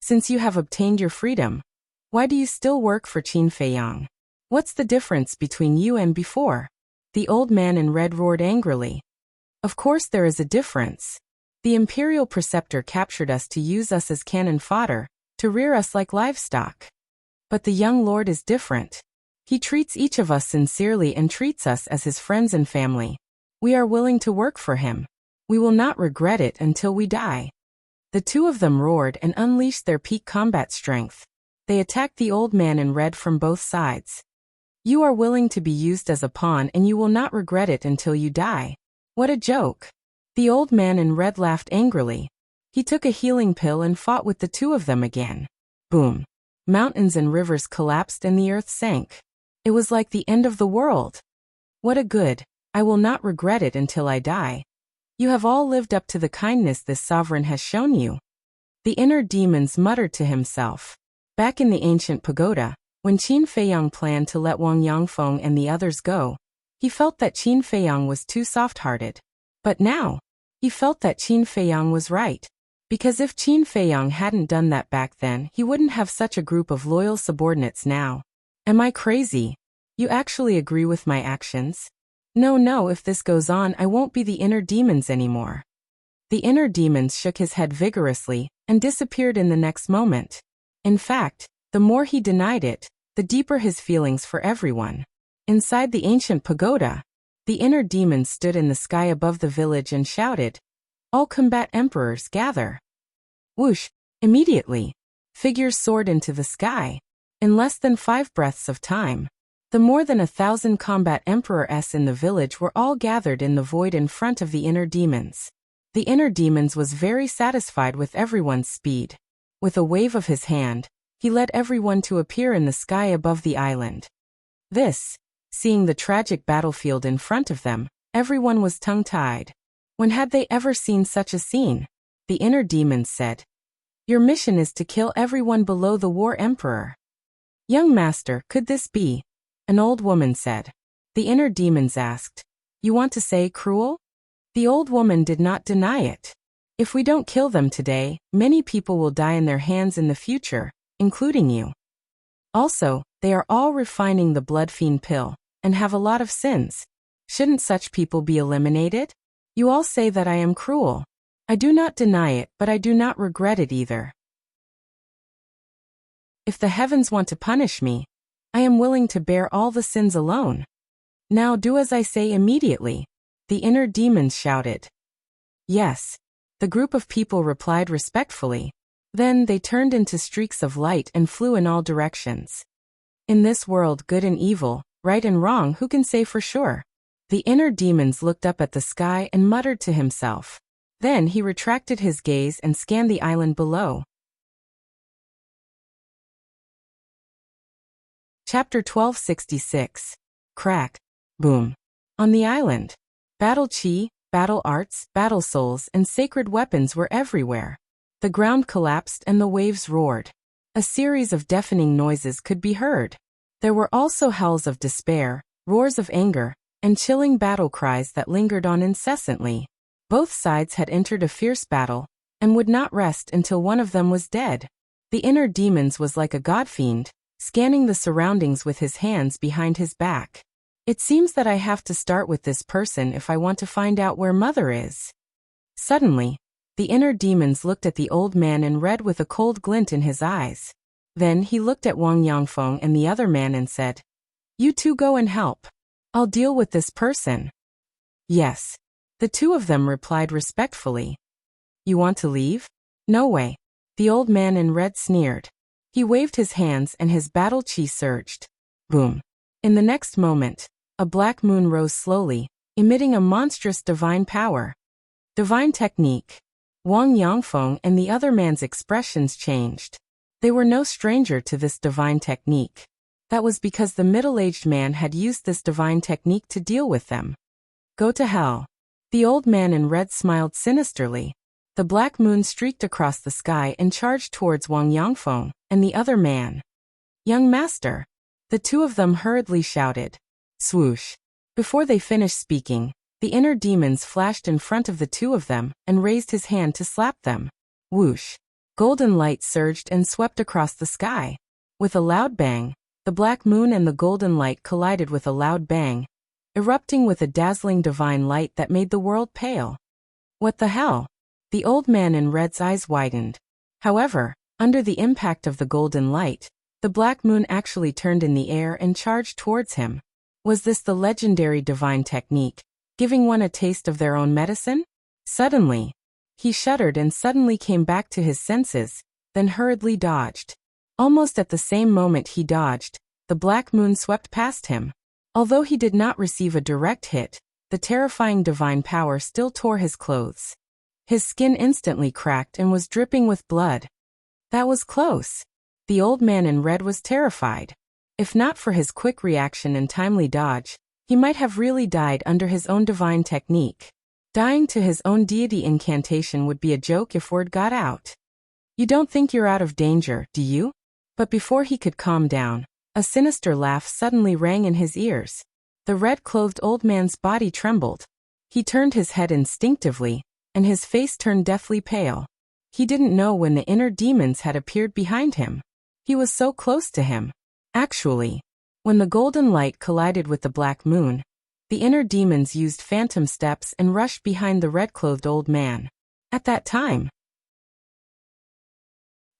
"Since you have obtained your freedom, why do you still work for Qin Feiyang? What's the difference between you and before?" The old man in red roared angrily. "Of course there is a difference. The Imperial Preceptor captured us to use us as cannon fodder, to rear us like livestock. But the young lord is different. He treats each of us sincerely and treats us as his friends and family. We are willing to work for him. We will not regret it until we die." The 2 of them roared and unleashed their peak combat strength. They attacked the old man in red from both sides. "You are willing to be used as a pawn and you will not regret it until you die. What a joke." The old man in red laughed angrily. He took a healing pill and fought with the 2 of them again. Boom. Mountains and rivers collapsed and the earth sank. It was like the end of the world. "What a good, I will not regret it until I die. You have all lived up to the kindness this sovereign has shown you." The inner demons muttered to himself. Back in the ancient pagoda, when Qin Feiyang planned to let Wang Yangfeng and the others go, he felt that Qin Feiyang was too soft-hearted. But now, he felt that Qin Feiyang was right. Because if Qin Feiyang hadn't done that back then, he wouldn't have such a group of loyal subordinates now. Am I crazy? You actually agree with my actions? No, if this goes on, I won't be the inner demons anymore. The inner demons shook his head vigorously and disappeared in the next moment. In fact, the more he denied it, the deeper his feelings for everyone. Inside the ancient pagoda, the inner demons stood in the sky above the village and shouted, "All combat emperors, gather." Whoosh! Immediately, figures soared into the sky. In less than 5 breaths of time, the more than 1,000 combat emperors in the village were all gathered in the void in front of the inner demons. The inner demons was very satisfied with everyone's speed. With a wave of his hand, he led everyone to appear in the sky above the island. Seeing the tragic battlefield in front of them, everyone was tongue-tied. When had they ever seen such a scene? The inner demons said, "Your mission is to kill everyone below the war emperor." "Young master, could this be?" an old woman said. The inner demons asked, "You want to say cruel?" The old woman did not deny it. "If we don't kill them today, many people will die in their hands in the future, including you. Also, they are all refining the blood fiend pill and have a lot of sins." Shouldn't such people be eliminated? You all say that I am cruel. I do not deny it, but I do not regret it either. If the heavens want to punish me, I am willing to bear all the sins alone. Now do as I say immediately, the inner demons shouted. Yes. The group of people replied respectfully. Then they turned into streaks of light and flew in all directions. In this world, good and evil, right and wrong, who can say for sure? The inner demons looked up at the sky and muttered to himself. Then he retracted his gaze and scanned the island below. Chapter 1266. Crack. Boom. On the island, battle chi, battle arts, battle souls, and sacred weapons were everywhere. The ground collapsed and the waves roared. A series of deafening noises could be heard. There were also howls of despair, roars of anger, and chilling battle cries that lingered on incessantly. Both sides had entered a fierce battle, and would not rest until one of them was dead. The inner demons was like a godfiend, scanning the surroundings with his hands behind his back. It seems that I have to start with this person if I want to find out where Mother is. Suddenly, the inner demons looked at the old man in red with a cold glint in his eyes. Then he looked at Wang Yangfeng and the other man and said, "You two go and help. I'll deal with this person." Yes. The two of them replied respectfully. You want to leave? No way. The old man in red sneered. He waved his hands and his battle chi surged. Boom. In the next moment, a black moon rose slowly, emitting a monstrous divine power. Divine technique. Wang Yangfeng and the other man's expressions changed. They were no stranger to this divine technique. That was because the middle-aged man had used this divine technique to deal with them. Go to hell. The old man in red smiled sinisterly. The black moon streaked across the sky and charged towards Wang Yangfeng and the other man. Young master. The two of them hurriedly shouted. Swoosh. Before they finished speaking, the inner demons flashed in front of the two of them and raised his hand to slap them. Whoosh. Golden light surged and swept across the sky. With a loud bang, the black moon and the golden light collided with a loud bang, erupting with a dazzling divine light that made the world pale. What the hell? The old man in red's eyes widened. However, under the impact of the golden light, the black moon actually turned in the air and charged towards him. Was this the legendary divine technique, giving one a taste of their own medicine? Suddenly, he shuddered and suddenly came back to his senses, then hurriedly dodged. Almost at the same moment he dodged, the black moon swept past him. Although he did not receive a direct hit, the terrifying divine power still tore his clothes. His skin instantly cracked and was dripping with blood. That was close. The old man in red was terrified. If not for his quick reaction and timely dodge, he might have really died under his own divine technique. Dying to his own deity incantation would be a joke if word got out. You don't think you're out of danger, do you? But before he could calm down, a sinister laugh suddenly rang in his ears. The red-clothed old man's body trembled. He turned his head instinctively, and his face turned deathly pale. He didn't know when the inner demons had appeared behind him. He was so close to him. Actually, when the golden light collided with the black moon, the inner demons used phantom steps and rushed behind the red-clothed old man. At that time,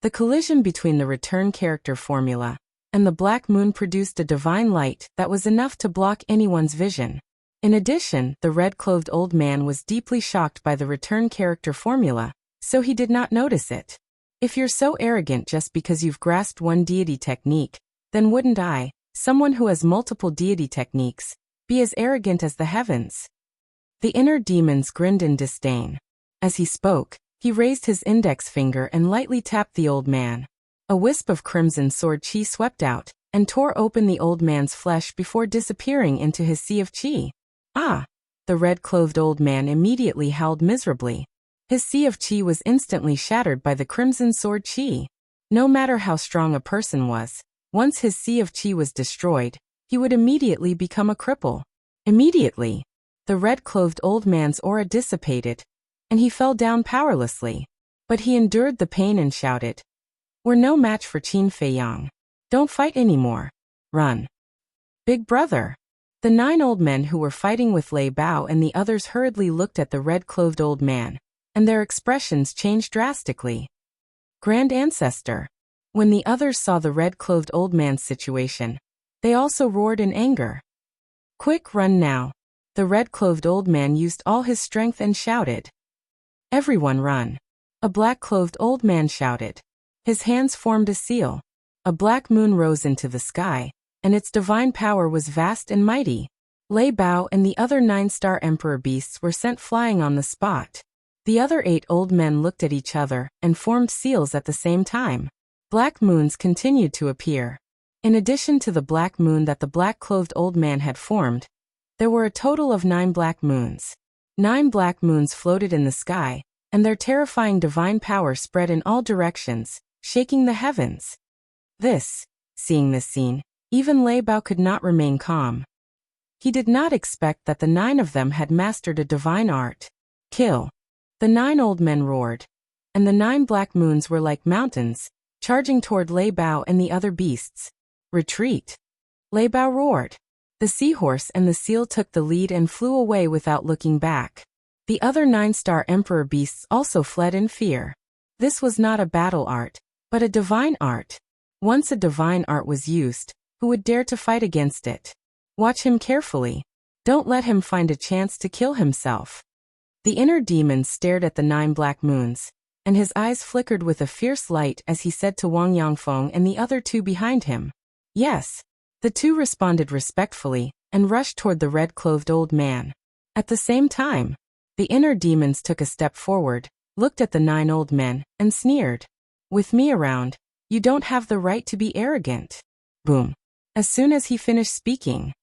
the collision between the return character formula and the black moon produced a divine light that was enough to block anyone's vision. In addition, the red-clothed old man was deeply shocked by the return character formula, so he did not notice it. If you're so arrogant just because you've grasped one deity technique, then wouldn't I, someone who has multiple deity techniques, be as arrogant as the heavens? The inner demons grinned in disdain. As he spoke, he raised his index finger and lightly tapped the old man. A wisp of crimson sword chi swept out and tore open the old man's flesh before disappearing into his sea of chi. Ah! The red-clothed old man immediately howled miserably. His sea of chi was instantly shattered by the crimson sword chi. No matter how strong a person was, once his sea of chi was destroyed, he would immediately become a cripple. Immediately, the red-clothed old man's aura dissipated, and he fell down powerlessly. But he endured the pain and shouted, "We're no match for Qin Feiyang. Don't fight anymore. Run." Big brother. The 9 old men who were fighting with Lei Bao and the others hurriedly looked at the red-clothed old man, and their expressions changed drastically. Grand Ancestor. When the others saw the red-clothed old man's situation, they also roared in anger. Quick, run now. The red-clothed old man used all his strength and shouted. Everyone run. A black-clothed old man shouted. His hands formed a seal. A black moon rose into the sky, and its divine power was vast and mighty. Lei Bao and the other 9-star emperor beasts were sent flying on the spot. The other 8 old men looked at each other and formed seals at the same time. Black moons continued to appear. In addition to the black moon that the black-clothed old man had formed, there were a total of 9 black moons. 9 black moons floated in the sky, and their terrifying divine power spread in all directions, shaking the heavens. Seeing this scene, even Lei Bao could not remain calm. He did not expect that the 9 of them had mastered a divine art. Kill. The 9 old men roared, and the 9 black moons were like mountains, charging toward Lei Bao and the other beasts. Retreat. Lei Bao roared. The seahorse and the seal took the lead and flew away without looking back. The other 9-star emperor beasts also fled in fear. This was not a battle art, but a divine art. Once a divine art was used, who would dare to fight against it? Watch him carefully. Don't let him find a chance to kill himself. The inner demon stared at the 9 black moons, and his eyes flickered with a fierce light as he said to Wang Yangfeng and the other 2 behind him. Yes. The 2 responded respectfully and rushed toward the red-clothed old man. At the same time, the inner demons took a step forward, looked at the 9 old men, and sneered. With me around, you don't have the right to be arrogant. Boom. As soon as he finished speaking,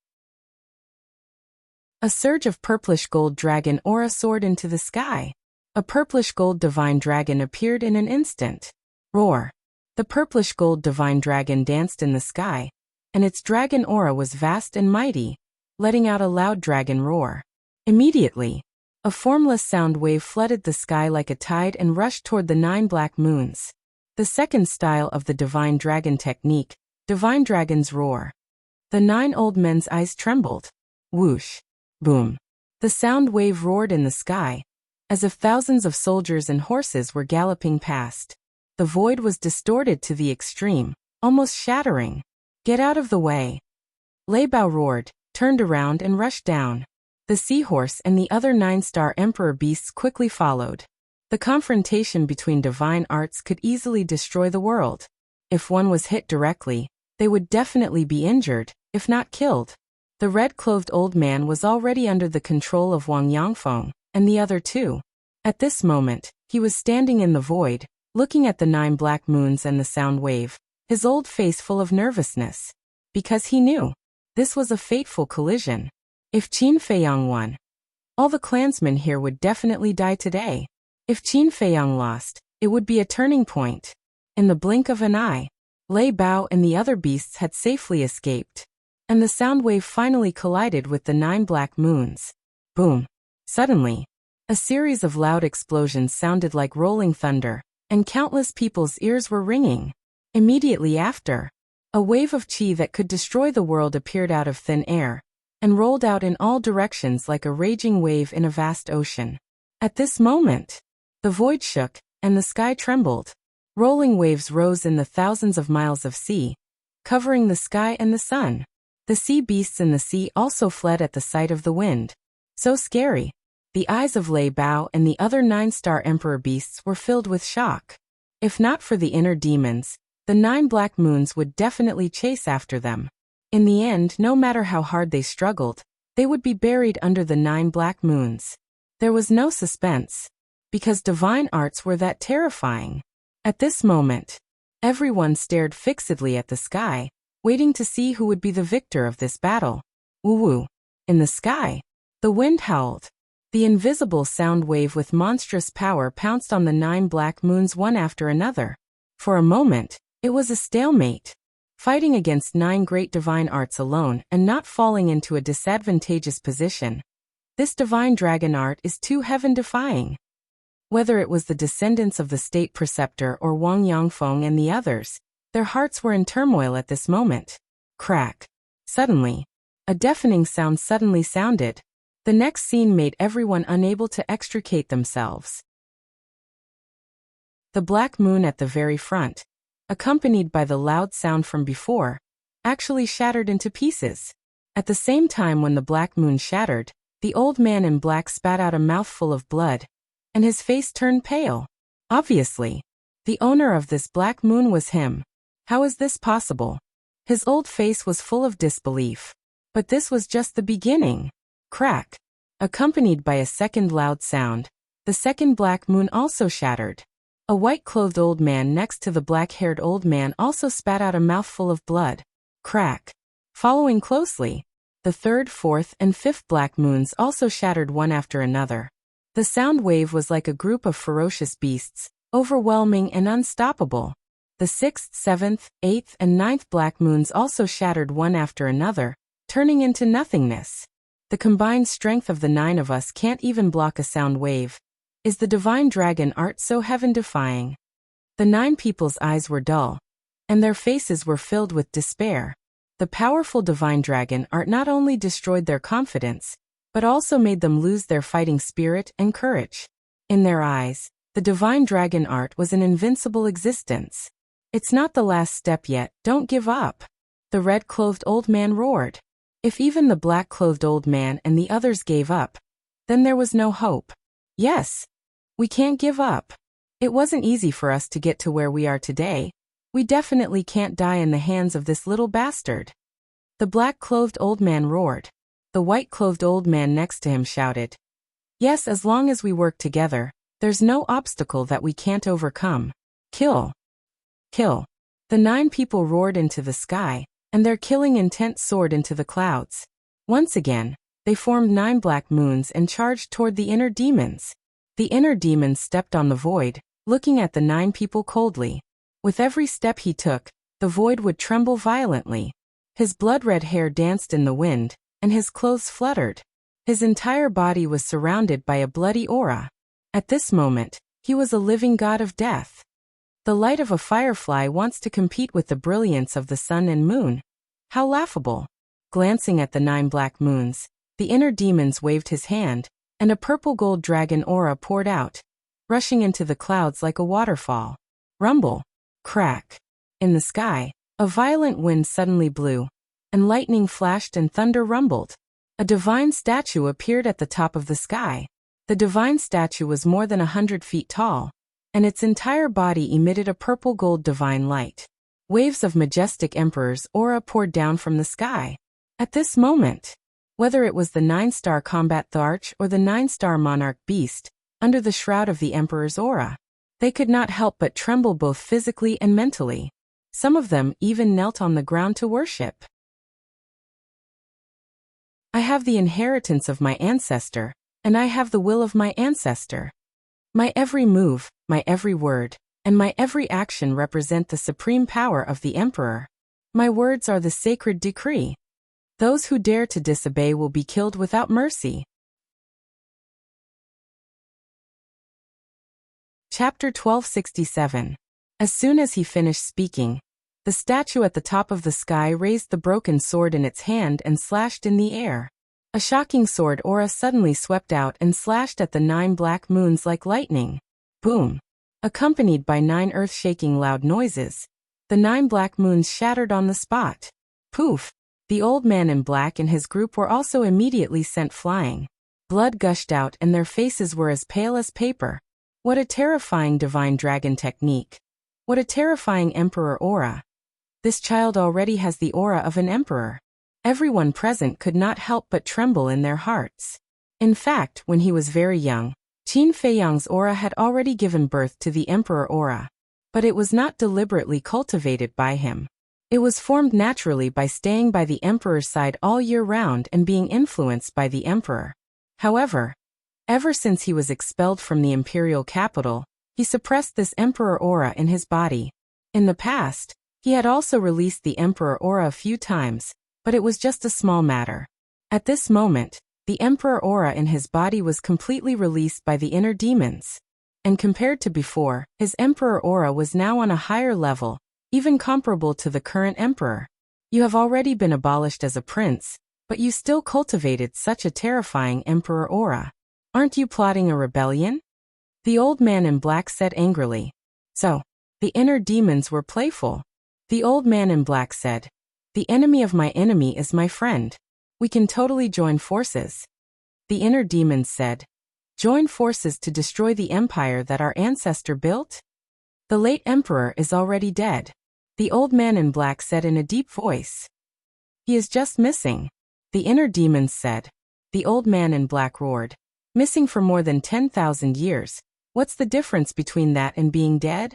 a surge of purplish gold dragon aura soared into the sky. A purplish gold divine dragon appeared in an instant. Roar. The purplish gold divine dragon danced in the sky, and its dragon aura was vast and mighty, letting out a loud dragon roar. Immediately, a formless sound wave flooded the sky like a tide and rushed toward the 9 black moons. The second style of the divine dragon technique, divine dragon's roar. The 9 old men's eyes trembled. Whoosh. Boom. The sound wave roared in the sky, as if thousands of soldiers and horses were galloping past. The void was distorted to the extreme, almost shattering. Get out of the way. Lei Bao roared, turned around and rushed down. The seahorse and the other 9-star emperor beasts quickly followed. The confrontation between divine arts could easily destroy the world. If one was hit directly, they would definitely be injured, if not killed. The red-clothed old man was already under the control of Wang Yangfeng and the other 2. At this moment, he was standing in the void, looking at the 9 black moons and the sound wave, his old face full of nervousness. Because he knew, this was a fateful collision. If Qin Feiyang won, all the clansmen here would definitely die today. If Qin Feiyang lost, it would be a turning point. In the blink of an eye, Lei Bao and the other beasts had safely escaped, and the sound wave finally collided with the 9 black moons. Boom. Suddenly, a series of loud explosions sounded like rolling thunder, and countless people's ears were ringing. Immediately after, a wave of qi that could destroy the world appeared out of thin air, and rolled out in all directions like a raging wave in a vast ocean. At this moment, the void shook, and the sky trembled. Rolling waves rose in the thousands of miles of sea, covering the sky and the sun. The sea beasts in the sea also fled at the sight of the wind. So scary. The eyes of Lei Bao and the other 9-star emperor beasts were filled with shock. If not for the inner demons, the 9 black moons would definitely chase after them. In the end, no matter how hard they struggled, they would be buried under the 9 black moons. There was no suspense, because divine arts were that terrifying. At this moment, everyone stared fixedly at the sky, waiting to see who would be the victor of this battle. Woo-woo. In the sky, the wind howled. The invisible sound wave with monstrous power pounced on the 9 black moons one after another. For a moment, it was a stalemate. Fighting against 9 great divine arts alone and not falling into a disadvantageous position. This divine dragon art is too heaven-defying. Whether it was the descendants of the state preceptor or Wang Yangfeng and the others, their hearts were in turmoil at this moment. Crack. Suddenly, A deafening sound suddenly sounded. The next scene made everyone unable to extricate themselves. The black moon at the very front, accompanied by the loud sound from before, actually shattered into pieces. At the same time when the black moon shattered, the old man in black spat out a mouthful of blood, and his face turned pale. Obviously, the owner of this black moon was him. How is this possible? His old face was full of disbelief. But this was just the beginning. Crack. Accompanied by a second loud sound, the second black moon also shattered. A white-clothed old man next to the black-haired old man also spat out a mouthful of blood. Crack. Following closely, the third, fourth, and fifth black moons also shattered one after another. The sound wave was like a group of ferocious beasts, overwhelming and unstoppable. The sixth, seventh, eighth, and ninth black moons also shattered one after another, turning into nothingness. The combined strength of the 9 of us can't even block a sound wave. Is the divine dragon art so heaven-defying? The 9 people's eyes were dull, and their faces were filled with despair. The powerful divine dragon art not only destroyed their confidence, but also made them lose their fighting spirit and courage. In their eyes, the divine dragon art was an invincible existence. It's not the last step yet, don't give up. The red-clothed old man roared. If even the black-clothed old man and the others gave up, then there was no hope. Yes, we can't give up. It wasn't easy for us to get to where we are today. We definitely can't die in the hands of this little bastard. The black-clothed old man roared. The white-clothed old man next to him shouted. Yes, as long as we work together, there's no obstacle that we can't overcome. Kill. Kill. The 9 people roared into the sky, and their killing intent soared into the clouds. Once again, they formed 9 black moons and charged toward the inner demons. The inner demons stepped on the void, looking at the 9 people coldly. With every step he took, the void would tremble violently. His blood-red hair danced in the wind, and his clothes fluttered. His entire body was surrounded by a bloody aura. At this moment, he was a living god of death. The light of a firefly wants to compete with the brilliance of the sun and moon. How laughable. Glancing at the 9 black moons, the inner demons waved his hand, and a purple gold dragon aura poured out, rushing into the clouds like a waterfall. Rumble. Crack. In the sky, a violent wind suddenly blew, and lightning flashed and thunder rumbled. A divine statue appeared at the top of the sky. The divine statue was more than 100 feet tall, and its entire body emitted a purple gold divine light. Waves of majestic emperor's aura poured down from the sky. At this moment, whether it was the 9-star combat Tharch or the 9-star monarch beast, under the shroud of the emperor's aura, they could not help but tremble both physically and mentally. Some of them even knelt on the ground to worship. I have the inheritance of my ancestor, and I have the will of my ancestor. My every move, my every word, and my every action represent the supreme power of the emperor. My words are the sacred decree. Those who dare to disobey will be killed without mercy. Chapter 1267. As soon as he finished speaking, the statue at the top of the sky raised the broken sword in its hand and slashed in the air. A shocking sword aura suddenly swept out and slashed at the 9 black moons like lightning. Boom. Accompanied by 9 earth-shaking loud noises, the 9 black moons shattered on the spot. Poof. The old man in black and his group were also immediately sent flying. Blood gushed out and their faces were as pale as paper. What a terrifying divine dragon technique. What a terrifying emperor aura. This child already has the aura of an emperor. Everyone present could not help but tremble in their hearts. In fact, when he was very young, Qin Feiyang's aura had already given birth to the emperor aura. But it was not deliberately cultivated by him. It was formed naturally by staying by the emperor's side all year round and being influenced by the emperor. However, ever since he was expelled from the imperial capital, he suppressed this emperor aura in his body. In the past, he had also released the emperor aura a few times, but it was just a small matter. At this moment, the emperor aura in his body was completely released by the inner demons. And compared to before, his emperor aura was now on a higher level, even comparable to the current emperor. You have already been abolished as a prince, But you still cultivated such a terrifying emperor aura. Aren't you plotting a rebellion? The old man in black said angrily. So, the inner demons were playful. The old man in black said, the enemy of my enemy is my friend. We can totally join forces. The inner demons said, join forces to destroy the empire that our ancestor built? The late emperor is already dead. The old man in black said in a deep voice. He is just missing. The inner demons said. The old man in black roared. Missing for more than 10,000 years. What's the difference between that and being dead?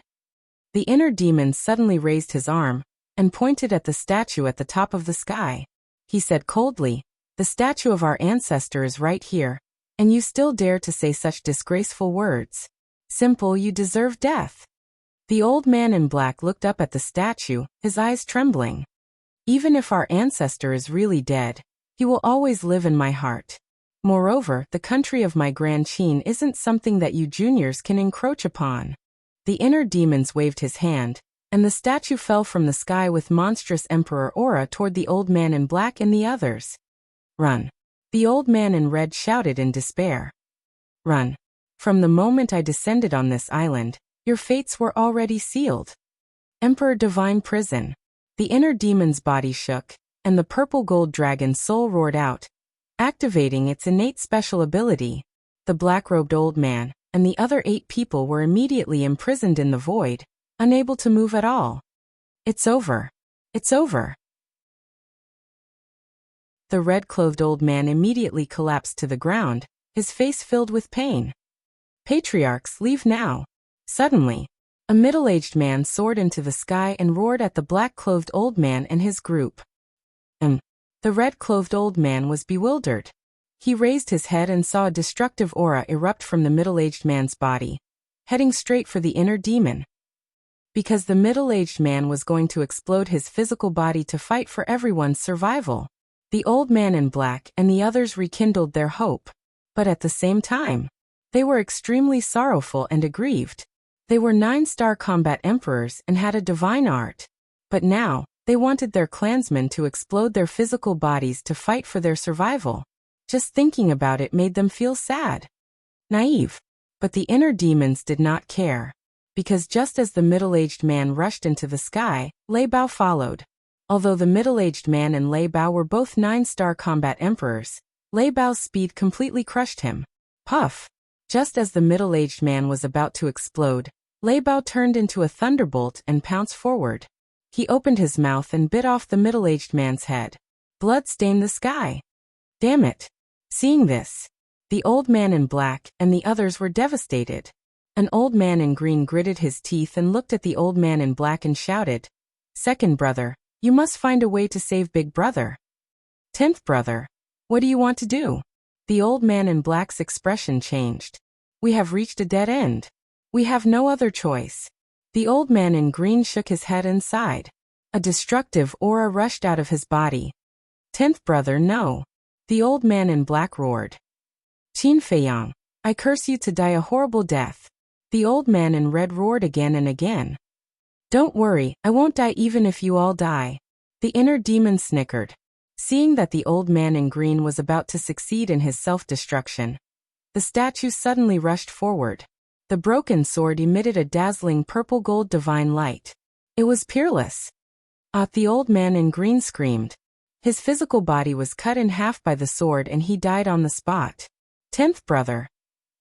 The inner demon suddenly raised his arm and pointed at the statue at the top of the sky. He said coldly, the statue of our ancestor is right here, and you still dare to say such disgraceful words. Simple, you deserve death. The old man in black looked up at the statue, his eyes trembling. Even if our ancestor is really dead, he will always live in my heart. Moreover, the country of my Grand Qin isn't something that you juniors can encroach upon. The inner demons waved his hand, and the statue fell from the sky with monstrous emperor aura toward the old man in black and the others. Run. The old man in red shouted in despair. Run. From the moment I descended on this island, your fates were already sealed. Emperor Divine Prison. The inner demon's body shook, and the purple gold dragon soul roared out, activating its innate special ability. The black-robed old man and the other 8 people were immediately imprisoned in the void, unable to move at all. It's over. It's over. The red-clothed old man immediately collapsed to the ground, his face filled with pain. Patriarchs, leave now. Suddenly, a middle-aged man soared into the sky and roared at the black-clothed old man and his group. The red-clothed old man was bewildered. He raised his head and saw a destructive aura erupt from the middle-aged man's body, heading straight for the inner demon. Because the middle-aged man was going to explode his physical body to fight for everyone's survival. The old man in black and the others rekindled their hope. But at the same time, they were extremely sorrowful and aggrieved. They were 9-star combat emperors and had a divine art. But now, they wanted their clansmen to explode their physical bodies to fight for their survival. Just thinking about it made them feel sad. Naive. But the inner demons did not care. Because just as the middle-aged man rushed into the sky, Lei Bao followed. Although the middle-aged man and Lei Bao were both 9-star combat emperors, Lei Bao's speed completely crushed him. Puff! Just as the middle-aged man was about to explode, Lei Bao turned into a thunderbolt and pounced forward. He opened his mouth and bit off the middle-aged man's head. Blood stained the sky. Damn it! Seeing this, the old man in black and the others were devastated. An old man in green gritted his teeth and looked at the old man in black and shouted, "Second brother, you must find a way to save big brother." 10th brother, what do you want to do? The old man in black's expression changed. We have reached a dead end. We have no other choice. The old man in green shook his head and sighed. A destructive aura rushed out of his body. 10th brother, no. The old man in black roared. Qin Feiyang, I curse you to die a horrible death. The old man in red roared again and again. Don't worry, I won't die even if you all die. The inner demon snickered. Seeing that the old man in green was about to succeed in his self-destruction, the statue suddenly rushed forward. The broken sword emitted a dazzling purple-gold divine light. It was peerless. The old man in green screamed. His physical body was cut in half by the sword and he died on the spot. 10th brother.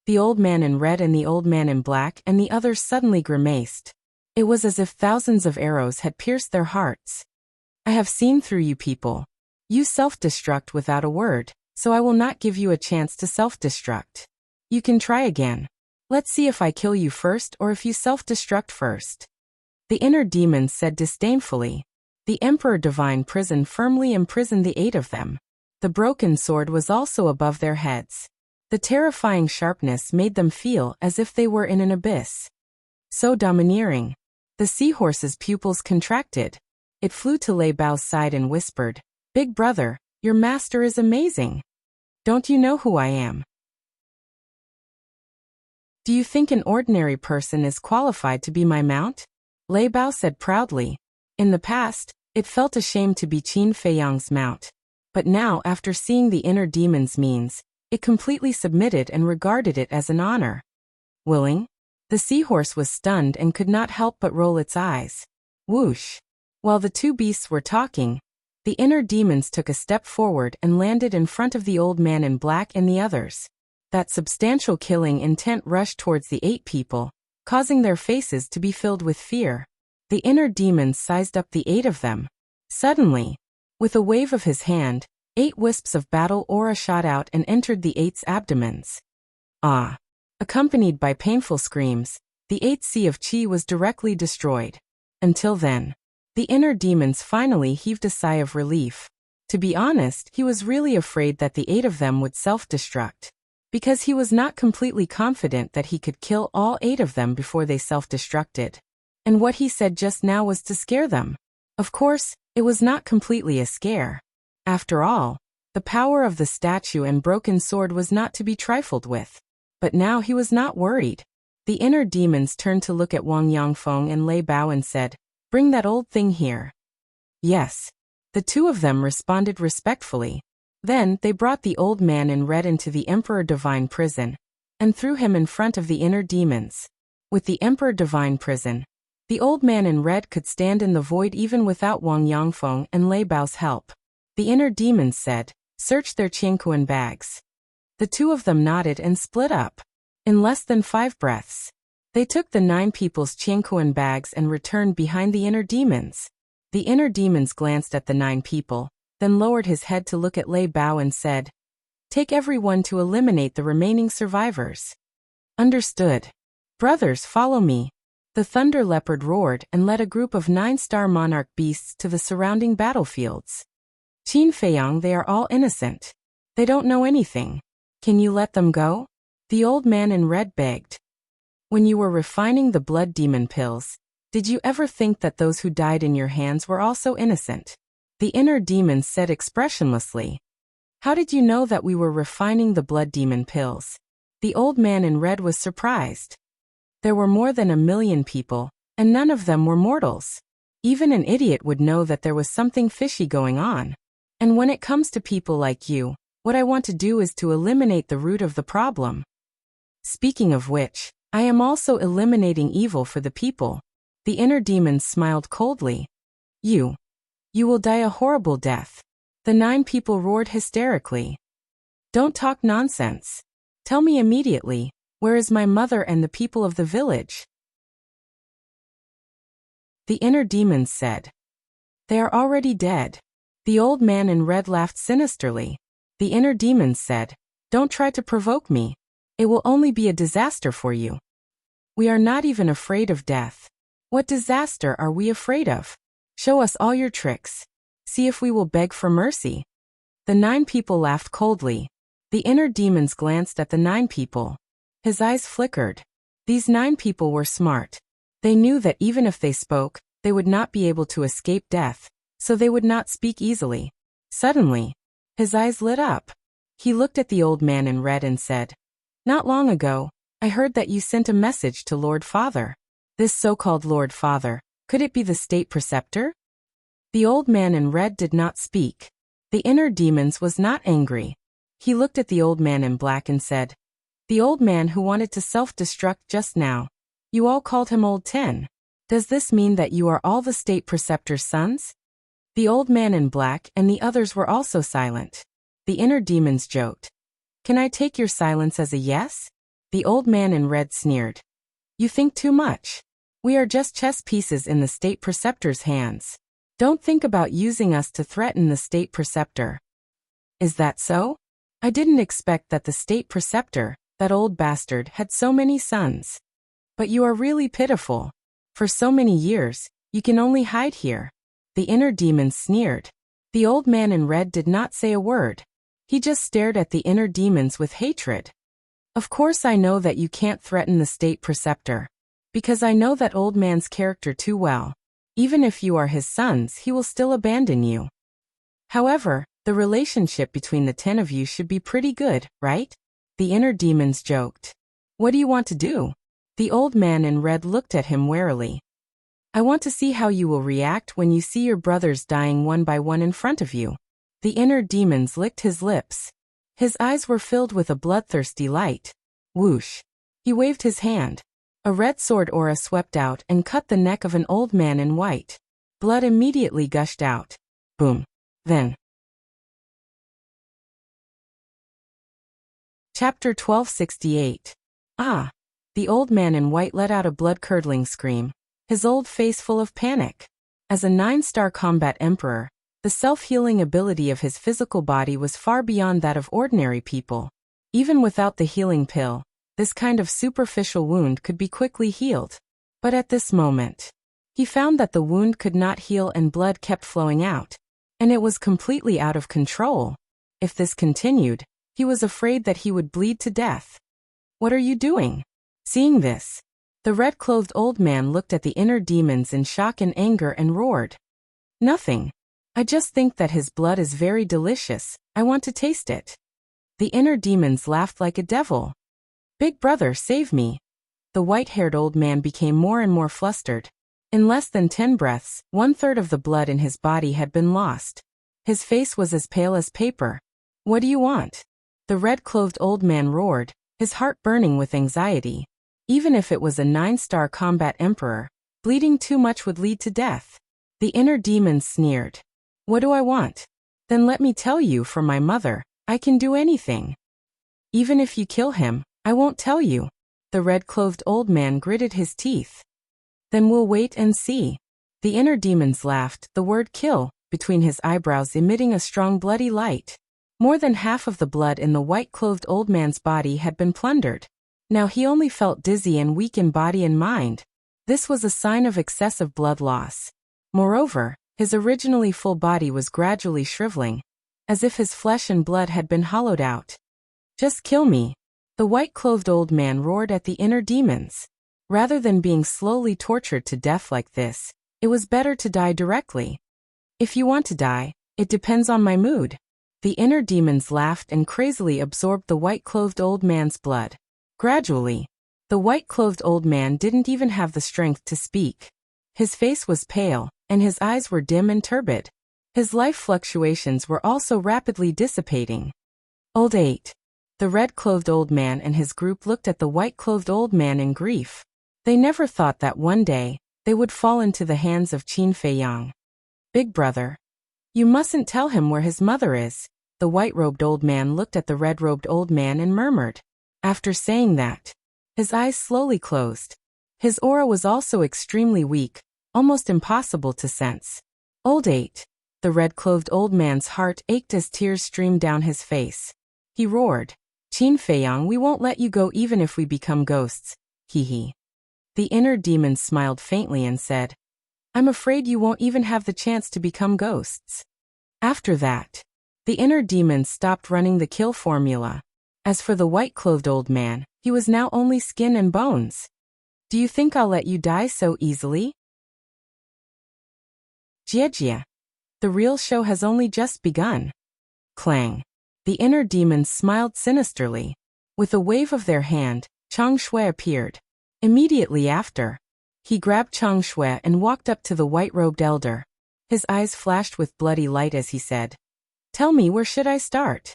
The old man in red and the old man in black and the others suddenly grimaced. It was as if thousands of arrows had pierced their hearts. I have seen through you people. You self-destruct without a word, so I will not give you a chance to self-destruct. You can try again. Let's see if I kill you first or if you self-destruct first. The inner demon said disdainfully. The Emperor Divine Prison firmly imprisoned the 8 of them. The broken sword was also above their heads. The terrifying sharpness made them feel as if they were in an abyss. So domineering. The seahorse's pupils contracted. It flew to Lei Bao's side and whispered, "Big brother, your master is amazing. Don't you know who I am? Do you think an ordinary person is qualified to be my mount?" Lei Bao said proudly. In the past, it felt a shame to be Qin Feiyang's mount. But now, after seeing the inner demon's means, it completely submitted and regarded it as an honor. Willing? The seahorse was stunned and could not help but roll its eyes. Whoosh! While the two beasts were talking, the inner demons took a step forward and landed in front of the old man in black and the others. That substantial killing intent rushed towards the 8 people, causing their faces to be filled with fear. The inner demons sized up the 8 of them. Suddenly, with a wave of his hand, 8 wisps of battle aura shot out and entered the 8's abdomens. Ah! Accompanied by painful screams, the 8th sea of chi was directly destroyed. Until then, the inner demons finally heaved a sigh of relief. To be honest, he was really afraid that the 8 of them would self-destruct, because he was not completely confident that he could kill all 8 of them before they self-destructed. And what he said just now was to scare them. Of course, it was not completely a scare. After all, the power of the statue and broken sword was not to be trifled with. But now he was not worried. The inner demons turned to look at Wang Yangfeng and Lei Bao and said, "Bring that old thing here." Yes. The 2 of them responded respectfully. Then they brought the old man in red into the Emperor Divine prison, and threw him in front of the inner demons. With the Emperor Divine prison, the old man in red could stand in the void even without Wang Yangfeng and Lei Bao's help. The inner demons said, "Search their Qiankuan bags." The 2 of them nodded and split up. In less than 5 breaths, they took the 9 people's Qiankuan bags and returned behind the inner demons. The inner demons glanced at the 9 people, then lowered his head to look at Lei Bao and said, "Take everyone to eliminate the remaining survivors." Understood. Brothers, follow me. The thunder leopard roared and led a group of 9-star monarch beasts to the surrounding battlefields. Qin Feiyang, they are all innocent. They don't know anything. Can you let them go? The old man in red begged. When you were refining the blood demon pills, did you ever think that those who died in your hands were also innocent? The inner demons said expressionlessly. How did you know that we were refining the blood demon pills? The old man in red was surprised. There were more than 1 million people, and none of them were mortals. Even an idiot would know that there was something fishy going on. And when it comes to people like you, what I want to do is to eliminate the root of the problem. Speaking of which, I am also eliminating evil for the people. The inner demons smiled coldly. You will die a horrible death. The 9 people roared hysterically. Don't talk nonsense. Tell me immediately, where is my mother and the people of the village? The inner demons said. They are already dead. The old man in red laughed sinisterly. The inner demons said, "Don't try to provoke me. It will only be a disaster for you. We are not even afraid of death. What disaster are we afraid of? Show us all your tricks. See if we will beg for mercy." The 9 people laughed coldly. The inner demons glanced at the 9 people. His eyes flickered. These 9 people were smart. They knew that even if they spoke, they would not be able to escape death, so they would not speak easily. Suddenly, his eyes lit up. He looked at the old man in red and said, "Not long ago, I heard that you sent a message to Lord Father. This so-called Lord Father, could it be the state preceptor?" The old man in red did not speak. The inner demons was not angry. He looked at the old man in black and said, "The old man who wanted to self-destruct just now. You all called him Old 10. Does this mean that you are all the state preceptor's sons?" The old man in black and the others were also silent. The inner demons joked. "Can I take your silence as a yes?" The old man in red sneered. "You think too much. We are just chess pieces in the state preceptor's hands. Don't think about using us to threaten the state preceptor." "Is that so? I didn't expect that the state preceptor, that old bastard, had so many sons. But you are really pitiful. For so many years, you can only hide here." The inner demons sneered. The old man in red did not say a word. He just stared at the inner demons with hatred. "Of course I know that you can't threaten the state preceptor. Because I know that old man's character too well. Even if you are his sons, he will still abandon you. However, the relationship between the 10 of you should be pretty good, right?" The inner demons joked. "What do you want to do?" The old man in red looked at him warily. "I want to see how you will react when you see your brothers dying one by one in front of you." The inner demons licked his lips. His eyes were filled with a bloodthirsty light. Whoosh! He waved his hand. A red sword aura swept out and cut the neck of an old man in white. Blood immediately gushed out. Boom. Then. Chapter 1268. Ah! The old man in white let out a blood-curdling scream, his old face full of panic. As a 9-star combat emperor, the self-healing ability of his physical body was far beyond that of ordinary people. Even without the healing pill, this kind of superficial wound could be quickly healed. But at this moment, he found that the wound could not heal and blood kept flowing out. And it was completely out of control. If this continued, he was afraid that he would bleed to death. What are you doing? Seeing this, the red-clothed old man looked at the inner demons in shock and anger and roared. Nothing. I just think that his blood is very delicious. I want to taste it. The inner demons laughed like a devil. Big brother, save me. The white-haired old man became more and more flustered. In less than 10 breaths, 1/3 of the blood in his body had been lost. His face was as pale as paper. What do you want? The red-clothed old man roared, his heart burning with anxiety. Even if it was a 9-star combat emperor, bleeding too much would lead to death. The inner demons sneered. What do I want? Then let me tell you, for my mother, I can do anything. Even if you kill him, I won't tell you. The red-clothed old man gritted his teeth. Then we'll wait and see. The inner demons laughed, the word kill, between his eyebrows emitting a strong bloody light. More than half of the blood in the white-clothed old man's body had been plundered. Now he only felt dizzy and weak in body and mind. This was a sign of excessive blood loss. Moreover, his originally full body was gradually shriveling, as if his flesh and blood had been hollowed out. Just kill me. The white-clothed old man roared at the inner demons. Rather than being slowly tortured to death like this, it was better to die directly. If you want to die, it depends on my mood. The inner demons laughed and crazily absorbed the white-clothed old man's blood. Gradually, the white-clothed old man didn't even have the strength to speak. His face was pale, and his eyes were dim and turbid. His life fluctuations were also rapidly dissipating. Old 8. The red-clothed old man and his group looked at the white-clothed old man in grief. They never thought that one day, they would fall into the hands of Qin Feiyang. Big brother. You mustn't tell him where his mother is. The white-robed old man looked at the red-robed old man and murmured. After saying that, his eyes slowly closed. His aura was also extremely weak, almost impossible to sense. Old 8. The red-clothed old man's heart ached as tears streamed down his face. He roared. Qin Feiyang, we won't let you go even if we become ghosts. Hee. The inner demon smiled faintly and said, I'm afraid you won't even have the chance to become ghosts. After that, the inner demons stopped running the kill formula. As for the white-clothed old man, he was now only skin and bones. Do you think I'll let you die so easily? Jie. The real show has only just begun. Clang. The inner demons smiled sinisterly. With a wave of their hand, Chang Shui appeared. Immediately after, he grabbed Chang Shui and walked up to the white-robed elder. His eyes flashed with bloody light as he said, Tell me, where should I start?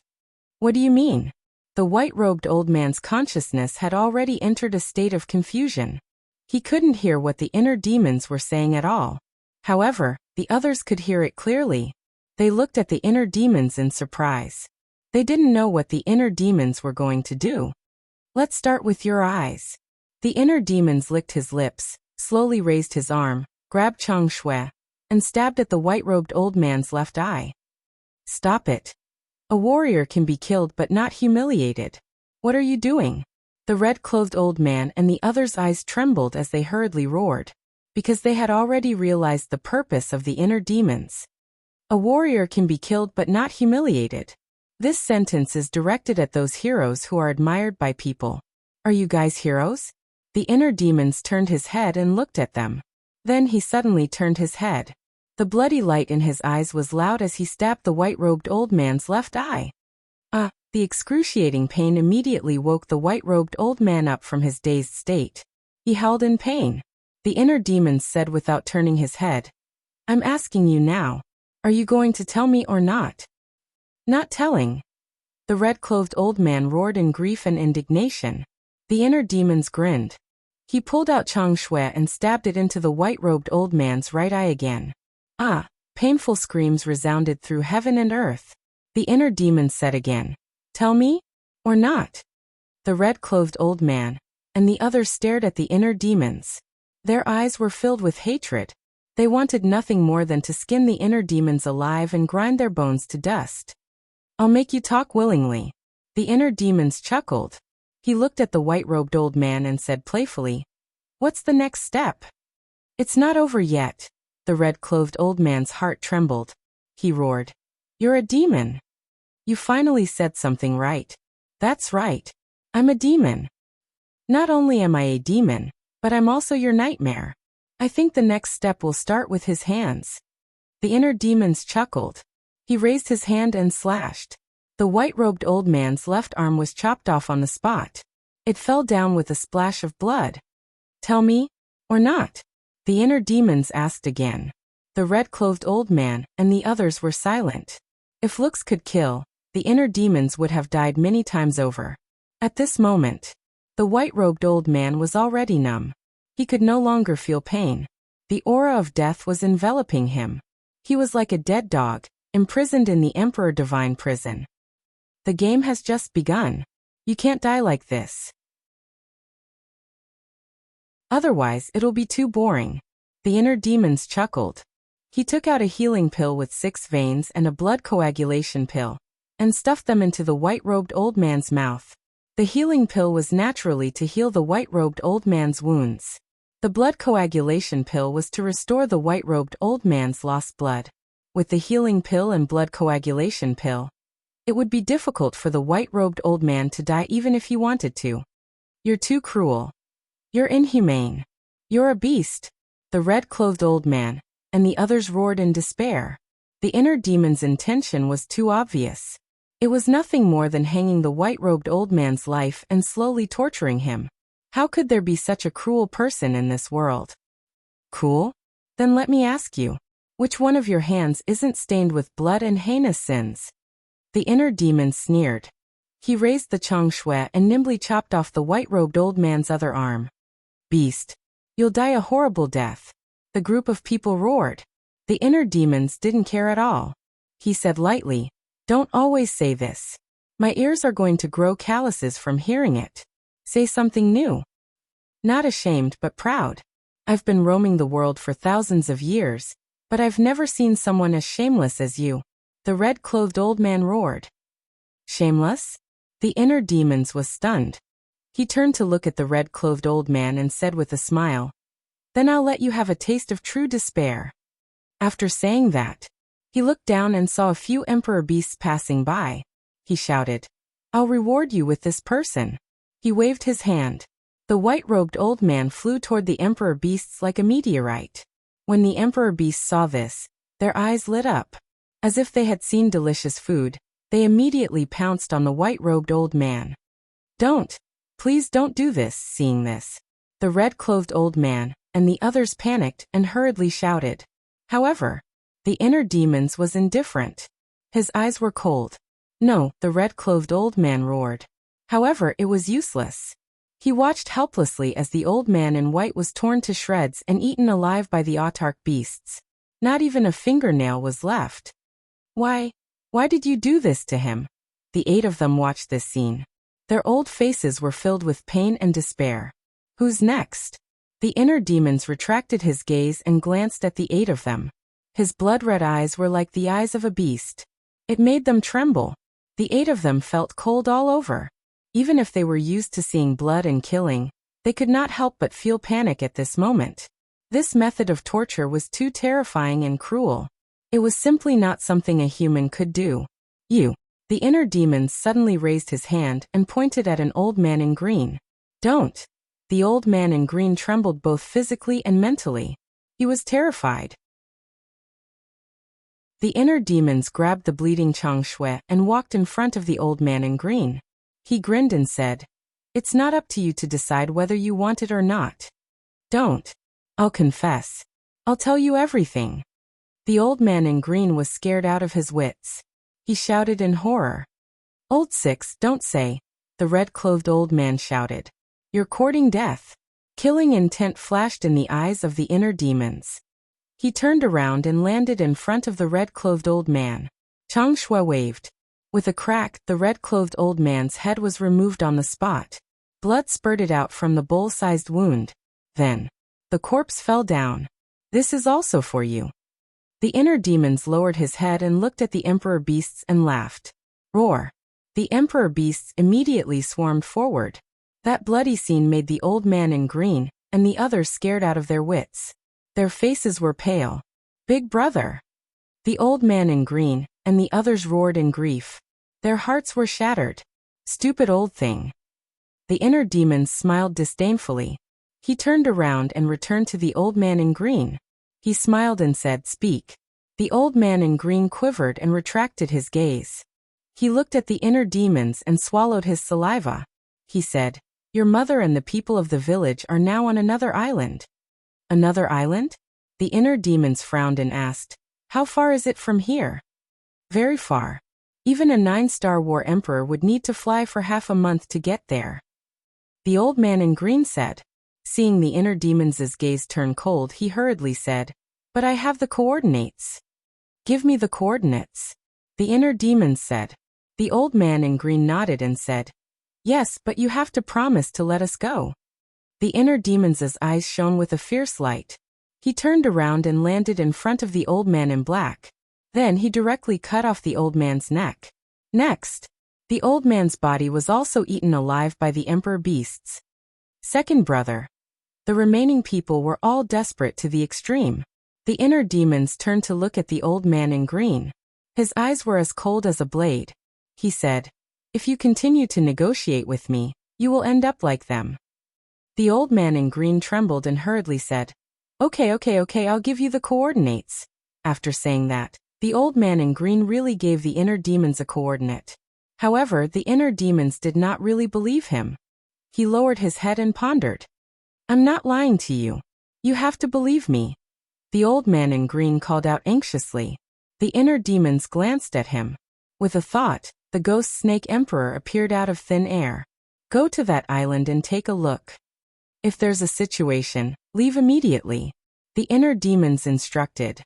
What do you mean? The white-robed old man's consciousness had already entered a state of confusion. He couldn't hear what the inner demons were saying at all. However, the others could hear it clearly. They looked at the inner demons in surprise. They didn't know what the inner demons were going to do. Let's start with your eyes. The inner demons licked his lips, slowly raised his arm, grabbed Chang Shui, and stabbed at the white-robed old man's left eye. Stop it. A warrior can be killed but not humiliated. What are you doing? The red-clothed old man and the others' eyes trembled as they hurriedly roared, because they had already realized the purpose of the inner demons. A warrior can be killed but not humiliated. This sentence is directed at those heroes who are admired by people. Are you guys heroes? The inner demons turned his head and looked at them. Then he suddenly turned his head. The bloody light in his eyes was loud as he stabbed the white-robed old man's left eye. The excruciating pain immediately woke the white-robed old man up from his dazed state. He howled in pain. The inner demons said without turning his head, I'm asking you now. Are you going to tell me or not? Not telling. The red-clothed old man roared in grief and indignation. The inner demons grinned. He pulled out Chang Shui and stabbed it into the white-robed old man's right eye again. Ah! Painful screams resounded through heaven and earth. The inner demons said again, "Tell me? Or not?" The red-clothed old man and the others stared at the inner demons. Their eyes were filled with hatred. They wanted nothing more than to skin the inner demons alive and grind their bones to dust. "I'll make you talk willingly." The inner demons chuckled. He looked at the white-robed old man and said playfully, "What's the next step?" "It's not over yet." The red-clothed old man's heart trembled. He roared, "You're a demon." "You finally said something right." "That's right. I'm a demon." "Not only am I a demon, but I'm also your nightmare." "I think the next step will start with his hands." The inner demons chuckled. He raised his hand and slashed. The white-robed old man's left arm was chopped off on the spot. It fell down with a splash of blood. "Tell me? Or not?" The inner demons asked again. The red-clothed old man and the others were silent. If looks could kill, the inner demons would have died many times over. At this moment, the white-robed old man was already numb. He could no longer feel pain. The aura of death was enveloping him. He was like a dead dog, imprisoned in the Emperor Divine prison. The game has just begun. You can't die like this. Otherwise, it'll be too boring. The inner demons chuckled. He took out a healing pill with 6 veins and a blood coagulation pill, and stuffed them into the white-robed old man's mouth. The healing pill was naturally to heal the white-robed old man's wounds. The blood coagulation pill was to restore the white-robed old man's lost blood. With the healing pill and blood coagulation pill, it would be difficult for the white-robed old man to die even if he wanted to. "You're too cruel. You're inhumane. You're a beast." The red-clothed old man and the others roared in despair. The inner demon's intention was too obvious. It was nothing more than hanging the white-robed old man's life and slowly torturing him. How could there be such a cruel person in this world? Cool? Then let me ask you, which one of your hands isn't stained with blood and heinous sins? The inner demon sneered. He raised the Chang Shui and nimbly chopped off the white-robed old man's other arm. "Beast, you'll die a horrible death." The group of people roared. The inner demons didn't care at all. He said lightly, "Don't always say this. My ears are going to grow calluses from hearing it. Say something new." "Not ashamed but proud. I've been roaming the world for thousands of years, but I've never seen someone as shameless as you." The red-clothed old man roared. "Shameless?" The inner demons was stunned. He turned to look at the red-clothed old man and said with a smile, "Then I'll let you have a taste of true despair." After saying that, he looked down and saw a few emperor beasts passing by. He shouted, "I'll reward you with this person." He waved his hand. The white-robed old man flew toward the emperor beasts like a meteorite. When the emperor beasts saw this, their eyes lit up. As if they had seen delicious food, they immediately pounced on the white-robed old man. "Don't! Please don't do this." Seeing this, the red-clothed old man and the others panicked and hurriedly shouted. However, the inner demons was indifferent. His eyes were cold. "No," the red-clothed old man roared. However, it was useless. He watched helplessly as the old man in white was torn to shreds and eaten alive by the autarch beasts. Not even a fingernail was left. Why did you do this to him?" The 8 of them watched this scene. Their old faces were filled with pain and despair. "Who's next?" The inner demons retracted his gaze and glanced at the 8 of them. His blood-red eyes were like the eyes of a beast. It made them tremble. The 8 of them felt cold all over. Even if they were used to seeing blood and killing, they could not help but feel panic at this moment. This method of torture was too terrifying and cruel. It was simply not something a human could do. "You." The inner demon suddenly raised his hand and pointed at an old man in green. "Don't." The old man in green trembled both physically and mentally. He was terrified. The inner demons grabbed the bleeding Chang Shui and walked in front of the old man in green. He grinned and said, "It's not up to you to decide whether you want it or not." "Don't." "I'll confess. I'll tell you everything." The old man in green was scared out of his wits. he shouted in horror. Old Six, don't say, the red-clothed old man shouted. You're courting death. Killing intent flashed in the eyes of the inner demons. He turned around and landed in front of the red-clothed old man. Chang Shui waved. With a crack, the red-clothed old man's head was removed on the spot. Blood spurted out from the bowl-sized wound. Then, the corpse fell down. This is also for you. The inner demons lowered his head and looked at the emperor beasts and laughed. Roar. The emperor beasts immediately swarmed forward. That bloody scene made the old man in green and the others scared out of their wits. Their faces were pale. Big brother. The old man in green and the others roared in grief. Their hearts were shattered. Stupid old thing. The inner demons smiled disdainfully. He turned around and returned to the old man in green. He smiled and said, Speak. The old man in green quivered and retracted his gaze. He looked at the inner demons and swallowed his saliva. He said, Your mother and the people of the village are now on another island. Another island? The inner demons frowned and asked, How far is it from here? Very far. Even a 9-star war emperor would need to fly for half a month to get there. The old man in green said. Seeing the inner demons' gaze turn cold, he hurriedly said, But I have the coordinates. Give me the coordinates. The inner demons said. The old man in green nodded and said, Yes, but you have to promise to let us go. The inner demons' eyes shone with a fierce light. He turned around and landed in front of the old man in black. Then he directly cut off the old man's neck. Next, the old man's body was also eaten alive by the emperor beasts. Second brother. The remaining people were all desperate to the extreme. The inner demons turned to look at the old man in green. His eyes were as cold as a blade. He said, If you continue to negotiate with me, you will end up like them. The old man in green trembled and hurriedly said, Okay, I'll give you the coordinates. After saying that, the old man in green really gave the inner demons a coordinate. However, the inner demons did not really believe him. He lowered his head and pondered. I'm not lying to you. You have to believe me. The old man in green called out anxiously. The inner demons glanced at him. With a thought, the ghost snake emperor appeared out of thin air. Go to that island and take a look. If there's a situation, leave immediately. The inner demons instructed.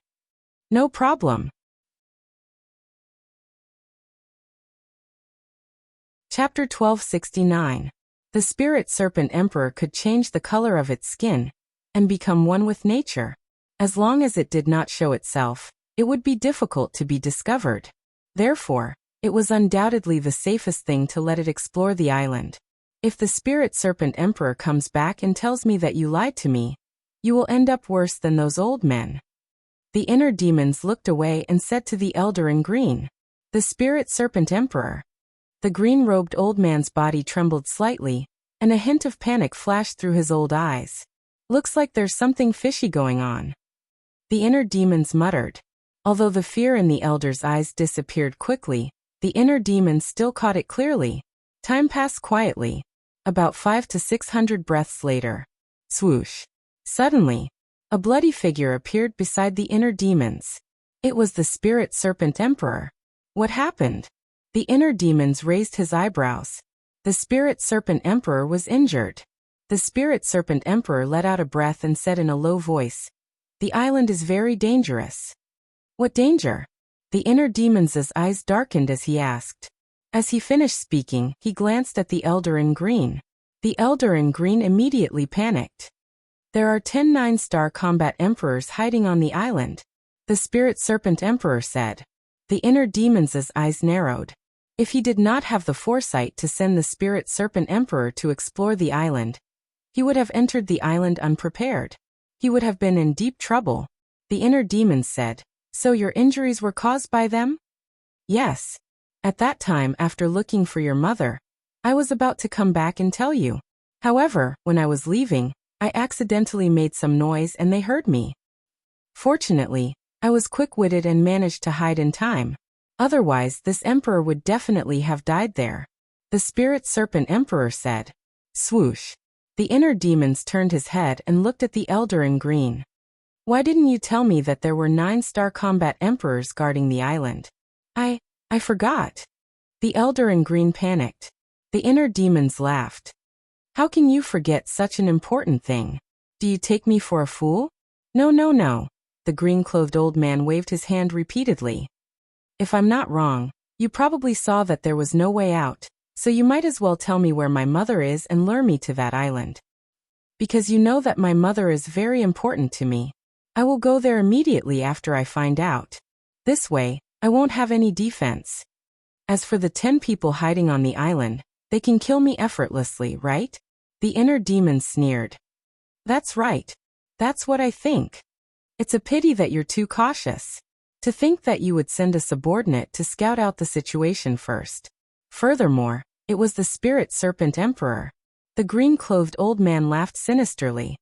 No problem. Chapter 1269. The spirit serpent emperor could change the color of its skin and become one with nature. As long as it did not show itself, it would be difficult to be discovered. Therefore, it was undoubtedly the safest thing to let it explore the island. If the spirit serpent emperor comes back and tells me that you lied to me, you will end up worse than those old men. The inner demons looked away and said to the elder in green, The spirit serpent emperor. The green-robed old man's body trembled slightly, and a hint of panic flashed through his old eyes. Looks like there's something fishy going on. The inner demons muttered. Although the fear in the elder's eyes disappeared quickly, the inner demons still caught it clearly. Time passed quietly. About 500 to 600 breaths later. Swoosh. Suddenly, a bloody figure appeared beside the inner demons. It was the spirit serpent emperor. What happened? The inner demons raised his eyebrows. The spirit serpent emperor was injured. The spirit serpent emperor let out a breath and said in a low voice, The island is very dangerous. What danger? The inner demons' eyes darkened as he asked. As he finished speaking, he glanced at the elder in green. The elder in green immediately panicked. There are 10 9-star combat emperors hiding on the island, the spirit serpent emperor said. The inner demons' eyes narrowed. If he did not have the foresight to send the spirit serpent emperor to explore the island, he would have entered the island unprepared. He would have been in deep trouble. The inner demons said, So your injuries were caused by them? Yes. At that time, after looking for your mother, I was about to come back and tell you. However, when I was leaving, I accidentally made some noise and they heard me. Fortunately, I was quick-witted and managed to hide in time. Otherwise, this emperor would definitely have died there. The spirit serpent emperor said. Swoosh. The inner demons turned his head and looked at the elder in green. Why didn't you tell me that there were 9-star combat emperors guarding the island? I I forgot. The elder in green panicked. The inner demons laughed. How can you forget such an important thing? Do you take me for a fool? No, no, no. The green-clothed old man waved his hand repeatedly. If I'm not wrong, you probably saw that there was no way out, so you might as well tell me where my mother is and lure me to that island. Because you know that my mother is very important to me. I will go there immediately after I find out. This way, I won't have any defense. As for the 10 people hiding on the island, they can kill me effortlessly, right? The inner demon sneered. That's right. That's what I think. It's a pity that you're too cautious. To think that you would send a subordinate to scout out the situation first. Furthermore, it was the spirit serpent emperor. The green-clothed old man laughed sinisterly.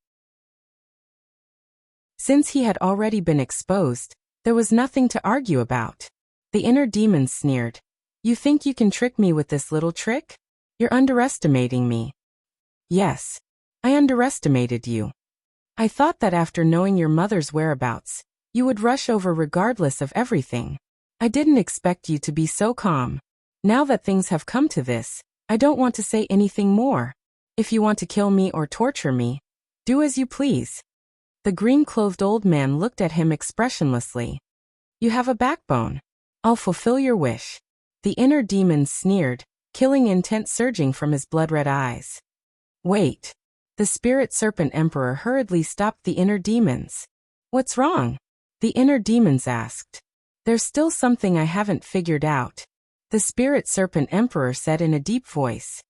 Since he had already been exposed, there was nothing to argue about. The inner demon sneered. You think you can trick me with this little trick? You're underestimating me. Yes, I underestimated you. I thought that after knowing your mother's whereabouts, you would rush over regardless of everything. I didn't expect you to be so calm. Now that things have come to this, I don't want to say anything more. If you want to kill me or torture me, do as you please. The green-clothed old man looked at him expressionlessly. You have a backbone. I'll fulfill your wish. The inner demon sneered, killing intent surging from his blood-red eyes. Wait. The spirit serpent emperor hurriedly stopped the inner demons. What's wrong? The inner demons asked. There's still something I haven't figured out. The spirit serpent emperor said in a deep voice.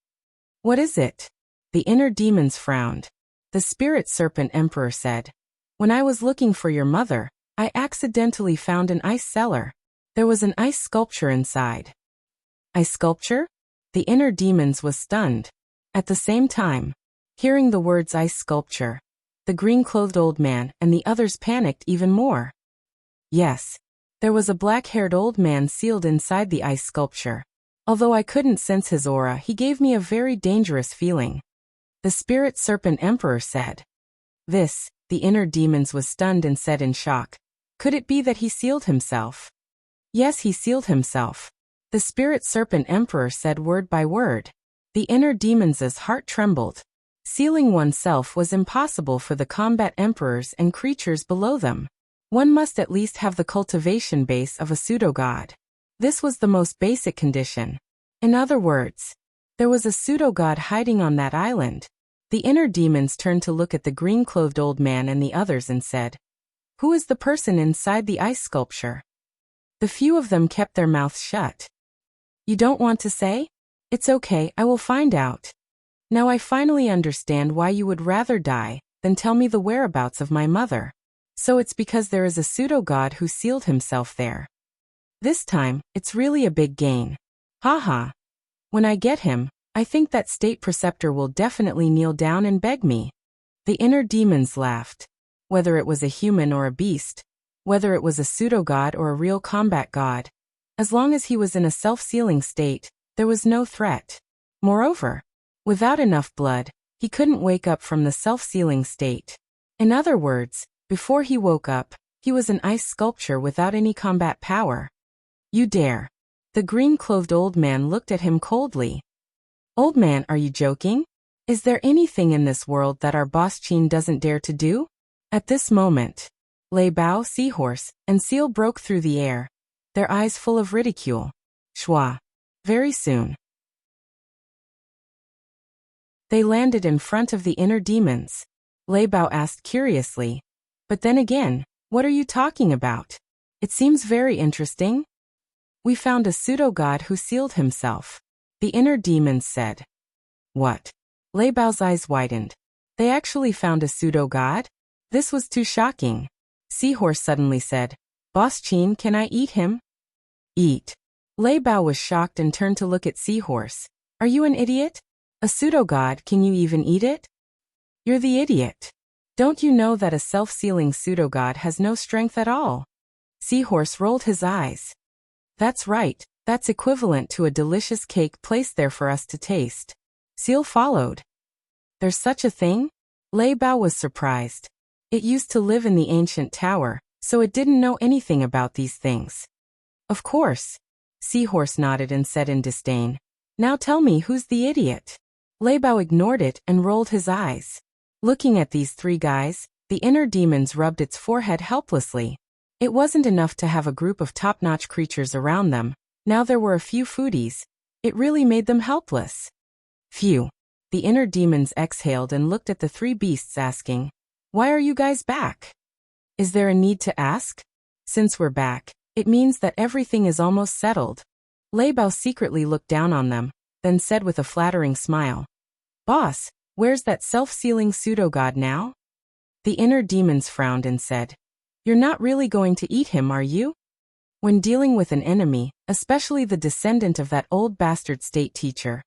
What is it? The inner demons frowned. The spirit serpent emperor said. When I was looking for your mother, I accidentally found an ice cellar. There was an ice sculpture inside. Ice sculpture? The inner demons was stunned. At the same time, hearing the words ice sculpture, the green-clothed old man and the others panicked even more. Yes, there was a black-haired old man sealed inside the ice sculpture. Although I couldn't sense his aura, he gave me a very dangerous feeling. The spirit serpent emperor said. The inner demons was stunned and said in shock. Could it be that he sealed himself? Yes, he sealed himself. The spirit serpent emperor said word by word. The inner demons' heart trembled. Sealing oneself was impossible for the combat emperors and creatures below them. One must at least have the cultivation base of a pseudo-god. This was the most basic condition. In other words, there was a pseudo-god hiding on that island. The inner demons turned to look at the green-clothed old man and the others and said, Who is the person inside the ice sculpture? The few of them kept their mouths shut. You don't want to say? It's okay, I will find out. Now I finally understand why you would rather die than tell me the whereabouts of my mother. So it's because there is a pseudo-god who sealed himself there. This time, it's really a big gain. Haha. When I get him, I think that state preceptor will definitely kneel down and beg me. The inner demons laughed. Whether it was a human or a beast, whether it was a pseudo-god or a real combat god, as long as he was in a self-sealing state, there was no threat. Moreover, without enough blood, he couldn't wake up from the self-sealing state. In other words, before he woke up, he was an ice sculpture without any combat power. You dare. The green-clothed old man looked at him coldly. Old man, are you joking? Is there anything in this world that our boss Qin doesn't dare to do? At this moment, Lei Bao, Seahorse, and Seal broke through the air, their eyes full of ridicule. Shua. Very soon. They landed in front of the inner demons. Lei Bao asked curiously. But then again, what are you talking about? It seems very interesting. We found a pseudo-god who sealed himself. The inner demons said. What? Lei Bao's eyes widened. They actually found a pseudo-god? This was too shocking. Seahorse suddenly said, Boss Qin, can I eat him? Eat. Lei Bao was shocked and turned to look at Seahorse. Are you an idiot? A pseudo-god, can you even eat it? You're the idiot. Don't you know that a self-sealing pseudo-god has no strength at all? Seahorse rolled his eyes. That's right, that's equivalent to a delicious cake placed there for us to taste. Seal followed. There's such a thing? Lei Bao was surprised. It used to live in the ancient tower, so it didn't know anything about these things. Of course. Seahorse nodded and said in disdain. Now tell me who's the idiot. Lei Bao ignored it and rolled his eyes. Looking at these three guys, the inner demons rubbed its forehead helplessly. It wasn't enough to have a group of top-notch creatures around them. Now there were a few foodies. It really made them helpless. Phew. The inner demons exhaled and looked at the three beasts asking, "Why are you guys back? Is there a need to ask? Since we're back, it means that everything is almost settled." Lei Bao secretly looked down on them, then said with a flattering smile, "Boss, where's that self-sealing pseudo-god now?" The inner demons frowned and said, "You're not really going to eat him, are you? When dealing with an enemy, especially the descendant of that old bastard state teacher,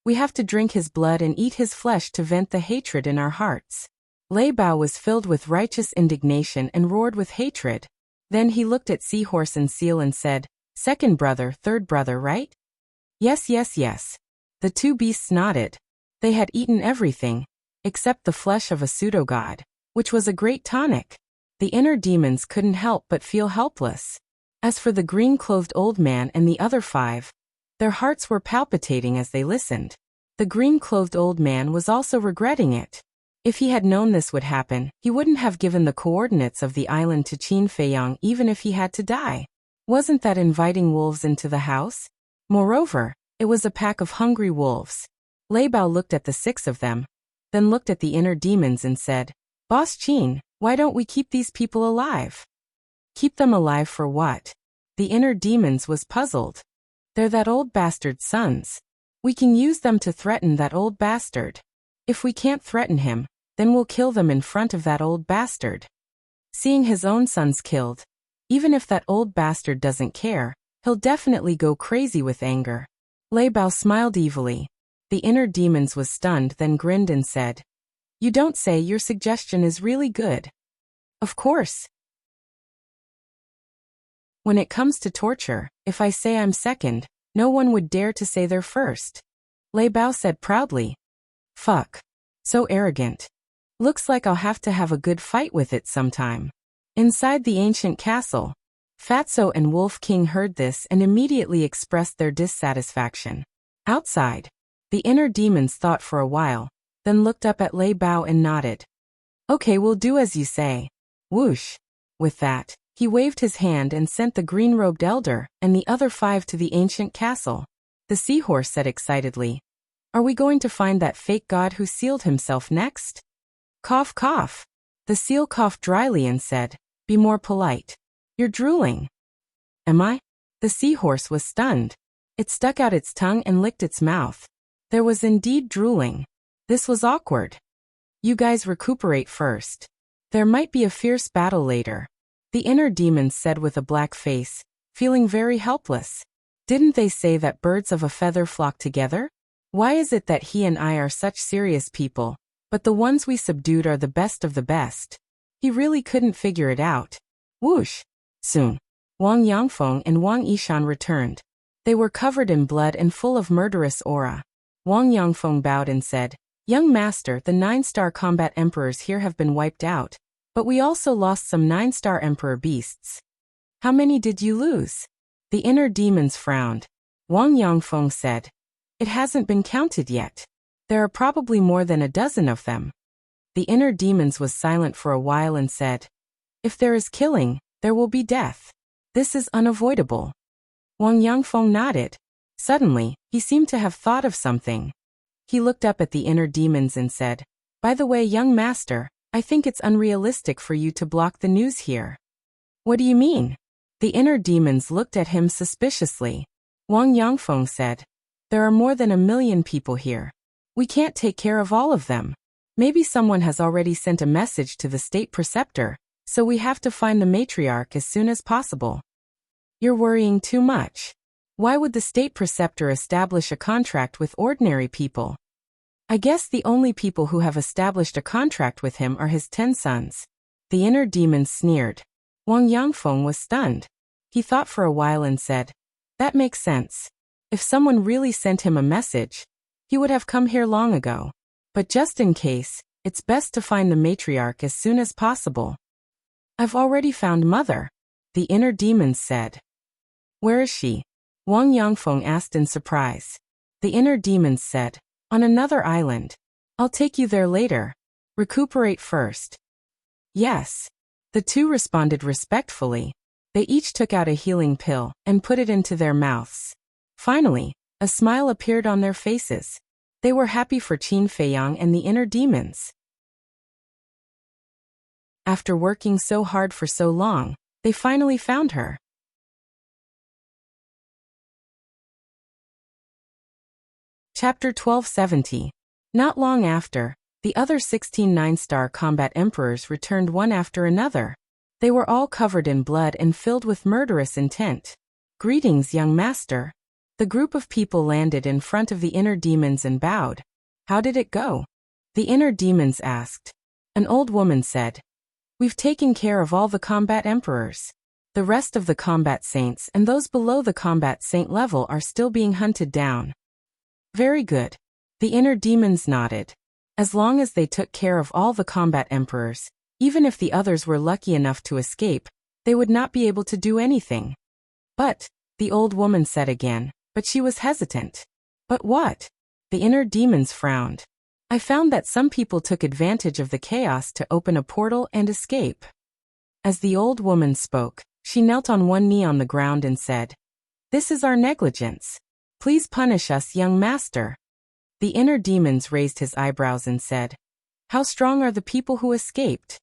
we have to drink his blood and eat his flesh to vent the hatred in our hearts." Lei Bao was filled with righteous indignation and roared with hatred. Then he looked at Seahorse and Seal and said, "Second brother, third brother, right?" Yes, yes, yes. The two beasts nodded. They had eaten everything, except the flesh of a pseudo-god, which was a great tonic. The inner demons couldn't help but feel helpless. As for the green-clothed old man and the other five, their hearts were palpitating as they listened. The green-clothed old man was also regretting it. If he had known this would happen, he wouldn't have given the coordinates of the island to Qin Feiyang even if he had to die. Wasn't that inviting wolves into the house? Moreover, it was a pack of hungry wolves. Lei Bao looked at the six of them, then looked at the inner demons and said, "Boss Qin, why don't we keep these people alive?" Keep them alive for what? The inner demons was puzzled. They're that old bastard's sons. We can use them to threaten that old bastard. If we can't threaten him, then we'll kill them in front of that old bastard. Seeing his own sons killed, even if that old bastard doesn't care, he'll definitely go crazy with anger. Lei Bao smiled evilly. The inner demons was stunned, then grinned and said, "You don't say. Your suggestion is really good." Of course. When it comes to torture, if I say I'm second, no one would dare to say they're first. Lei Bao said proudly. Fuck. So arrogant. Looks like I'll have to have a good fight with it sometime. Inside the ancient castle, Fatso and Wolf King heard this and immediately expressed their dissatisfaction. Outside, the inner demons thought for a while, then looked up at Lei Bao and nodded. Okay, we'll do as you say. Whoosh. With that, he waved his hand and sent the green-robed elder and the other five to the ancient castle. The seahorse said excitedly, "Are we going to find that fake god who sealed himself next?" Cough, cough. The seal coughed dryly and said, "Be more polite. You're drooling." Am I? The seahorse was stunned. It stuck out its tongue and licked its mouth. There was indeed drooling. This was awkward. You guys recuperate first. There might be a fierce battle later. The inner demons said with a black face, feeling very helpless. Didn't they say that birds of a feather flock together? Why is it that he and I are such serious people, but the ones we subdued are the best of the best? He really couldn't figure it out. Whoosh! Soon, Wang Yangfeng and Wang Yishan returned. They were covered in blood and full of murderous aura. Wang Yangfeng bowed and said, "Young master, the 9-star combat emperors here have been wiped out, but we also lost some 9-star emperor beasts." "How many did you lose?" The inner demons frowned. Wang Yangfeng said, "It hasn't been counted yet. There are probably more than a dozen of them." The inner demons was silent for a while and said, "If there is killing, there will be death. This is unavoidable." Wang Yangfeng nodded. Suddenly, he seemed to have thought of something. He looked up at the inner demons and said, "By the way, young master, I think it's unrealistic for you to block the news here." "What do you mean?" The inner demons looked at him suspiciously. Wang Yangfeng said, "There are more than 1 million people here. We can't take care of all of them. Maybe someone has already sent a message to the state preceptor, so we have to find the matriarch as soon as possible." "You're worrying too much. Why would the state preceptor establish a contract with ordinary people? I guess the only people who have established a contract with him are his 10 sons. The inner demons sneered. Wang Yangfeng was stunned. He thought for a while and said, "That makes sense. If someone really sent him a message, he would have come here long ago. But just in case, it's best to find the matriarch as soon as possible." "I've already found Mother," the inner demons said. "Where is she?" Wang Yangfeng asked in surprise. The inner demons said, on another island. I'll take you there later. Recuperate first. Yes. The two responded respectfully. They each took out a healing pill and put it into their mouths. Finally, a smile appeared on their faces. They were happy for Qin Feiyang and the inner demons. After working so hard for so long, they finally found her. Chapter 1270. Not long after, the other 16 nine-star combat emperors returned one after another. They were all covered in blood and filled with murderous intent. Greetings, young master. The group of people landed in front of the inner demons and bowed. How did it go? The inner demons asked. An old woman said, we've taken care of all the combat emperors. The rest of the combat saints and those below the combat saint level are still being hunted down. Very good. The inner demons nodded. As long as they took care of all the combat emperors, even if the others were lucky enough to escape, they would not be able to do anything. But, the old woman said again, but she was hesitant. But what? The inner demons frowned. I found that some people took advantage of the chaos to open a portal and escape. As the old woman spoke, she knelt on one knee on the ground and said, this is our negligence. Please punish us, young master. The inner demons raised his eyebrows and said, how strong are the people who escaped?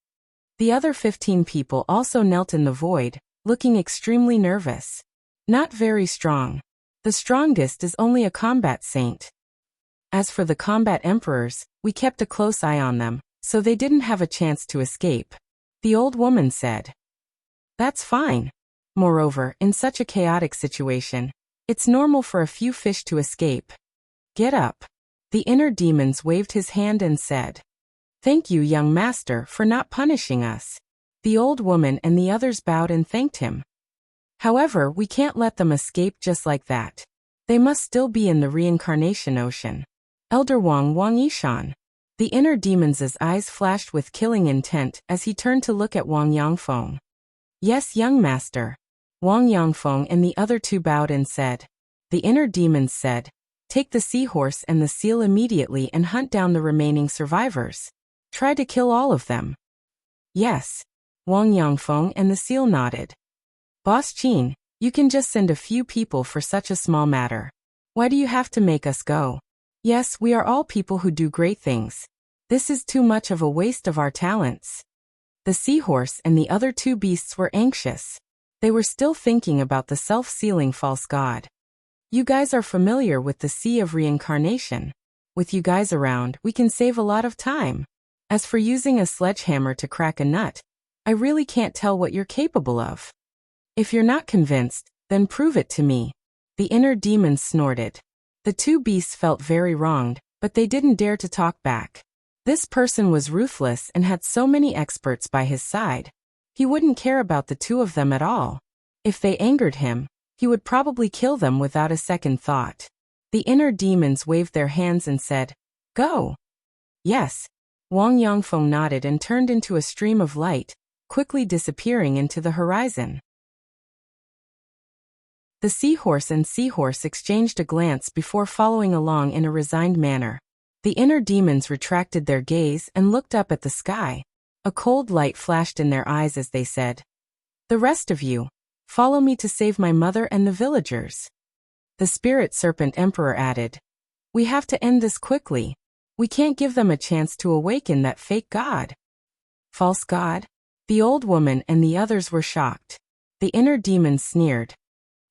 The other 15 people also knelt in the void, looking extremely nervous. Not very strong. The strongest is only a combat saint. As for the combat emperors, we kept a close eye on them, so they didn't have a chance to escape. The old woman said. That's fine. Moreover, in such a chaotic situation, it's normal for a few fish to escape. Get up. The inner demons waved his hand and said, thank you, young master, for not punishing us. The old woman and the others bowed and thanked him. However, we can't let them escape just like that. They must still be in the reincarnation ocean. Elder Wang Yishan. The inner demons' eyes flashed with killing intent as he turned to look at Wang Yangfeng. Yes, young master. Wang Yangfeng and the other two bowed and said. The inner demons said, take the seahorse and the seal immediately and hunt down the remaining survivors. Try to kill all of them. Yes. Wang Yangfeng and the seal nodded. Boss Qin, you can just send a few people for such a small matter. Why do you have to make us go? Yes, we are all people who do great things. This is too much of a waste of our talents. The seahorse and the other two beasts were anxious. They were still thinking about the self-sealing false god. You guys are familiar with the Sea of Reincarnation. With you guys around, we can save a lot of time. As for using a sledgehammer to crack a nut, I really can't tell what you're capable of. If you're not convinced, then prove it to me. The inner demons snorted. The two beasts felt very wronged, but they didn't dare to talk back. This person was ruthless and had so many experts by his side. He wouldn't care about the two of them at all. If they angered him, he would probably kill them without a second thought. The inner demons waved their hands and said, go. Yes. Wang Yangfeng nodded and turned into a stream of light, quickly disappearing into the horizon. The seahorse and seahorse exchanged a glance before following along in a resigned manner. The inner demons retracted their gaze and looked up at the sky. A cold light flashed in their eyes as they said, the rest of you, follow me to save my mother and the villagers. The spirit serpent emperor added, we have to end this quickly. We can't give them a chance to awaken that fake god. False god? The old woman and the others were shocked. The inner demon sneered.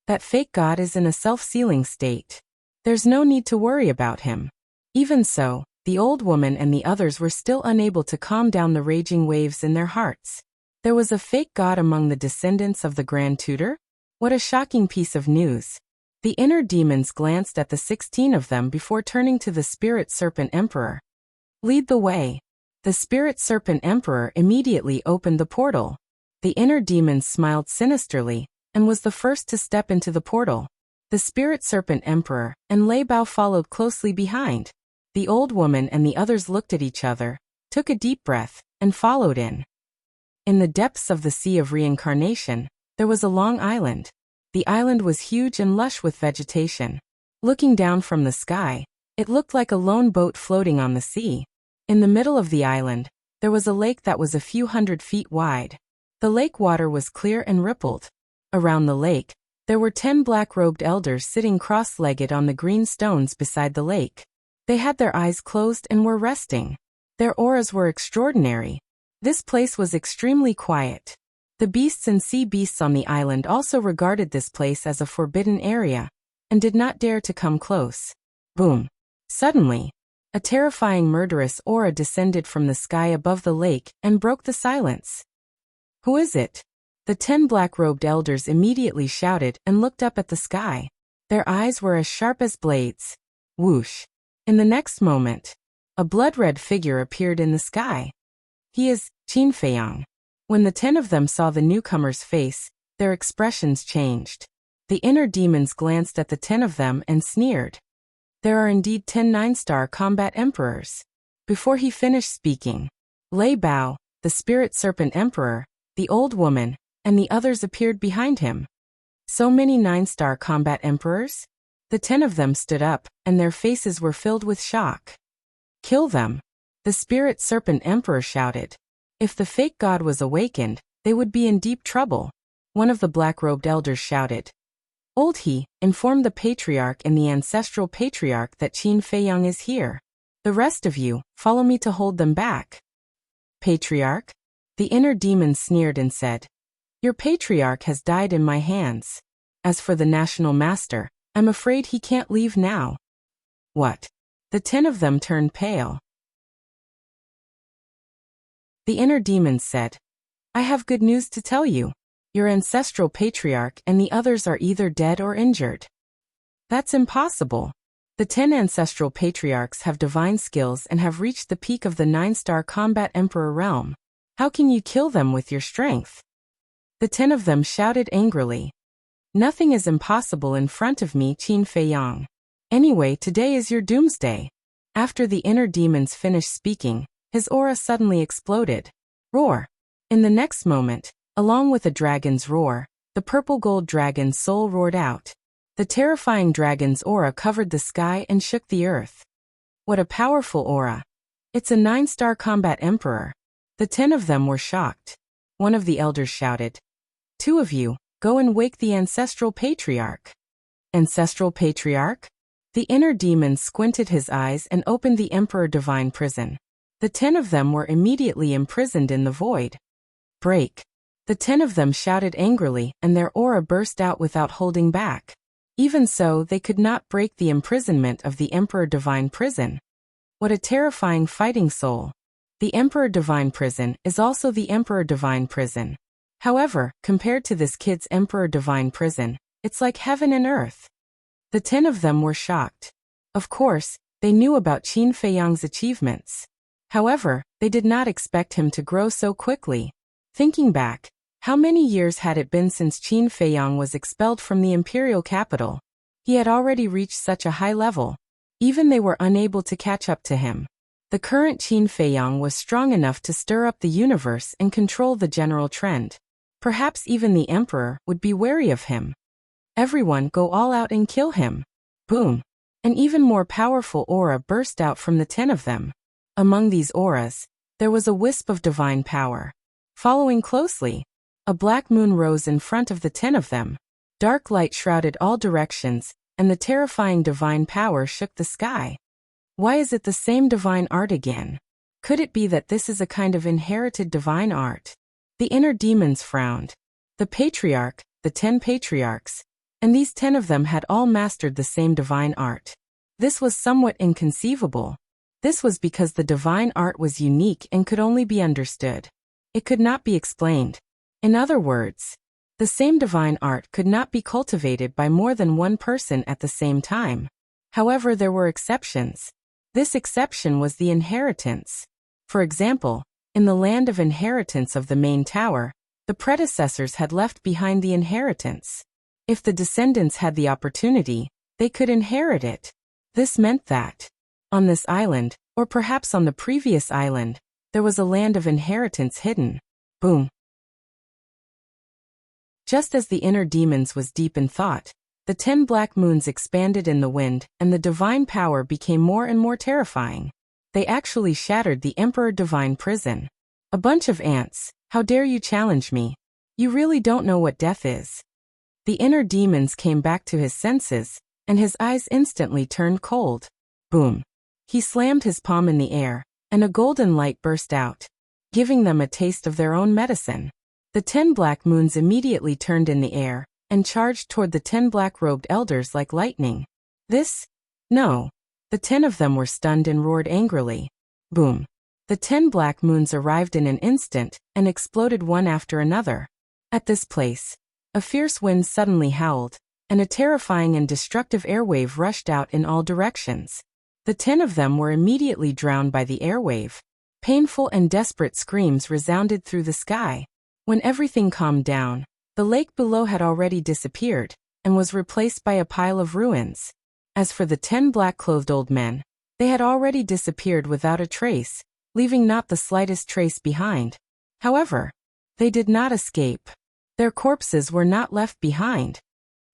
That fake god is in a self-sealing state. There's no need to worry about him. Even so, the old woman and the others were still unable to calm down the raging waves in their hearts. There was a fake god among the descendants of the Grand Tutor? What a shocking piece of news. The inner demons glanced at the 16 of them before turning to the Spirit Serpent Emperor. Lead the way. The Spirit Serpent Emperor immediately opened the portal. The inner demons smiled sinisterly, and was the first to step into the portal. The Spirit Serpent Emperor and Lei Bao followed closely behind. The old woman and the others looked at each other, took a deep breath, and followed in. In the depths of the Sea of Reincarnation, there was a long island. The island was huge and lush with vegetation. Looking down from the sky, it looked like a lone boat floating on the sea. In the middle of the island, there was a lake that was a few 100 feet wide. The lake water was clear and rippled. Around the lake, there were 10 black-robed elders sitting cross-legged on the green stones beside the lake. They had their eyes closed and were resting. Their auras were extraordinary. This place was extremely quiet. The beasts and sea beasts on the island also regarded this place as a forbidden area, and did not dare to come close. Boom! Suddenly, a terrifying murderous aura descended from the sky above the lake and broke the silence. Who is it? The 10 black-robed elders immediately shouted and looked up at the sky. Their eyes were as sharp as blades. Whoosh! In the next moment, a blood-red figure appeared in the sky. He is Qin Feiyang. When the 10 of them saw the newcomer's face, their expressions changed. The inner demons glanced at the 10 of them and sneered. There are indeed 10 9-star combat emperors. Before he finished speaking, Lei Bao, the spirit serpent emperor, the old woman, and the others appeared behind him. So many 9-star combat emperors? The 10 of them stood up, and their faces were filled with shock. Kill them! The spirit serpent emperor shouted. If the fake god was awakened, they would be in deep trouble. One of the black-robed elders shouted. Old He, inform the patriarch and the ancestral patriarch that Qin Feiyang is here. The rest of you, follow me to hold them back. Patriarch? The inner demon sneered and said, Your patriarch has died in my hands. As for the national master, I'm afraid he can't leave now. What? The 10 of them turned pale. The inner demons said, I have good news to tell you. Your ancestral patriarch and the others are either dead or injured. That's impossible. The 10 ancestral patriarchs have divine skills and have reached the peak of the 9-star combat emperor realm. How can you kill them with your strength? The 10 of them shouted angrily. Nothing is impossible in front of me, Qin Feiyang. Anyway, today is your doomsday. After the inner demons finished speaking, his aura suddenly exploded. Roar! In the next moment, along with a dragon's roar, the purple gold dragon's soul roared out. The terrifying dragon's aura covered the sky and shook the earth. What a powerful aura! It's a 9-star combat emperor. The 10 of them were shocked. One of the elders shouted, 2 of you, go and wake the ancestral patriarch. Ancestral patriarch? The inner demon squinted his eyes and opened the emperor divine prison. The 10 of them were immediately imprisoned in the void. Break! The 10 of them shouted angrily, and their aura burst out without holding back. Even so, they could not break the imprisonment of the Emperor Divine Prison. What a terrifying fighting soul! The Emperor Divine Prison is also the Emperor Divine Prison. However, compared to this kid's Emperor Divine Prison, it's like heaven and earth. The 10 of them were shocked. Of course, they knew about Qin Feiyang's achievements. However, they did not expect him to grow so quickly. Thinking back, how many years had it been since Qin Feiyang was expelled from the imperial capital? He had already reached such a high level. Even they were unable to catch up to him. The current Qin Feiyang was strong enough to stir up the universe and control the general trend. Perhaps even the emperor would be wary of him. Everyone go all out and kill him. Boom! An even more powerful aura burst out from the 10 of them. Among these auras, there was a wisp of divine power. Following closely, a black moon rose in front of the 10 of them. Dark light shrouded all directions, and the terrifying divine power shook the sky. Why is it the same divine art again? Could it be that this is a kind of inherited divine art? The inner demons frowned. The patriarch, the 10 patriarchs, and these 10 of them had all mastered the same divine art. This was somewhat inconceivable. This was because the divine art was unique and could only be understood. It could not be explained. In other words, the same divine art could not be cultivated by more than one person at the same time. However, there were exceptions. This exception was the inheritance. For example, in the land of inheritance of the main tower, the predecessors had left behind the inheritance. If the descendants had the opportunity, they could inherit it. This meant that, on this island, or perhaps on the previous island, there was a land of inheritance hidden. Boom! Just as the inner demons was deep in thought, the 10 black moons expanded in the wind, and the divine power became more and more terrifying. They actually shattered the Emperor Divine prison. A bunch of ants, how dare you challenge me? You really don't know what death is. The inner demons came back to his senses, and his eyes instantly turned cold. Boom. He slammed his palm in the air, and a golden light burst out, giving them a taste of their own medicine. The 10 black moons immediately turned in the air, and charged toward the 10 black-robed elders like lightning. No. The 10 of them were stunned and roared angrily. Boom. The 10 black moons arrived in an instant, and exploded one after another. At this place, a fierce wind suddenly howled, and a terrifying and destructive airwave rushed out in all directions. The 10 of them were immediately drowned by the airwave. Painful and desperate screams resounded through the sky. When everything calmed down, the lake below had already disappeared, and was replaced by a pile of ruins. As for the 10 black-clothed old men, they had already disappeared without a trace, leaving not the slightest trace behind. However, they did not escape. Their corpses were not left behind.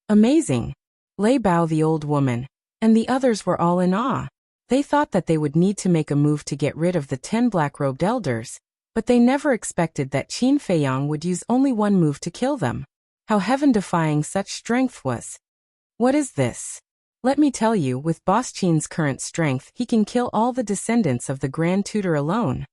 Amazing! Lei Bao, the old woman, and the others were all in awe. They thought that they would need to make a move to get rid of the 10 black-robed elders, but they never expected that Qin Feiyang would use only one move to kill them. How heaven-defying such strength was. What is this? Let me tell you, with Boss Qin's current strength, he can kill all the descendants of the Grand Tutor alone.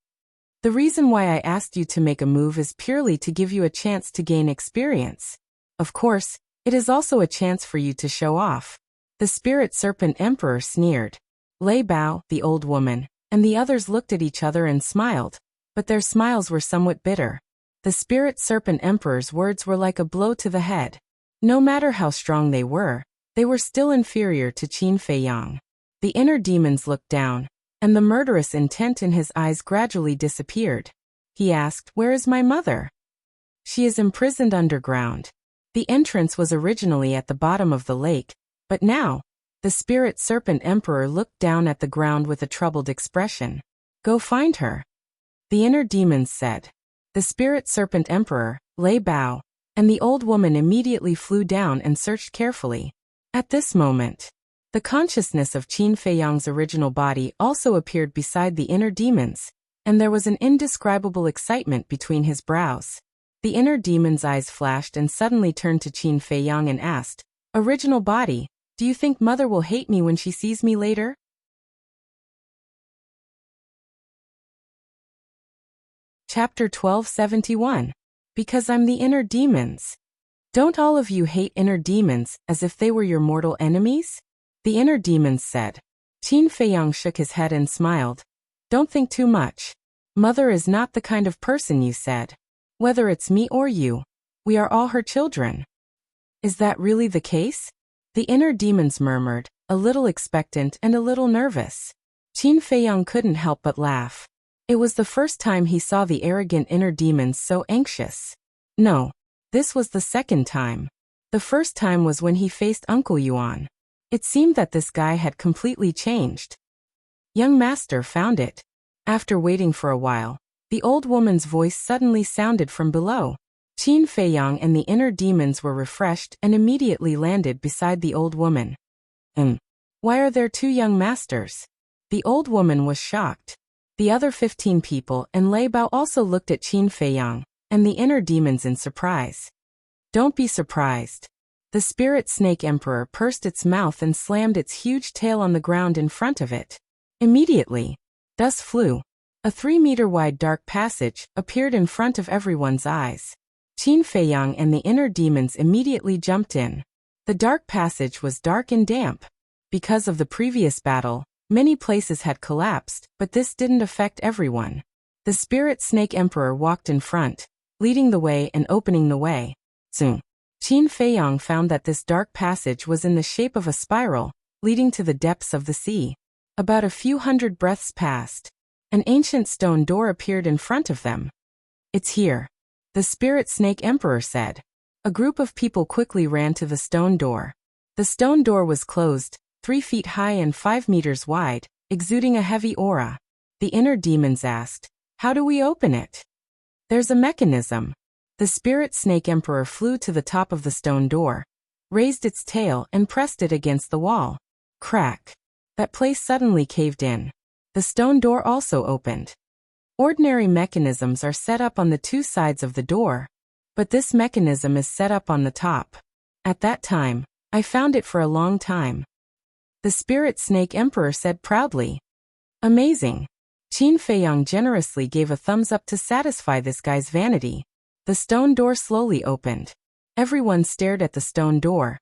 The reason why I asked you to make a move is purely to give you a chance to gain experience. Of course, it is also a chance for you to show off. The Spirit Serpent Emperor sneered. Lei Bao, the old woman, and the others looked at each other and smiled, but their smiles were somewhat bitter. The Spirit Serpent Emperor's words were like a blow to the head. No matter how strong they were still inferior to Qin Feiyang. The inner demons looked down, and the murderous intent in his eyes gradually disappeared. He asked, "Where is my mother?" "She is imprisoned underground." The entrance was originally at the bottom of the lake, but now, the Spirit Serpent Emperor looked down at the ground with a troubled expression. "Go find her," the inner demons said. The Spirit Serpent Emperor, Lei Bao, and the old woman immediately flew down and searched carefully. At this moment, the consciousness of Qin Feiyang's original body also appeared beside the inner demons, and there was an indescribable excitement between his brows. The inner demon's eyes flashed and suddenly turned to Qin Feiyang and asked, "Original body, do you think Mother will hate me when she sees me later?" Chapter 1271. Because I'm the inner demons. Don't all of you hate inner demons as if they were your mortal enemies? The inner demons said. Qin Feiyang shook his head and smiled. Don't think too much. Mother is not the kind of person you said. Whether it's me or you, we are all her children. Is that really the case? The inner demons murmured, a little expectant and a little nervous. Qin Feiyang couldn't help but laugh. It was the first time he saw the arrogant inner demons so anxious. No, this was the second time. The first time was when he faced Uncle Yuan. It seemed that this guy had completely changed. Young master found it. After waiting for a while, the old woman's voice suddenly sounded from below. Qin Feiyang and the inner demons were refreshed and immediately landed beside the old woman. Why are there two young masters? The old woman was shocked. The other 15 people and Lei Bao also looked at Qin Feiyang and the inner demons in surprise. Don't be surprised. The Spirit Snake Emperor pursed its mouth and slammed its huge tail on the ground in front of it. Immediately, dust flew. A 3-meter-wide dark passage appeared in front of everyone's eyes. Qin Feiyang and the inner demons immediately jumped in. The dark passage was dark and damp. Because of the previous battle, many places had collapsed, but this didn't affect everyone. The Spirit Snake Emperor walked in front, leading the way and opening the way. Soon, Qin Feiyang found that this dark passage was in the shape of a spiral, leading to the depths of the sea. About a few hundred breaths passed. An ancient stone door appeared in front of them. It's here, the Spirit Snake Emperor said. A group of people quickly ran to the stone door. The stone door was closed, 3 feet high and 5 meters wide, exuding a heavy aura. The inner demons asked, "How do we open it?" "There's a mechanism." The spirit snake emperor flew to the top of the stone door, raised its tail and pressed it against the wall. Crack! That place suddenly caved in. The stone door also opened. Ordinary mechanisms are set up on the two sides of the door, but this mechanism is set up on the top. At that time, I found it for a long time. The spirit snake emperor said proudly. Amazing. Qin Feiyang generously gave a thumbs up to satisfy this guy's vanity. The stone door slowly opened. Everyone stared at the stone door.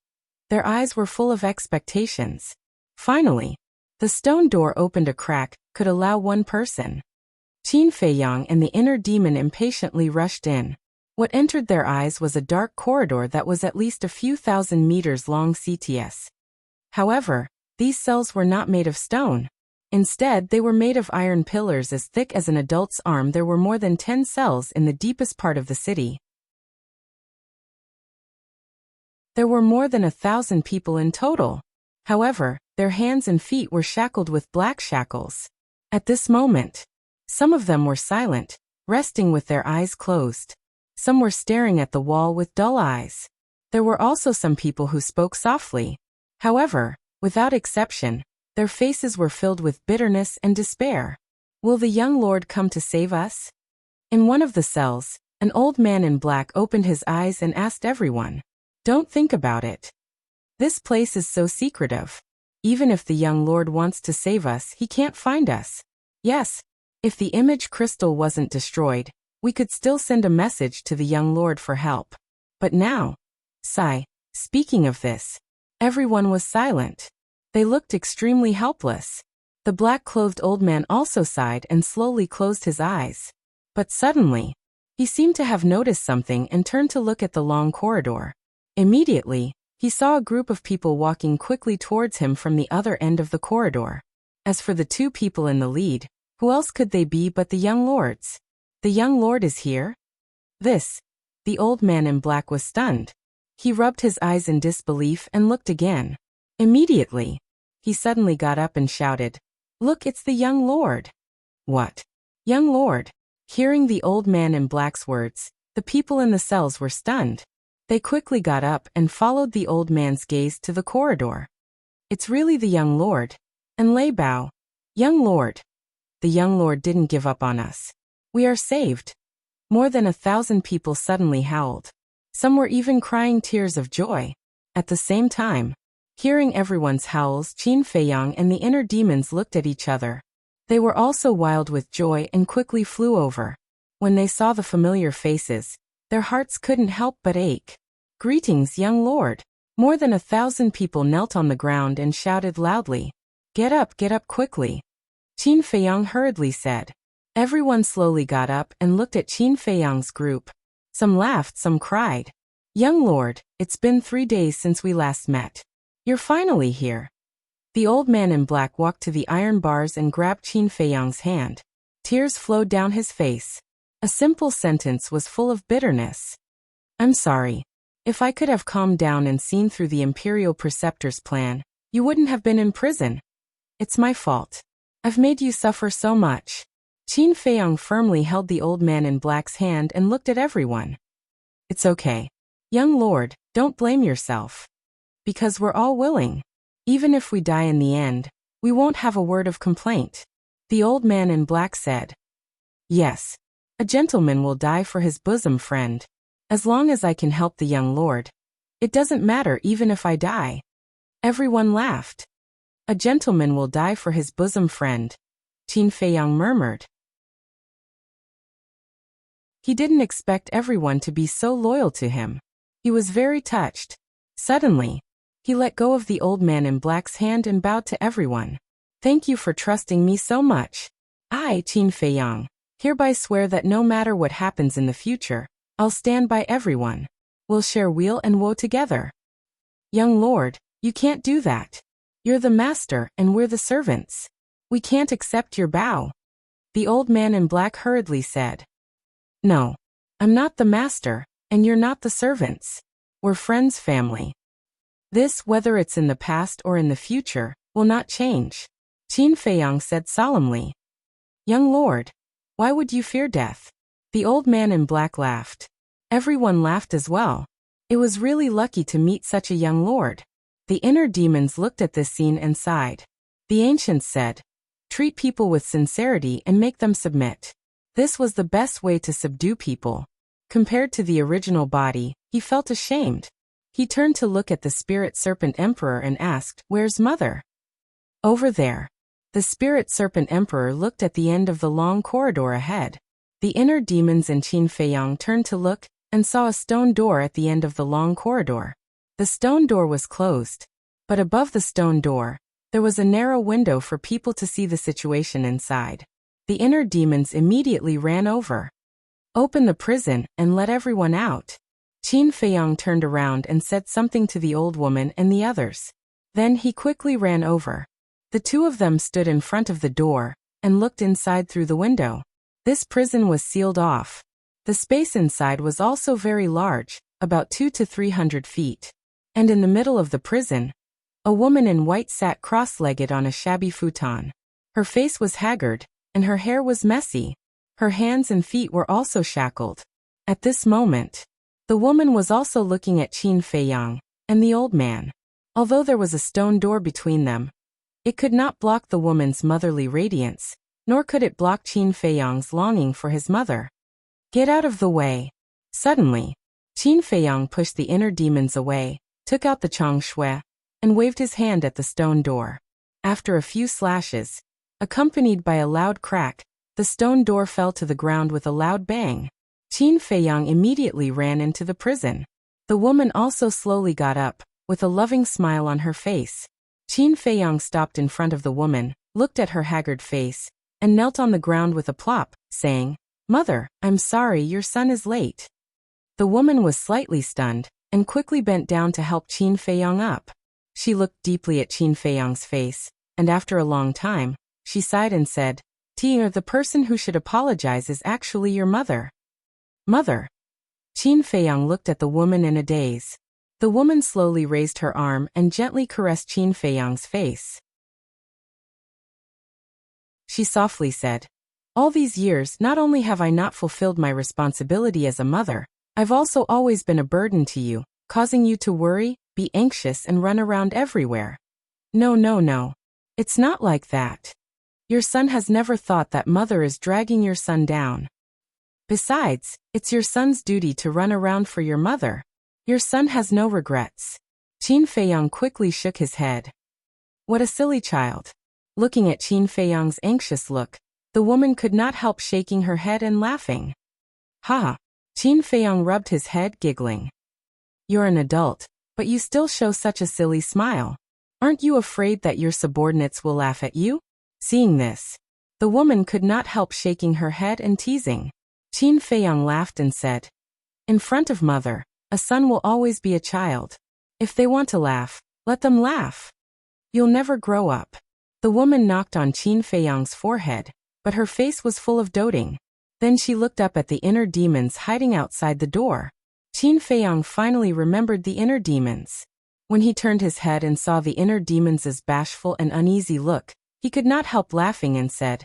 Their eyes were full of expectations. Finally, the stone door opened a crack, could allow one person. Qin Feiyang and the inner demon impatiently rushed in. What entered their eyes was a dark corridor that was at least a few thousand meters long CTS. However, these cells were not made of stone. Instead, they were made of iron pillars as thick as an adult's arm. There were more than 10 cells in the deepest part of the city. There were more than 1,000 people in total. However, their hands and feet were shackled with black shackles. At this moment, some of them were silent, resting with their eyes closed. Some were staring at the wall with dull eyes. There were also some people who spoke softly. However, without exception, their faces were filled with bitterness and despair. Will the young lord come to save us? In one of the cells, an old man in black opened his eyes and asked everyone, "Don't think about it. This place is so secretive. Even if the young lord wants to save us, he can't find us. Yes, if the image crystal wasn't destroyed, we could still send a message to the young lord for help. But now, sigh, speaking of this, everyone was silent. They looked extremely helpless. The black-clothed old man also sighed and slowly closed his eyes. But suddenly, he seemed to have noticed something and turned to look at the long corridor. Immediately, he saw a group of people walking quickly towards him from the other end of the corridor. As for the two people in the lead, who else could they be but the young lords? The young lord is here? The old man in black was stunned. He rubbed his eyes in disbelief and looked again. Immediately, he suddenly got up and shouted, "Look, it's the young lord!" What? Young lord? Hearing the old man in black's words, the people in the cells were stunned. They quickly got up and followed the old man's gaze to the corridor. It's really the young lord. And Lei Bao. Young lord. The young lord didn't give up on us. We are saved. More than 1,000 people suddenly howled. Some were even crying tears of joy. At the same time, hearing everyone's howls, Qin Feiyang and the inner demons looked at each other. They were also wild with joy and quickly flew over. When they saw the familiar faces, their hearts couldn't help but ache. Greetings, young lord. More than 1,000 people knelt on the ground and shouted loudly. Get up quickly. Qin Feiyang hurriedly said. Everyone slowly got up and looked at Qin Feiyang's group. Some laughed, some cried. Young lord, it's been 3 days since we last met. You're finally here. The old man in black walked to the iron bars and grabbed Qin Feiyang's hand. Tears flowed down his face. A simple sentence was full of bitterness. I'm sorry. If I could have calmed down and seen through the Imperial Preceptor's plan, you wouldn't have been in prison. It's my fault. I've made you suffer so much. Qin Feiyang firmly held the old man in black's hand and looked at everyone. It's okay. Young lord, don't blame yourself. Because we're all willing. Even if we die in the end, we won't have a word of complaint. The old man in black said. Yes. A gentleman will die for his bosom friend. As long as I can help the young lord. It doesn't matter even if I die. Everyone laughed. A gentleman will die for his bosom friend. Qin Feiyang murmured. He didn't expect everyone to be so loyal to him. He was very touched. Suddenly, he let go of the old man in black's hand and bowed to everyone. Thank you for trusting me so much. I, Qin Feiyang, hereby swear that no matter what happens in the future, I'll stand by everyone. We'll share weal and woe together. Young lord, you can't do that. You're the master and we're the servants. We can't accept your bow. The old man in black hurriedly said. No, I'm not the master, and you're not the servants. We're friends, family. This, whether it's in the past or in the future, will not change. Qin Feiyang said solemnly. Young lord, why would you fear death? The old man in black laughed. Everyone laughed as well. It was really lucky to meet such a young lord. The inner demons looked at this scene and sighed. The ancients said, treat people with sincerity and make them submit. This was the best way to subdue people. Compared to the original body, he felt ashamed. He turned to look at the spirit serpent emperor and asked, where's mother? Over there. The spirit serpent emperor looked at the end of the long corridor ahead. The inner demons and Qin Feiyang turned to look and saw a stone door at the end of the long corridor. The stone door was closed, but above the stone door, there was a narrow window for people to see the situation inside. The inner demons immediately ran over. Open the prison and let everyone out. Qin Feiyang turned around and said something to the old woman and the others. Then he quickly ran over. The two of them stood in front of the door and looked inside through the window. This prison was sealed off. The space inside was also very large, about 200 to 300 feet. And in the middle of the prison, a woman in white sat cross-legged on a shabby futon. Her face was haggard, and her hair was messy. Her hands and feet were also shackled. At this moment, the woman was also looking at Qin Feiyang and the old man. Although there was a stone door between them, it could not block the woman's motherly radiance, nor could it block Qin Feiyang's longing for his mother. Get out of the way. Suddenly, Qin Feiyang pushed the inner demons away, took out the Chang Shui, and waved his hand at the stone door. After a few slashes, accompanied by a loud crack, the stone door fell to the ground with a loud bang. Qin Feiyang immediately ran into the prison. The woman also slowly got up, with a loving smile on her face. Qin Feiyang stopped in front of the woman, looked at her haggard face, and knelt on the ground with a plop, saying, Mother, I'm sorry your son is late. The woman was slightly stunned, and quickly bent down to help Qin Feiyang up. She looked deeply at Qin Feiyang's face, and after a long time, she sighed and said, Tia, the person who should apologize is actually your mother. Mother. Qin Feiyang looked at the woman in a daze. The woman slowly raised her arm and gently caressed Qin Feiyang's face. She softly said, All these years not only have I not fulfilled my responsibility as a mother, I've also always been a burden to you, causing you to worry, be anxious and run around everywhere. No. It's not like that. Your son has never thought that mother is dragging your son down. Besides, it's your son's duty to run around for your mother. Your son has no regrets. Qin Feiyang quickly shook his head. What a silly child. Looking at Qin Feiyang's anxious look, the woman could not help shaking her head and laughing. Ha! Qin Feiyang rubbed his head, giggling. You're an adult, but you still show such a silly smile. Aren't you afraid that your subordinates will laugh at you? Seeing this, the woman could not help shaking her head and teasing. Qin Feiyang laughed and said, In front of mother, a son will always be a child. If they want to laugh, let them laugh. You'll never grow up. The woman knocked on Qin Feiyang's forehead, but her face was full of doting. Then she looked up at the inner demons hiding outside the door. Qin Feiyang finally remembered the inner demons. When he turned his head and saw the inner demons' bashful and uneasy look, he could not help laughing and said,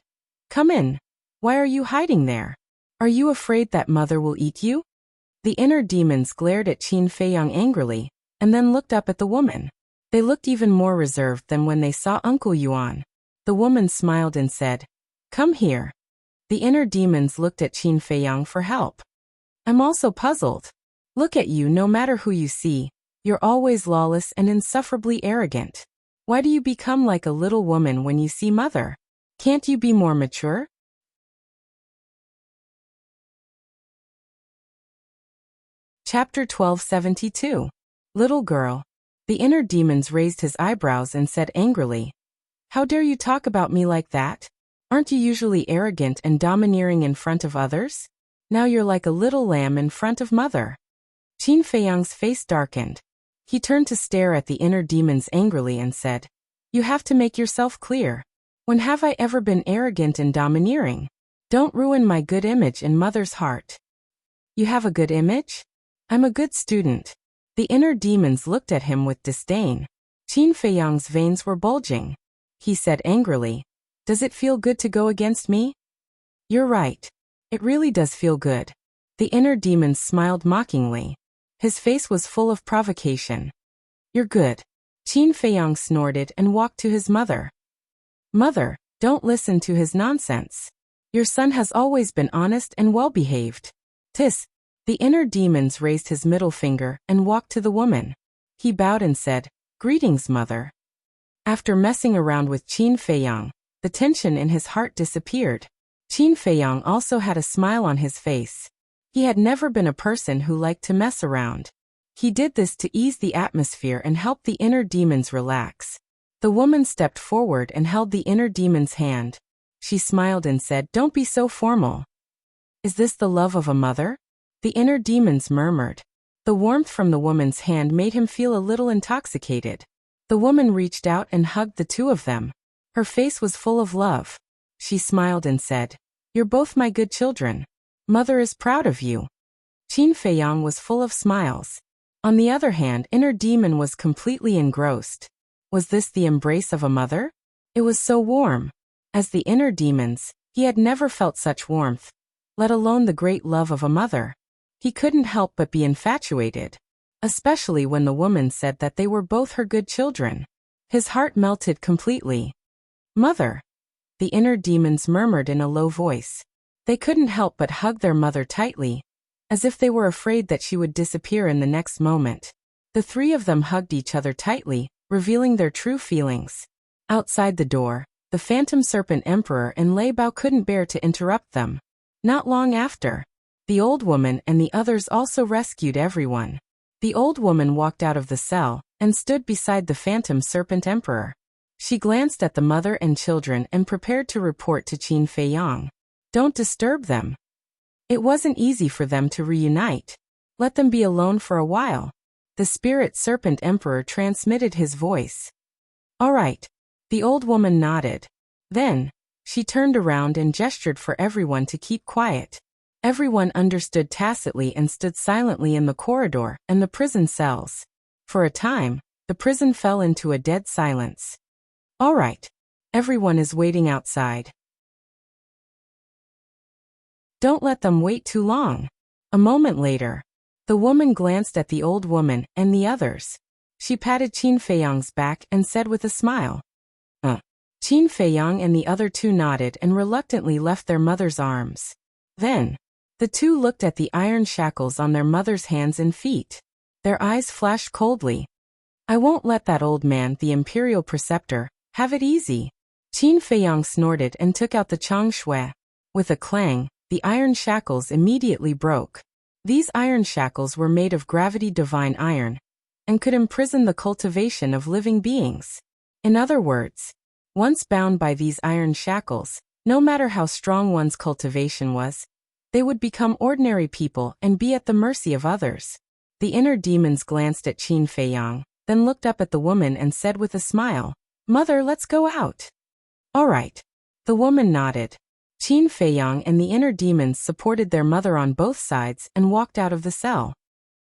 Come in. Why are you hiding there? Are you afraid that mother will eat you? The inner demons glared at Qin Feiyang angrily, and then looked up at the woman. They looked even more reserved than when they saw Uncle Yuan. The woman smiled and said, Come here. The inner demons looked at Qin Feiyang for help. I'm also puzzled. Look at you, no matter who you see, you're always lawless and insufferably arrogant. Why do you become like a little woman when you see mother? Can't you be more mature? Chapter 1272. Little girl. The inner demons raised his eyebrows and said angrily, How dare you talk about me like that? Aren't you usually arrogant and domineering in front of others? Now you're like a little lamb in front of mother. Qin Feiyang's face darkened. He turned to stare at the inner demons angrily and said, You have to make yourself clear. When have I ever been arrogant and domineering? Don't ruin my good image in mother's heart. You have a good image? I'm a good student. The inner demons looked at him with disdain. Qin Feiyang's veins were bulging. He said angrily, Does it feel good to go against me? You're right. It really does feel good. The inner demon smiled mockingly. His face was full of provocation. You're good. Qin Feiyang snorted and walked to his mother. Mother, don't listen to his nonsense. Your son has always been honest and well-behaved. Tis. The inner demons raised his middle finger and walked to the woman. He bowed and said, Greetings, mother. After messing around with Qin Feiyang, the tension in his heart disappeared. Qin Feiyang also had a smile on his face. He had never been a person who liked to mess around. He did this to ease the atmosphere and help the inner demons relax. The woman stepped forward and held the inner demon's hand. She smiled and said, Don't be so formal. Is this the love of a mother? The inner demons murmured. The warmth from the woman's hand made him feel a little intoxicated. The woman reached out and hugged the two of them. Her face was full of love. She smiled and said, You're both my good children. Mother is proud of you. Qin Feiyang was full of smiles. On the other hand, inner demon was completely engrossed. Was this the embrace of a mother? It was so warm. As the inner demons, he had never felt such warmth, let alone the great love of a mother. He couldn't help but be infatuated, especially when the woman said that they were both her good children. His heart melted completely. Mother. The inner demons murmured in a low voice. They couldn't help but hug their mother tightly, as if they were afraid that she would disappear in the next moment. The three of them hugged each other tightly, revealing their true feelings. Outside the door, the Phantom Serpent Emperor and Lei Bao couldn't bear to interrupt them. Not long after, the old woman and the others also rescued everyone. The old woman walked out of the cell and stood beside the Phantom Serpent Emperor. She glanced at the mother and children and prepared to report to Qin Feiyang. Don't disturb them. It wasn't easy for them to reunite. Let them be alone for a while. The Spirit Serpent Emperor transmitted his voice. All right. The old woman nodded. Then, she turned around and gestured for everyone to keep quiet. Everyone understood tacitly and stood silently in the corridor and the prison cells. For a time, the prison fell into a dead silence. All right. Everyone is waiting outside. Don't let them wait too long. A moment later, the woman glanced at the old woman and the others. She patted Qin Feiyang's back and said with a smile. Qin Feiyang and the other two nodded and reluctantly left their mother's arms. Then, the two looked at the iron shackles on their mother's hands and feet. Their eyes flashed coldly. I won't let that old man, the imperial preceptor, have it easy. Qin Feiyang snorted and took out the chang shui. With a clang, the iron shackles immediately broke. These iron shackles were made of gravity divine iron, and could imprison the cultivation of living beings. In other words, once bound by these iron shackles, no matter how strong one's cultivation was, they would become ordinary people and be at the mercy of others. The inner demons glanced at Qin Feiyang, then looked up at the woman and said with a smile, Mother, let's go out. All right. The woman nodded. Qin Feiyang and the inner demons supported their mother on both sides and walked out of the cell.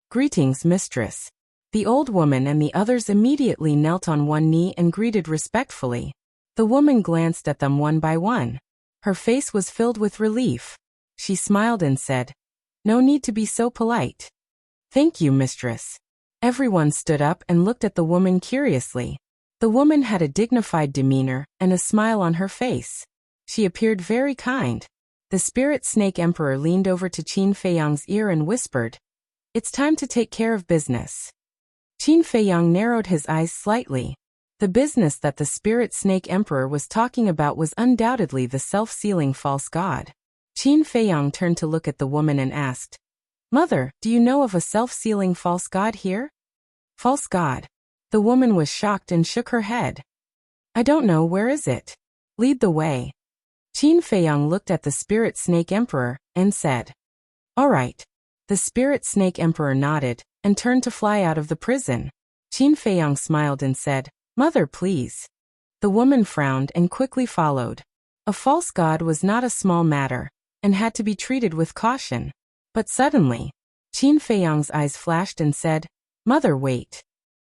Greetings, mistress. The old woman and the others immediately knelt on one knee and greeted respectfully. The woman glanced at them one by one. Her face was filled with relief. She smiled and said, No need to be so polite. Thank you, mistress. Everyone stood up and looked at the woman curiously. The woman had a dignified demeanor and a smile on her face. She appeared very kind. The Spirit Snake Emperor leaned over to Qin Feiyang's ear and whispered, It's time to take care of business. Qin Feiyang narrowed his eyes slightly. The business that the Spirit Snake Emperor was talking about was undoubtedly the self-sealing false god. Qin Feiyang turned to look at the woman and asked, Mother, do you know of a self-sealing false god here? False god. The woman was shocked and shook her head. I don't know, where is it? Lead the way. Qin Feiyang looked at the Spirit Snake Emperor and said, All right. The Spirit Snake Emperor nodded and turned to fly out of the prison. Qin Feiyang smiled and said, Mother, please. The woman frowned and quickly followed. A false god was not a small matter, and had to be treated with caution. But suddenly, Qin Feiyang's eyes flashed and said, Mother, wait.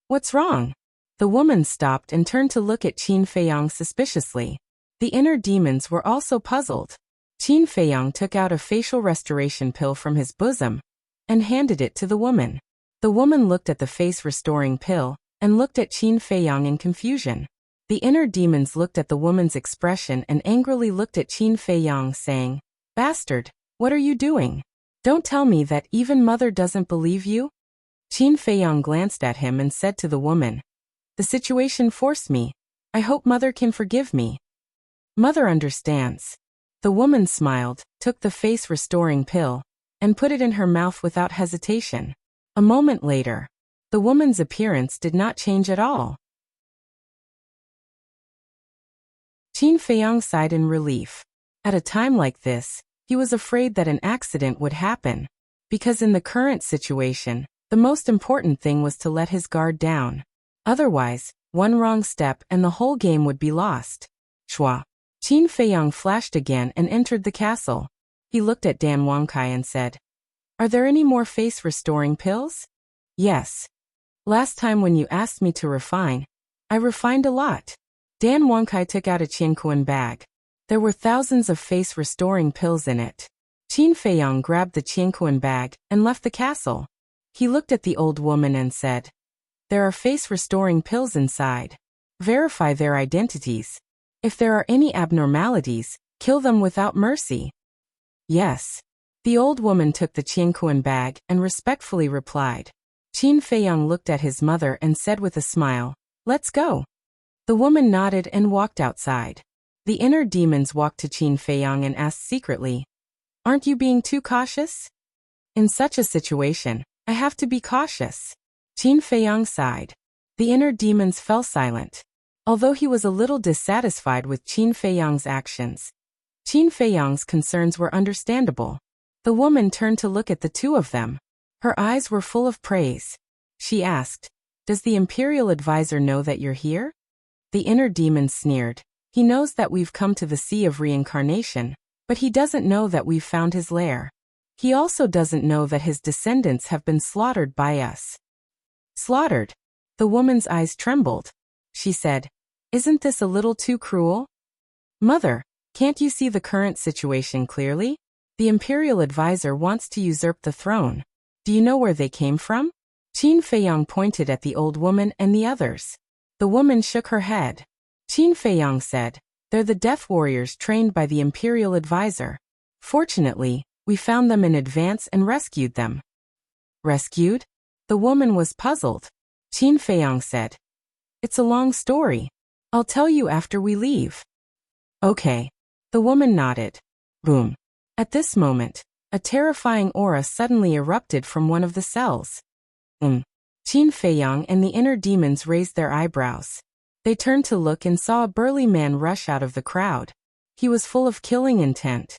What's wrong? The woman stopped and turned to look at Qin Feiyang suspiciously. The inner demons were also puzzled. Qin Feiyang took out a facial restoration pill from his bosom and handed it to the woman. The woman looked at the face-restoring pill and looked at Qin Feiyang in confusion. The inner demons looked at the woman's expression and angrily looked at Qin Feiyang, saying, "Bastard, what are you doing? Don't tell me that even mother doesn't believe you?" Qin Feiyang glanced at him and said to the woman, "The situation forced me. I hope mother can forgive me." "Mother understands." The woman smiled, took the face-restoring pill, and put it in her mouth without hesitation. A moment later, the woman's appearance did not change at all. Qin Feiyang sighed in relief. At a time like this, he was afraid that an accident would happen, because in the current situation, the most important thing was to let his guard down. Otherwise, one wrong step and the whole game would be lost. Shua. Qin Feiyang flashed again and entered the castle. He looked at Dan Wangkai and said, "Are there any more face-restoring pills?" "Yes. Last time when you asked me to refine, I refined a lot." Dan Wangkai took out a Qianquan bag. There were thousands of face-restoring pills in it. Qin Feiyang grabbed the Qianquan bag and left the castle. He looked at the old woman and said, "There are face-restoring pills inside. Verify their identities. If there are any abnormalities, kill them without mercy." "Yes." The old woman took the Qianquan bag and respectfully replied. Qin Feiyang looked at his mother and said with a smile, "Let's go." The woman nodded and walked outside. The inner demons walked to Qin Feiyang and asked secretly, "Aren't you being too cautious?" "In such a situation, I have to be cautious." Qin Feiyang sighed. The inner demons fell silent. Although he was a little dissatisfied with Qin Feiyang's actions, Qin Feiyang's concerns were understandable. The woman turned to look at the two of them. Her eyes were full of praise. She asked, "Does the Imperial Advisor know that you're here?" The inner demon sneered. "He knows that we've come to the Sea of Reincarnation, but he doesn't know that we've found his lair. He also doesn't know that his descendants have been slaughtered by us." "Slaughtered?" The woman's eyes trembled. She said, "Isn't this a little too cruel?" "Mother, can't you see the current situation clearly? The Imperial Advisor wants to usurp the throne. Do you know where they came from?" Qin Feiyang pointed at the old woman and the others. The woman shook her head. Qin Feiyang said, "They're the death warriors trained by the Imperial Advisor. Fortunately, we found them in advance and rescued them." "Rescued?" The woman was puzzled. Qin Feiyang said, "It's a long story. I'll tell you after we leave." "Okay." The woman nodded. Boom. At this moment, a terrifying aura suddenly erupted from one of the cells. Qin Feiyang and the inner demons raised their eyebrows. They turned to look and saw a burly man rush out of the crowd. He was full of killing intent.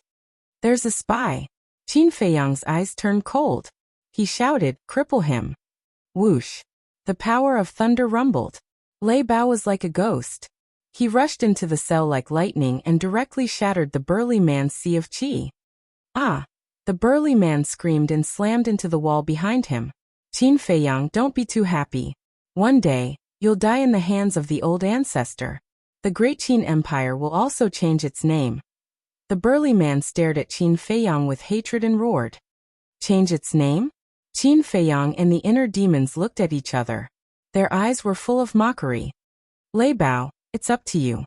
"There's a spy." Qin Feiyang's eyes turned cold. He shouted, "Cripple him." Whoosh. The power of thunder rumbled. Lei Bao was like a ghost. He rushed into the cell like lightning and directly shattered the burly man's sea of qi. "Ah!" The burly man screamed and slammed into the wall behind him. "Qin Feiyang, don't be too happy. One day, you'll die in the hands of the old ancestor. The Great Qin Empire will also change its name." The burly man stared at Qin Feiyang with hatred and roared. "Change its name?" Qin Feiyang and the inner demons looked at each other. Their eyes were full of mockery. "Lei Bao, it's up to you."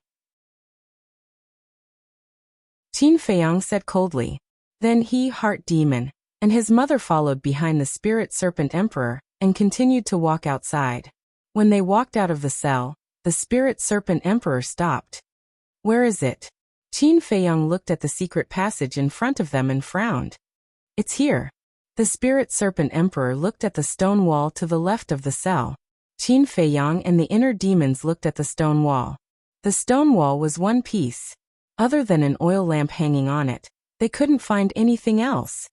Qin Feiyang said coldly. Then he, Heart Demon, and his mother followed behind the Spirit Serpent Emperor and continued to walk outside. When they walked out of the cell, the Spirit Serpent Emperor stopped. "Where is it?" Qin Feiyang looked at the secret passage in front of them and frowned. "It's here." The Spirit Serpent Emperor looked at the stone wall to the left of the cell. Qin Feiyang and the inner demons looked at the stone wall. The stone wall was one piece. Other than an oil lamp hanging on it, they couldn't find anything else.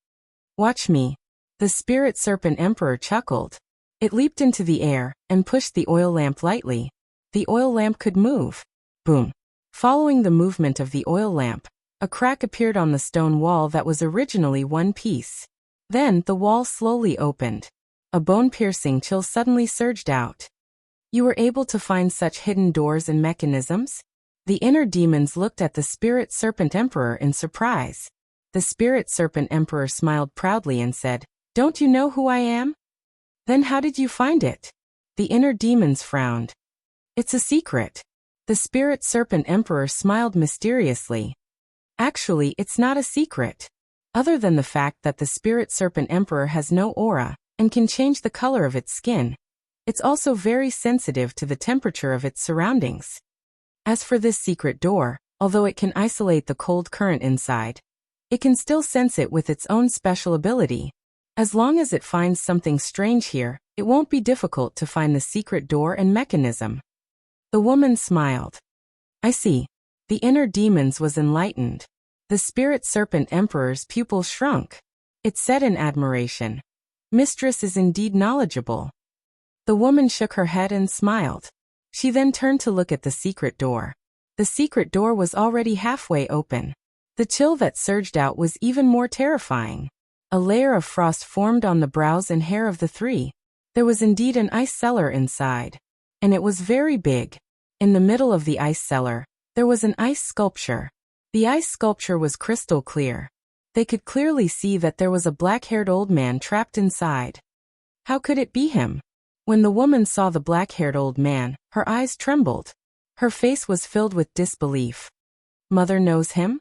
"Watch me." The Spirit Serpent Emperor chuckled. It leaped into the air and pushed the oil lamp lightly. The oil lamp could move. Boom. Following the movement of the oil lamp, a crack appeared on the stone wall that was originally one piece. Then the wall slowly opened. A bone-piercing chill suddenly surged out. "You were able to find such hidden doors and mechanisms?" The inner demons looked at the Spirit Serpent Emperor in surprise. The Spirit Serpent Emperor smiled proudly and said, "Don't you know who I am? Then how did you find it?" The inner demons frowned. "It's a secret." The Spirit Serpent Emperor smiled mysteriously. "Actually, it's not a secret. Other than the fact that the Spirit Serpent Emperor has no aura and can change the color of its skin, it's also very sensitive to the temperature of its surroundings. As for this secret door, although it can isolate the cold current inside, it can still sense it with its own special ability. As long as it finds something strange here, it won't be difficult to find the secret door and mechanism." The woman smiled. "I see." The inner demons was enlightened. The Spirit Serpent Emperor's pupils shrunk. It said in admiration, "Mistress is indeed knowledgeable." The woman shook her head and smiled. She then turned to look at the secret door. The secret door was already halfway open. The chill that surged out was even more terrifying. A layer of frost formed on the brows and hair of the three. There was indeed an ice cellar inside. And it was very big. In the middle of the ice cellar, there was an ice sculpture. The ice sculpture was crystal clear. They could clearly see that there was a black-haired old man trapped inside. How could it be him? When the woman saw the black-haired old man, her eyes trembled. Her face was filled with disbelief. Mother knows him?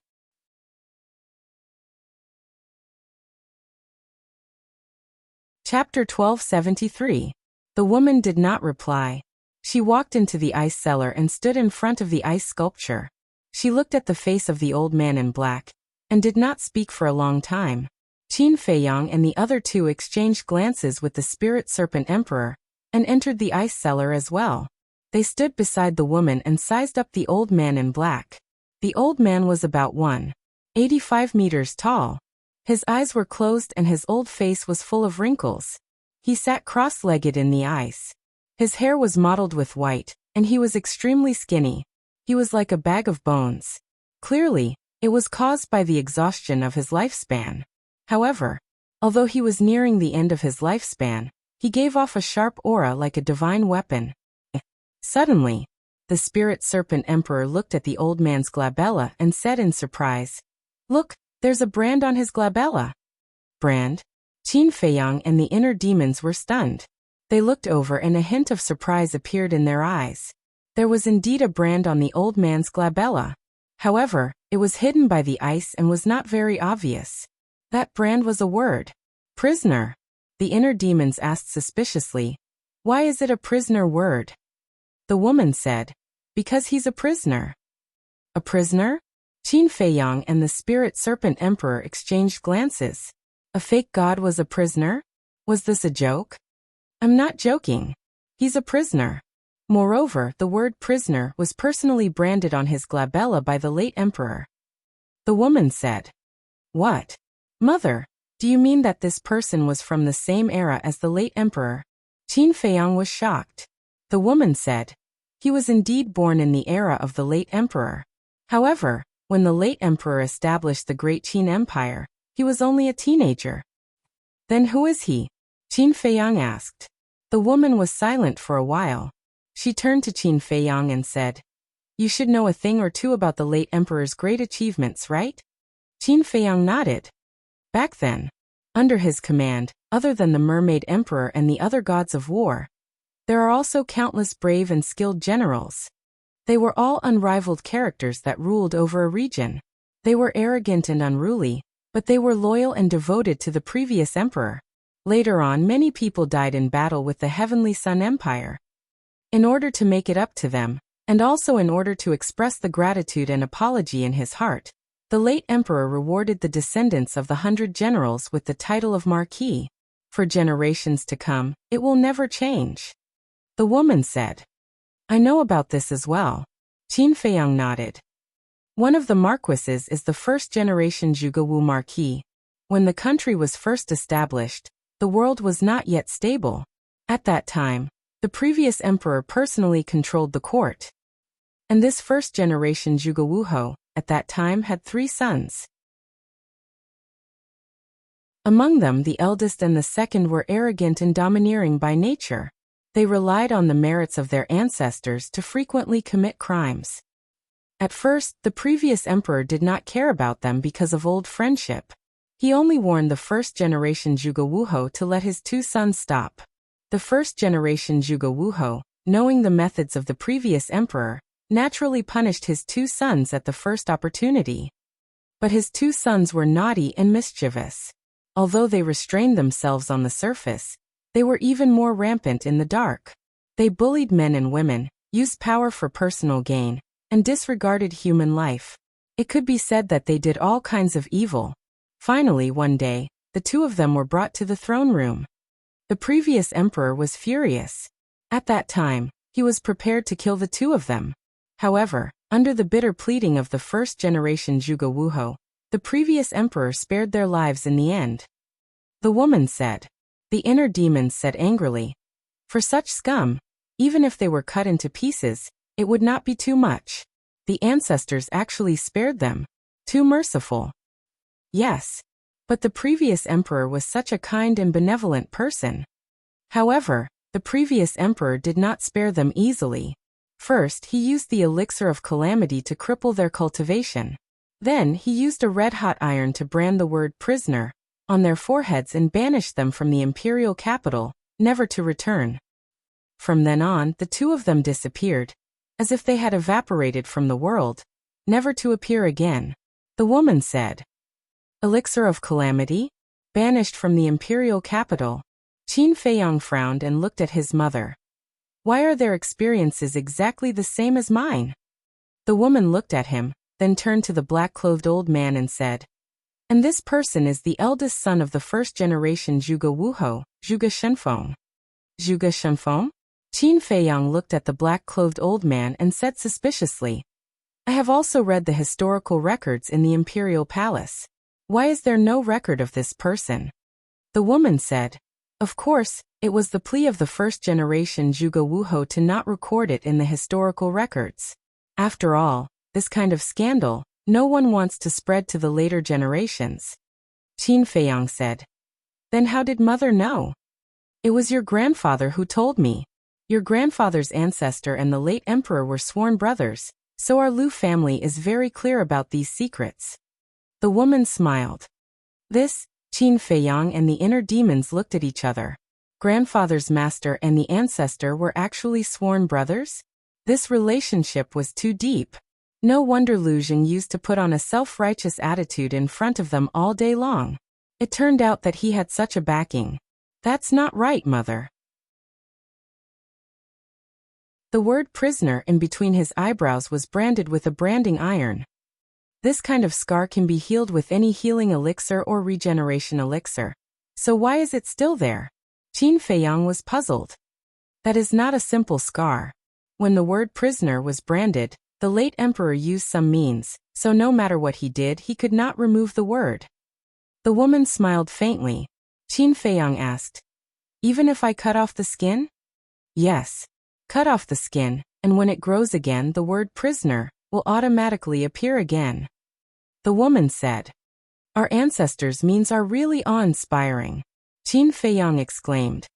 Chapter 1273. The woman did not reply. She walked into the ice cellar and stood in front of the ice sculpture. She looked at the face of the old man in black, and did not speak for a long time. Qin Feiyang and the other two exchanged glances with the Spirit Serpent Emperor, and entered the ice cellar as well. They stood beside the woman and sized up the old man in black. The old man was about 1.85 meters tall. His eyes were closed and his old face was full of wrinkles. He sat cross-legged in the ice. His hair was mottled with white, and he was extremely skinny. He was like a bag of bones. Clearly, it was caused by the exhaustion of his lifespan. However, although he was nearing the end of his lifespan, he gave off a sharp aura like a divine weapon. Suddenly, the Spirit Serpent Emperor looked at the old man's glabella and said in surprise, "Look, there's a brand on his glabella." Brand? Qin Feiyang and the inner demons were stunned. They looked over and a hint of surprise appeared in their eyes. There was indeed a brand on the old man's glabella. However, it was hidden by the ice and was not very obvious. That brand was a word. Prisoner. The inner demons asked suspiciously, "Why is it a prisoner word?" The woman said, "Because he's a prisoner." A prisoner? Qin Feiyang and the Spirit Serpent Emperor exchanged glances. A fake god was a prisoner? Was this a joke? I'm not joking. He's a prisoner. Moreover, the word prisoner was personally branded on his glabella by the late emperor. The woman said, "What? Mother, do you mean that this person was from the same era as the late emperor?" Qin Feiyang was shocked. The woman said, "He was indeed born in the era of the late emperor. However, when the late emperor established the Great Qin Empire, he was only a teenager." "Then who is he?" Qin Feiyang asked. The woman was silent for a while. She turned to Qin Feiyang and said, "You should know a thing or two about the late emperor's great achievements, right?" Qin Feiyang nodded. Back then, under his command, other than the Mermaid Emperor and the other gods of war, there are also countless brave and skilled generals. They were all unrivaled characters that ruled over a region. They were arrogant and unruly, but they were loyal and devoted to the previous emperor. Later on, many people died in battle with the Heavenly Sun Empire. In order to make it up to them, and also in order to express the gratitude and apology in his heart, the late emperor rewarded the descendants of the 100 generals with the title of Marquis. For generations to come, it will never change. The woman said, "I know about this as well." Qin Feiyang nodded. One of the marquises is the first-generation Zhugewu Marquis. When the country was first established, the world was not yet stable. At that time, the previous emperor personally controlled the court. And this first-generation Zhugewu, at that time, had 3 sons. Among them, the eldest and the second were arrogant and domineering by nature. They relied on the merits of their ancestors to frequently commit crimes. At first, the previous emperor did not care about them because of old friendship. He only warned the first-generation Zhuge Wuhou to let his 2 sons stop. The first-generation Zhuge Wuhou, knowing the methods of the previous emperor, naturally punished his 2 sons at the first opportunity. But his 2 sons were naughty and mischievous. Although they restrained themselves on the surface, they were even more rampant in the dark. They bullied men and women, used power for personal gain, and disregarded human life. It could be said that they did all kinds of evil. Finally, one day, the 2 of them were brought to the throne room. The previous emperor was furious. At that time, he was prepared to kill the 2 of them. However, under the bitter pleading of the first-generation Zhuge Wuhou, the previous emperor spared their lives in the end. The woman said. The inner demons said angrily, "For such scum, even if they were cut into pieces, it would not be too much. The ancestors actually spared them. Too merciful." Yes. But the previous emperor was such a kind and benevolent person. However, the previous emperor did not spare them easily. First, he used the elixir of calamity to cripple their cultivation. Then, he used a red-hot iron to brand the word prisoner on their foreheads and banished them from the imperial capital, never to return. From then on, the 2 of them disappeared, as if they had evaporated from the world, never to appear again. The woman said. Elixir of calamity? Banished from the imperial capital. Qin Feiyang frowned and looked at his mother. Why are their experiences exactly the same as mine? The woman looked at him, then turned to the black-clothed old man and said, And this person is the eldest son of the first-generation Zhuge Wuhou, Zhuge Shenfeng. Zhuge Shenfeng? Qin Feiyang looked at the black-clothed old man and said suspiciously, I have also read the historical records in the imperial palace. Why is there no record of this person? The woman said, Of course, it was the plea of the first-generation Zhuge Wuhou to not record it in the historical records. After all, this kind of scandal, no one wants to spread to the later generations. Qin Feiyang said. Then how did mother know? It was your grandfather who told me. Your grandfather's ancestor and the late emperor were sworn brothers, so our Lu family is very clear about these secrets. The woman smiled. This, Qin Feiyang and the inner demons looked at each other. Grandfather's master and the ancestor were actually sworn brothers? This relationship was too deep. No wonder Lu Jing used to put on a self-righteous attitude in front of them all day long. It turned out that he had such a backing. That's not right, mother. The word prisoner in between his eyebrows was branded with a branding iron. This kind of scar can be healed with any healing elixir or regeneration elixir. So why is it still there? Qin Feiyang was puzzled. That is not a simple scar. When the word prisoner was branded, the late emperor used some means, so no matter what he did, he could not remove the word. The woman smiled faintly. Qin Feiyang asked, Even if I cut off the skin? Yes. Cut off the skin, and when it grows again, the word prisoner will automatically appear again. The woman said. Our ancestors' means are really awe-inspiring. Qin Feiyang exclaimed.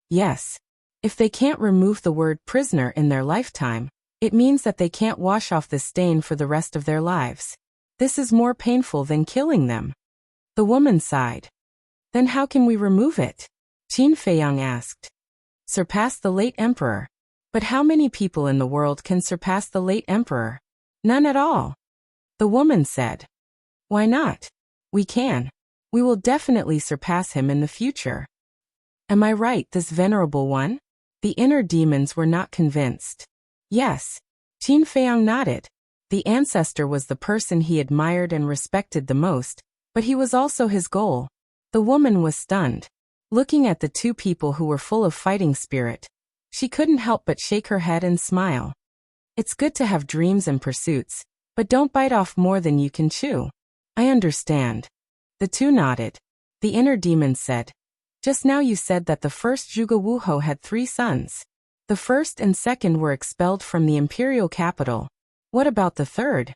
Yes. If they can't remove the word prisoner in their lifetime, it means that they can't wash off the stain for the rest of their lives. This is more painful than killing them. The woman sighed. Then how can we remove it? Qin Feiyang asked. Surpass the late emperor. But how many people in the world can surpass the late emperor? None at all. The woman said. Why not? We can. We will definitely surpass him in the future. Am I right, this venerable one? The inner demons were not convinced. Yes. Qin Feiyang nodded. The ancestor was the person he admired and respected the most, but he was also his goal. The woman was stunned. Looking at the 2 people who were full of fighting spirit, she couldn't help but shake her head and smile. It's good to have dreams and pursuits, but don't bite off more than you can chew. I understand. The 2 nodded. The inner demon said, Just now you said that the first Zhuge Wuhou had 3 sons. The first and second were expelled from the imperial capital. What about the third?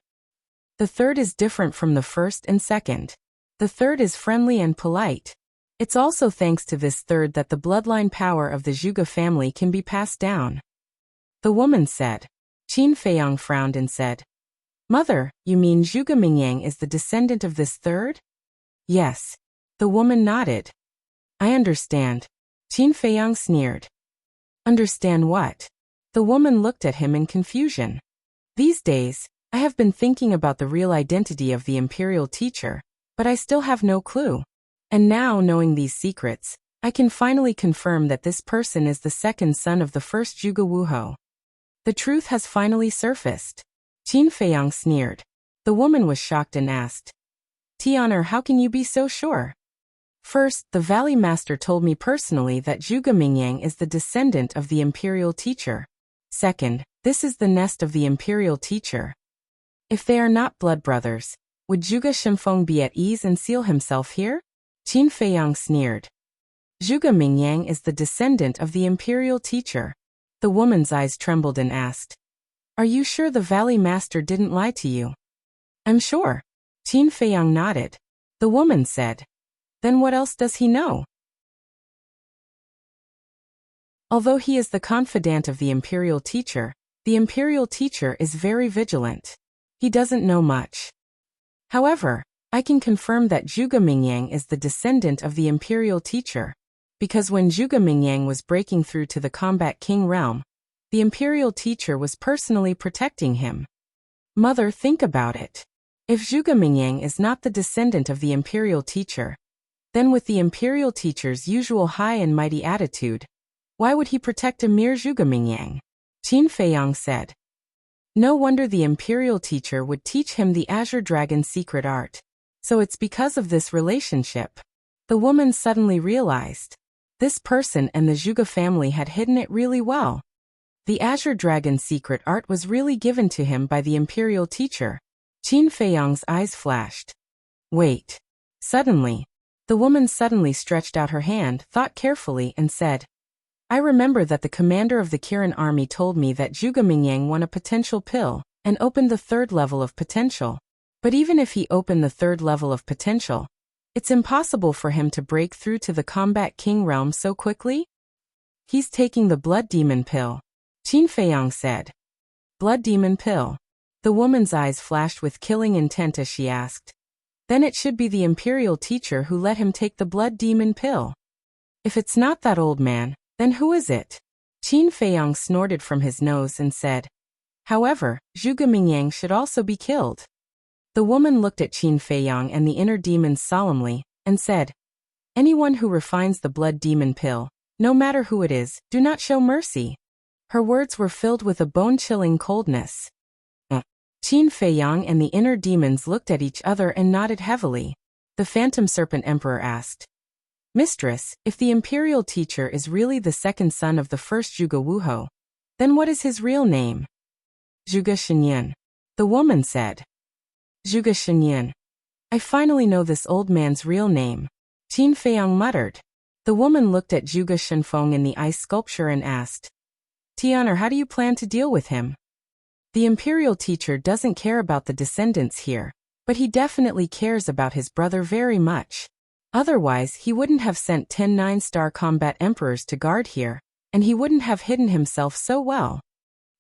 The third is different from the first and second. The third is friendly and polite. It's also thanks to this third that the bloodline power of the Zhuge family can be passed down. The woman said. Qin Feiyang frowned and said, Mother, you mean Zhuge Mingyang is the descendant of this third? Yes. The woman nodded. I understand. Qin Feiyang sneered. Understand what? The woman looked at him in confusion. These days, I have been thinking about the real identity of the imperial teacher, but I still have no clue. And now, knowing these secrets, I can finally confirm that this person is the second son of the first Zhuge Wuhou. The truth has finally surfaced. Qin Feiyang sneered. The woman was shocked and asked, Tian'er, how can you be so sure? First, the Valley Master told me personally that Zhuge Mingyang is the descendant of the imperial teacher. Second, this is the nest of the imperial teacher. If they are not blood brothers, would Zhuge Shenfeng be at ease and seal himself here? Qin Feiyang sneered. Zhuge Mingyang is the descendant of the imperial teacher. The woman's eyes trembled and asked, Are you sure the Valley Master didn't lie to you? I'm sure. Qin Feiyang nodded. The woman said, Then what else does he know? Although he is the confidant of the imperial teacher is very vigilant. He doesn't know much. However, I can confirm that Zhuge Mingyang is the descendant of the imperial teacher, because when Zhuge Mingyang was breaking through to the Combat King realm, the imperial teacher was personally protecting him. Mother, think about it. If Zhuge Mingyang is not the descendant of the imperial teacher, then with the imperial teacher's usual high and mighty attitude, why would he protect a mere Zhuge Mingyang? Qin Feiyang said. No wonder the imperial teacher would teach him the Azure Dragon secret art. So it's because of this relationship. The woman suddenly realized. This person and the Zhuge family had hidden it really well. The Azure Dragon secret art was really given to him by the imperial teacher. Qin Feiyang's eyes flashed. Wait. Suddenly, the woman suddenly stretched out her hand, thought carefully, and said, I remember that the commander of the Kirin army told me that Zhuge Mingyang won a potential pill and opened the third level of potential. But even if he opened the third level of potential, it's impossible for him to break through to the Combat King realm so quickly. He's taking the Blood Demon pill, Qin Feiyang said. Blood Demon pill. The woman's eyes flashed with killing intent as she asked. Then it should be the imperial teacher who let him take the Blood Demon pill. If it's not that old man, then who is it? Qin Feiyang snorted from his nose and said, However, Zhuge Mingyang should also be killed. The woman looked at Qin Feiyang and the inner demons solemnly, and said, Anyone who refines the Blood Demon pill, no matter who it is, do not show mercy. Her words were filled with a bone-chilling coldness. Qin Feiyang and the inner demons looked at each other and nodded heavily. The Phantom Serpent Emperor asked, Mistress, if the imperial teacher is really the second son of the first Zhuge Wuhou, then what is his real name? Zhuge Shenyan. The woman said. Zhuge Shenyan. I finally know this old man's real name. Qin Feiyang muttered. The woman looked at Zhuge Shenfeng in the ice sculpture and asked, Tian'er, how do you plan to deal with him? The imperial teacher doesn't care about the descendants here, but he definitely cares about his brother very much. Otherwise, he wouldn't have sent 10 9-star combat emperors to guard here, and he wouldn't have hidden himself so well.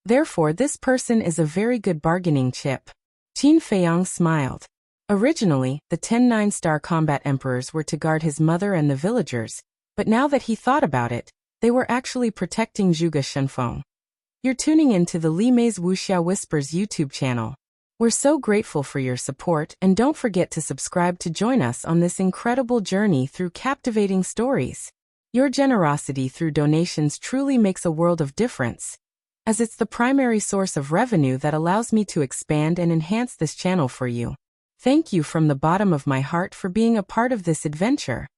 Therefore, this person is a very good bargaining chip. Qin Feiyang smiled. Originally, the 10 9-star combat emperors were to guard his mother and the villagers, but now that he thought about it, they were actually protecting Zhuge Shenfeng. You're tuning in to the Li Mei's Wuxia Whispers YouTube channel. We're so grateful for your support, and don't forget to subscribe to join us on this incredible journey through captivating stories. Your generosity through donations truly makes a world of difference, as it's the primary source of revenue that allows me to expand and enhance this channel for you. Thank you from the bottom of my heart for being a part of this adventure.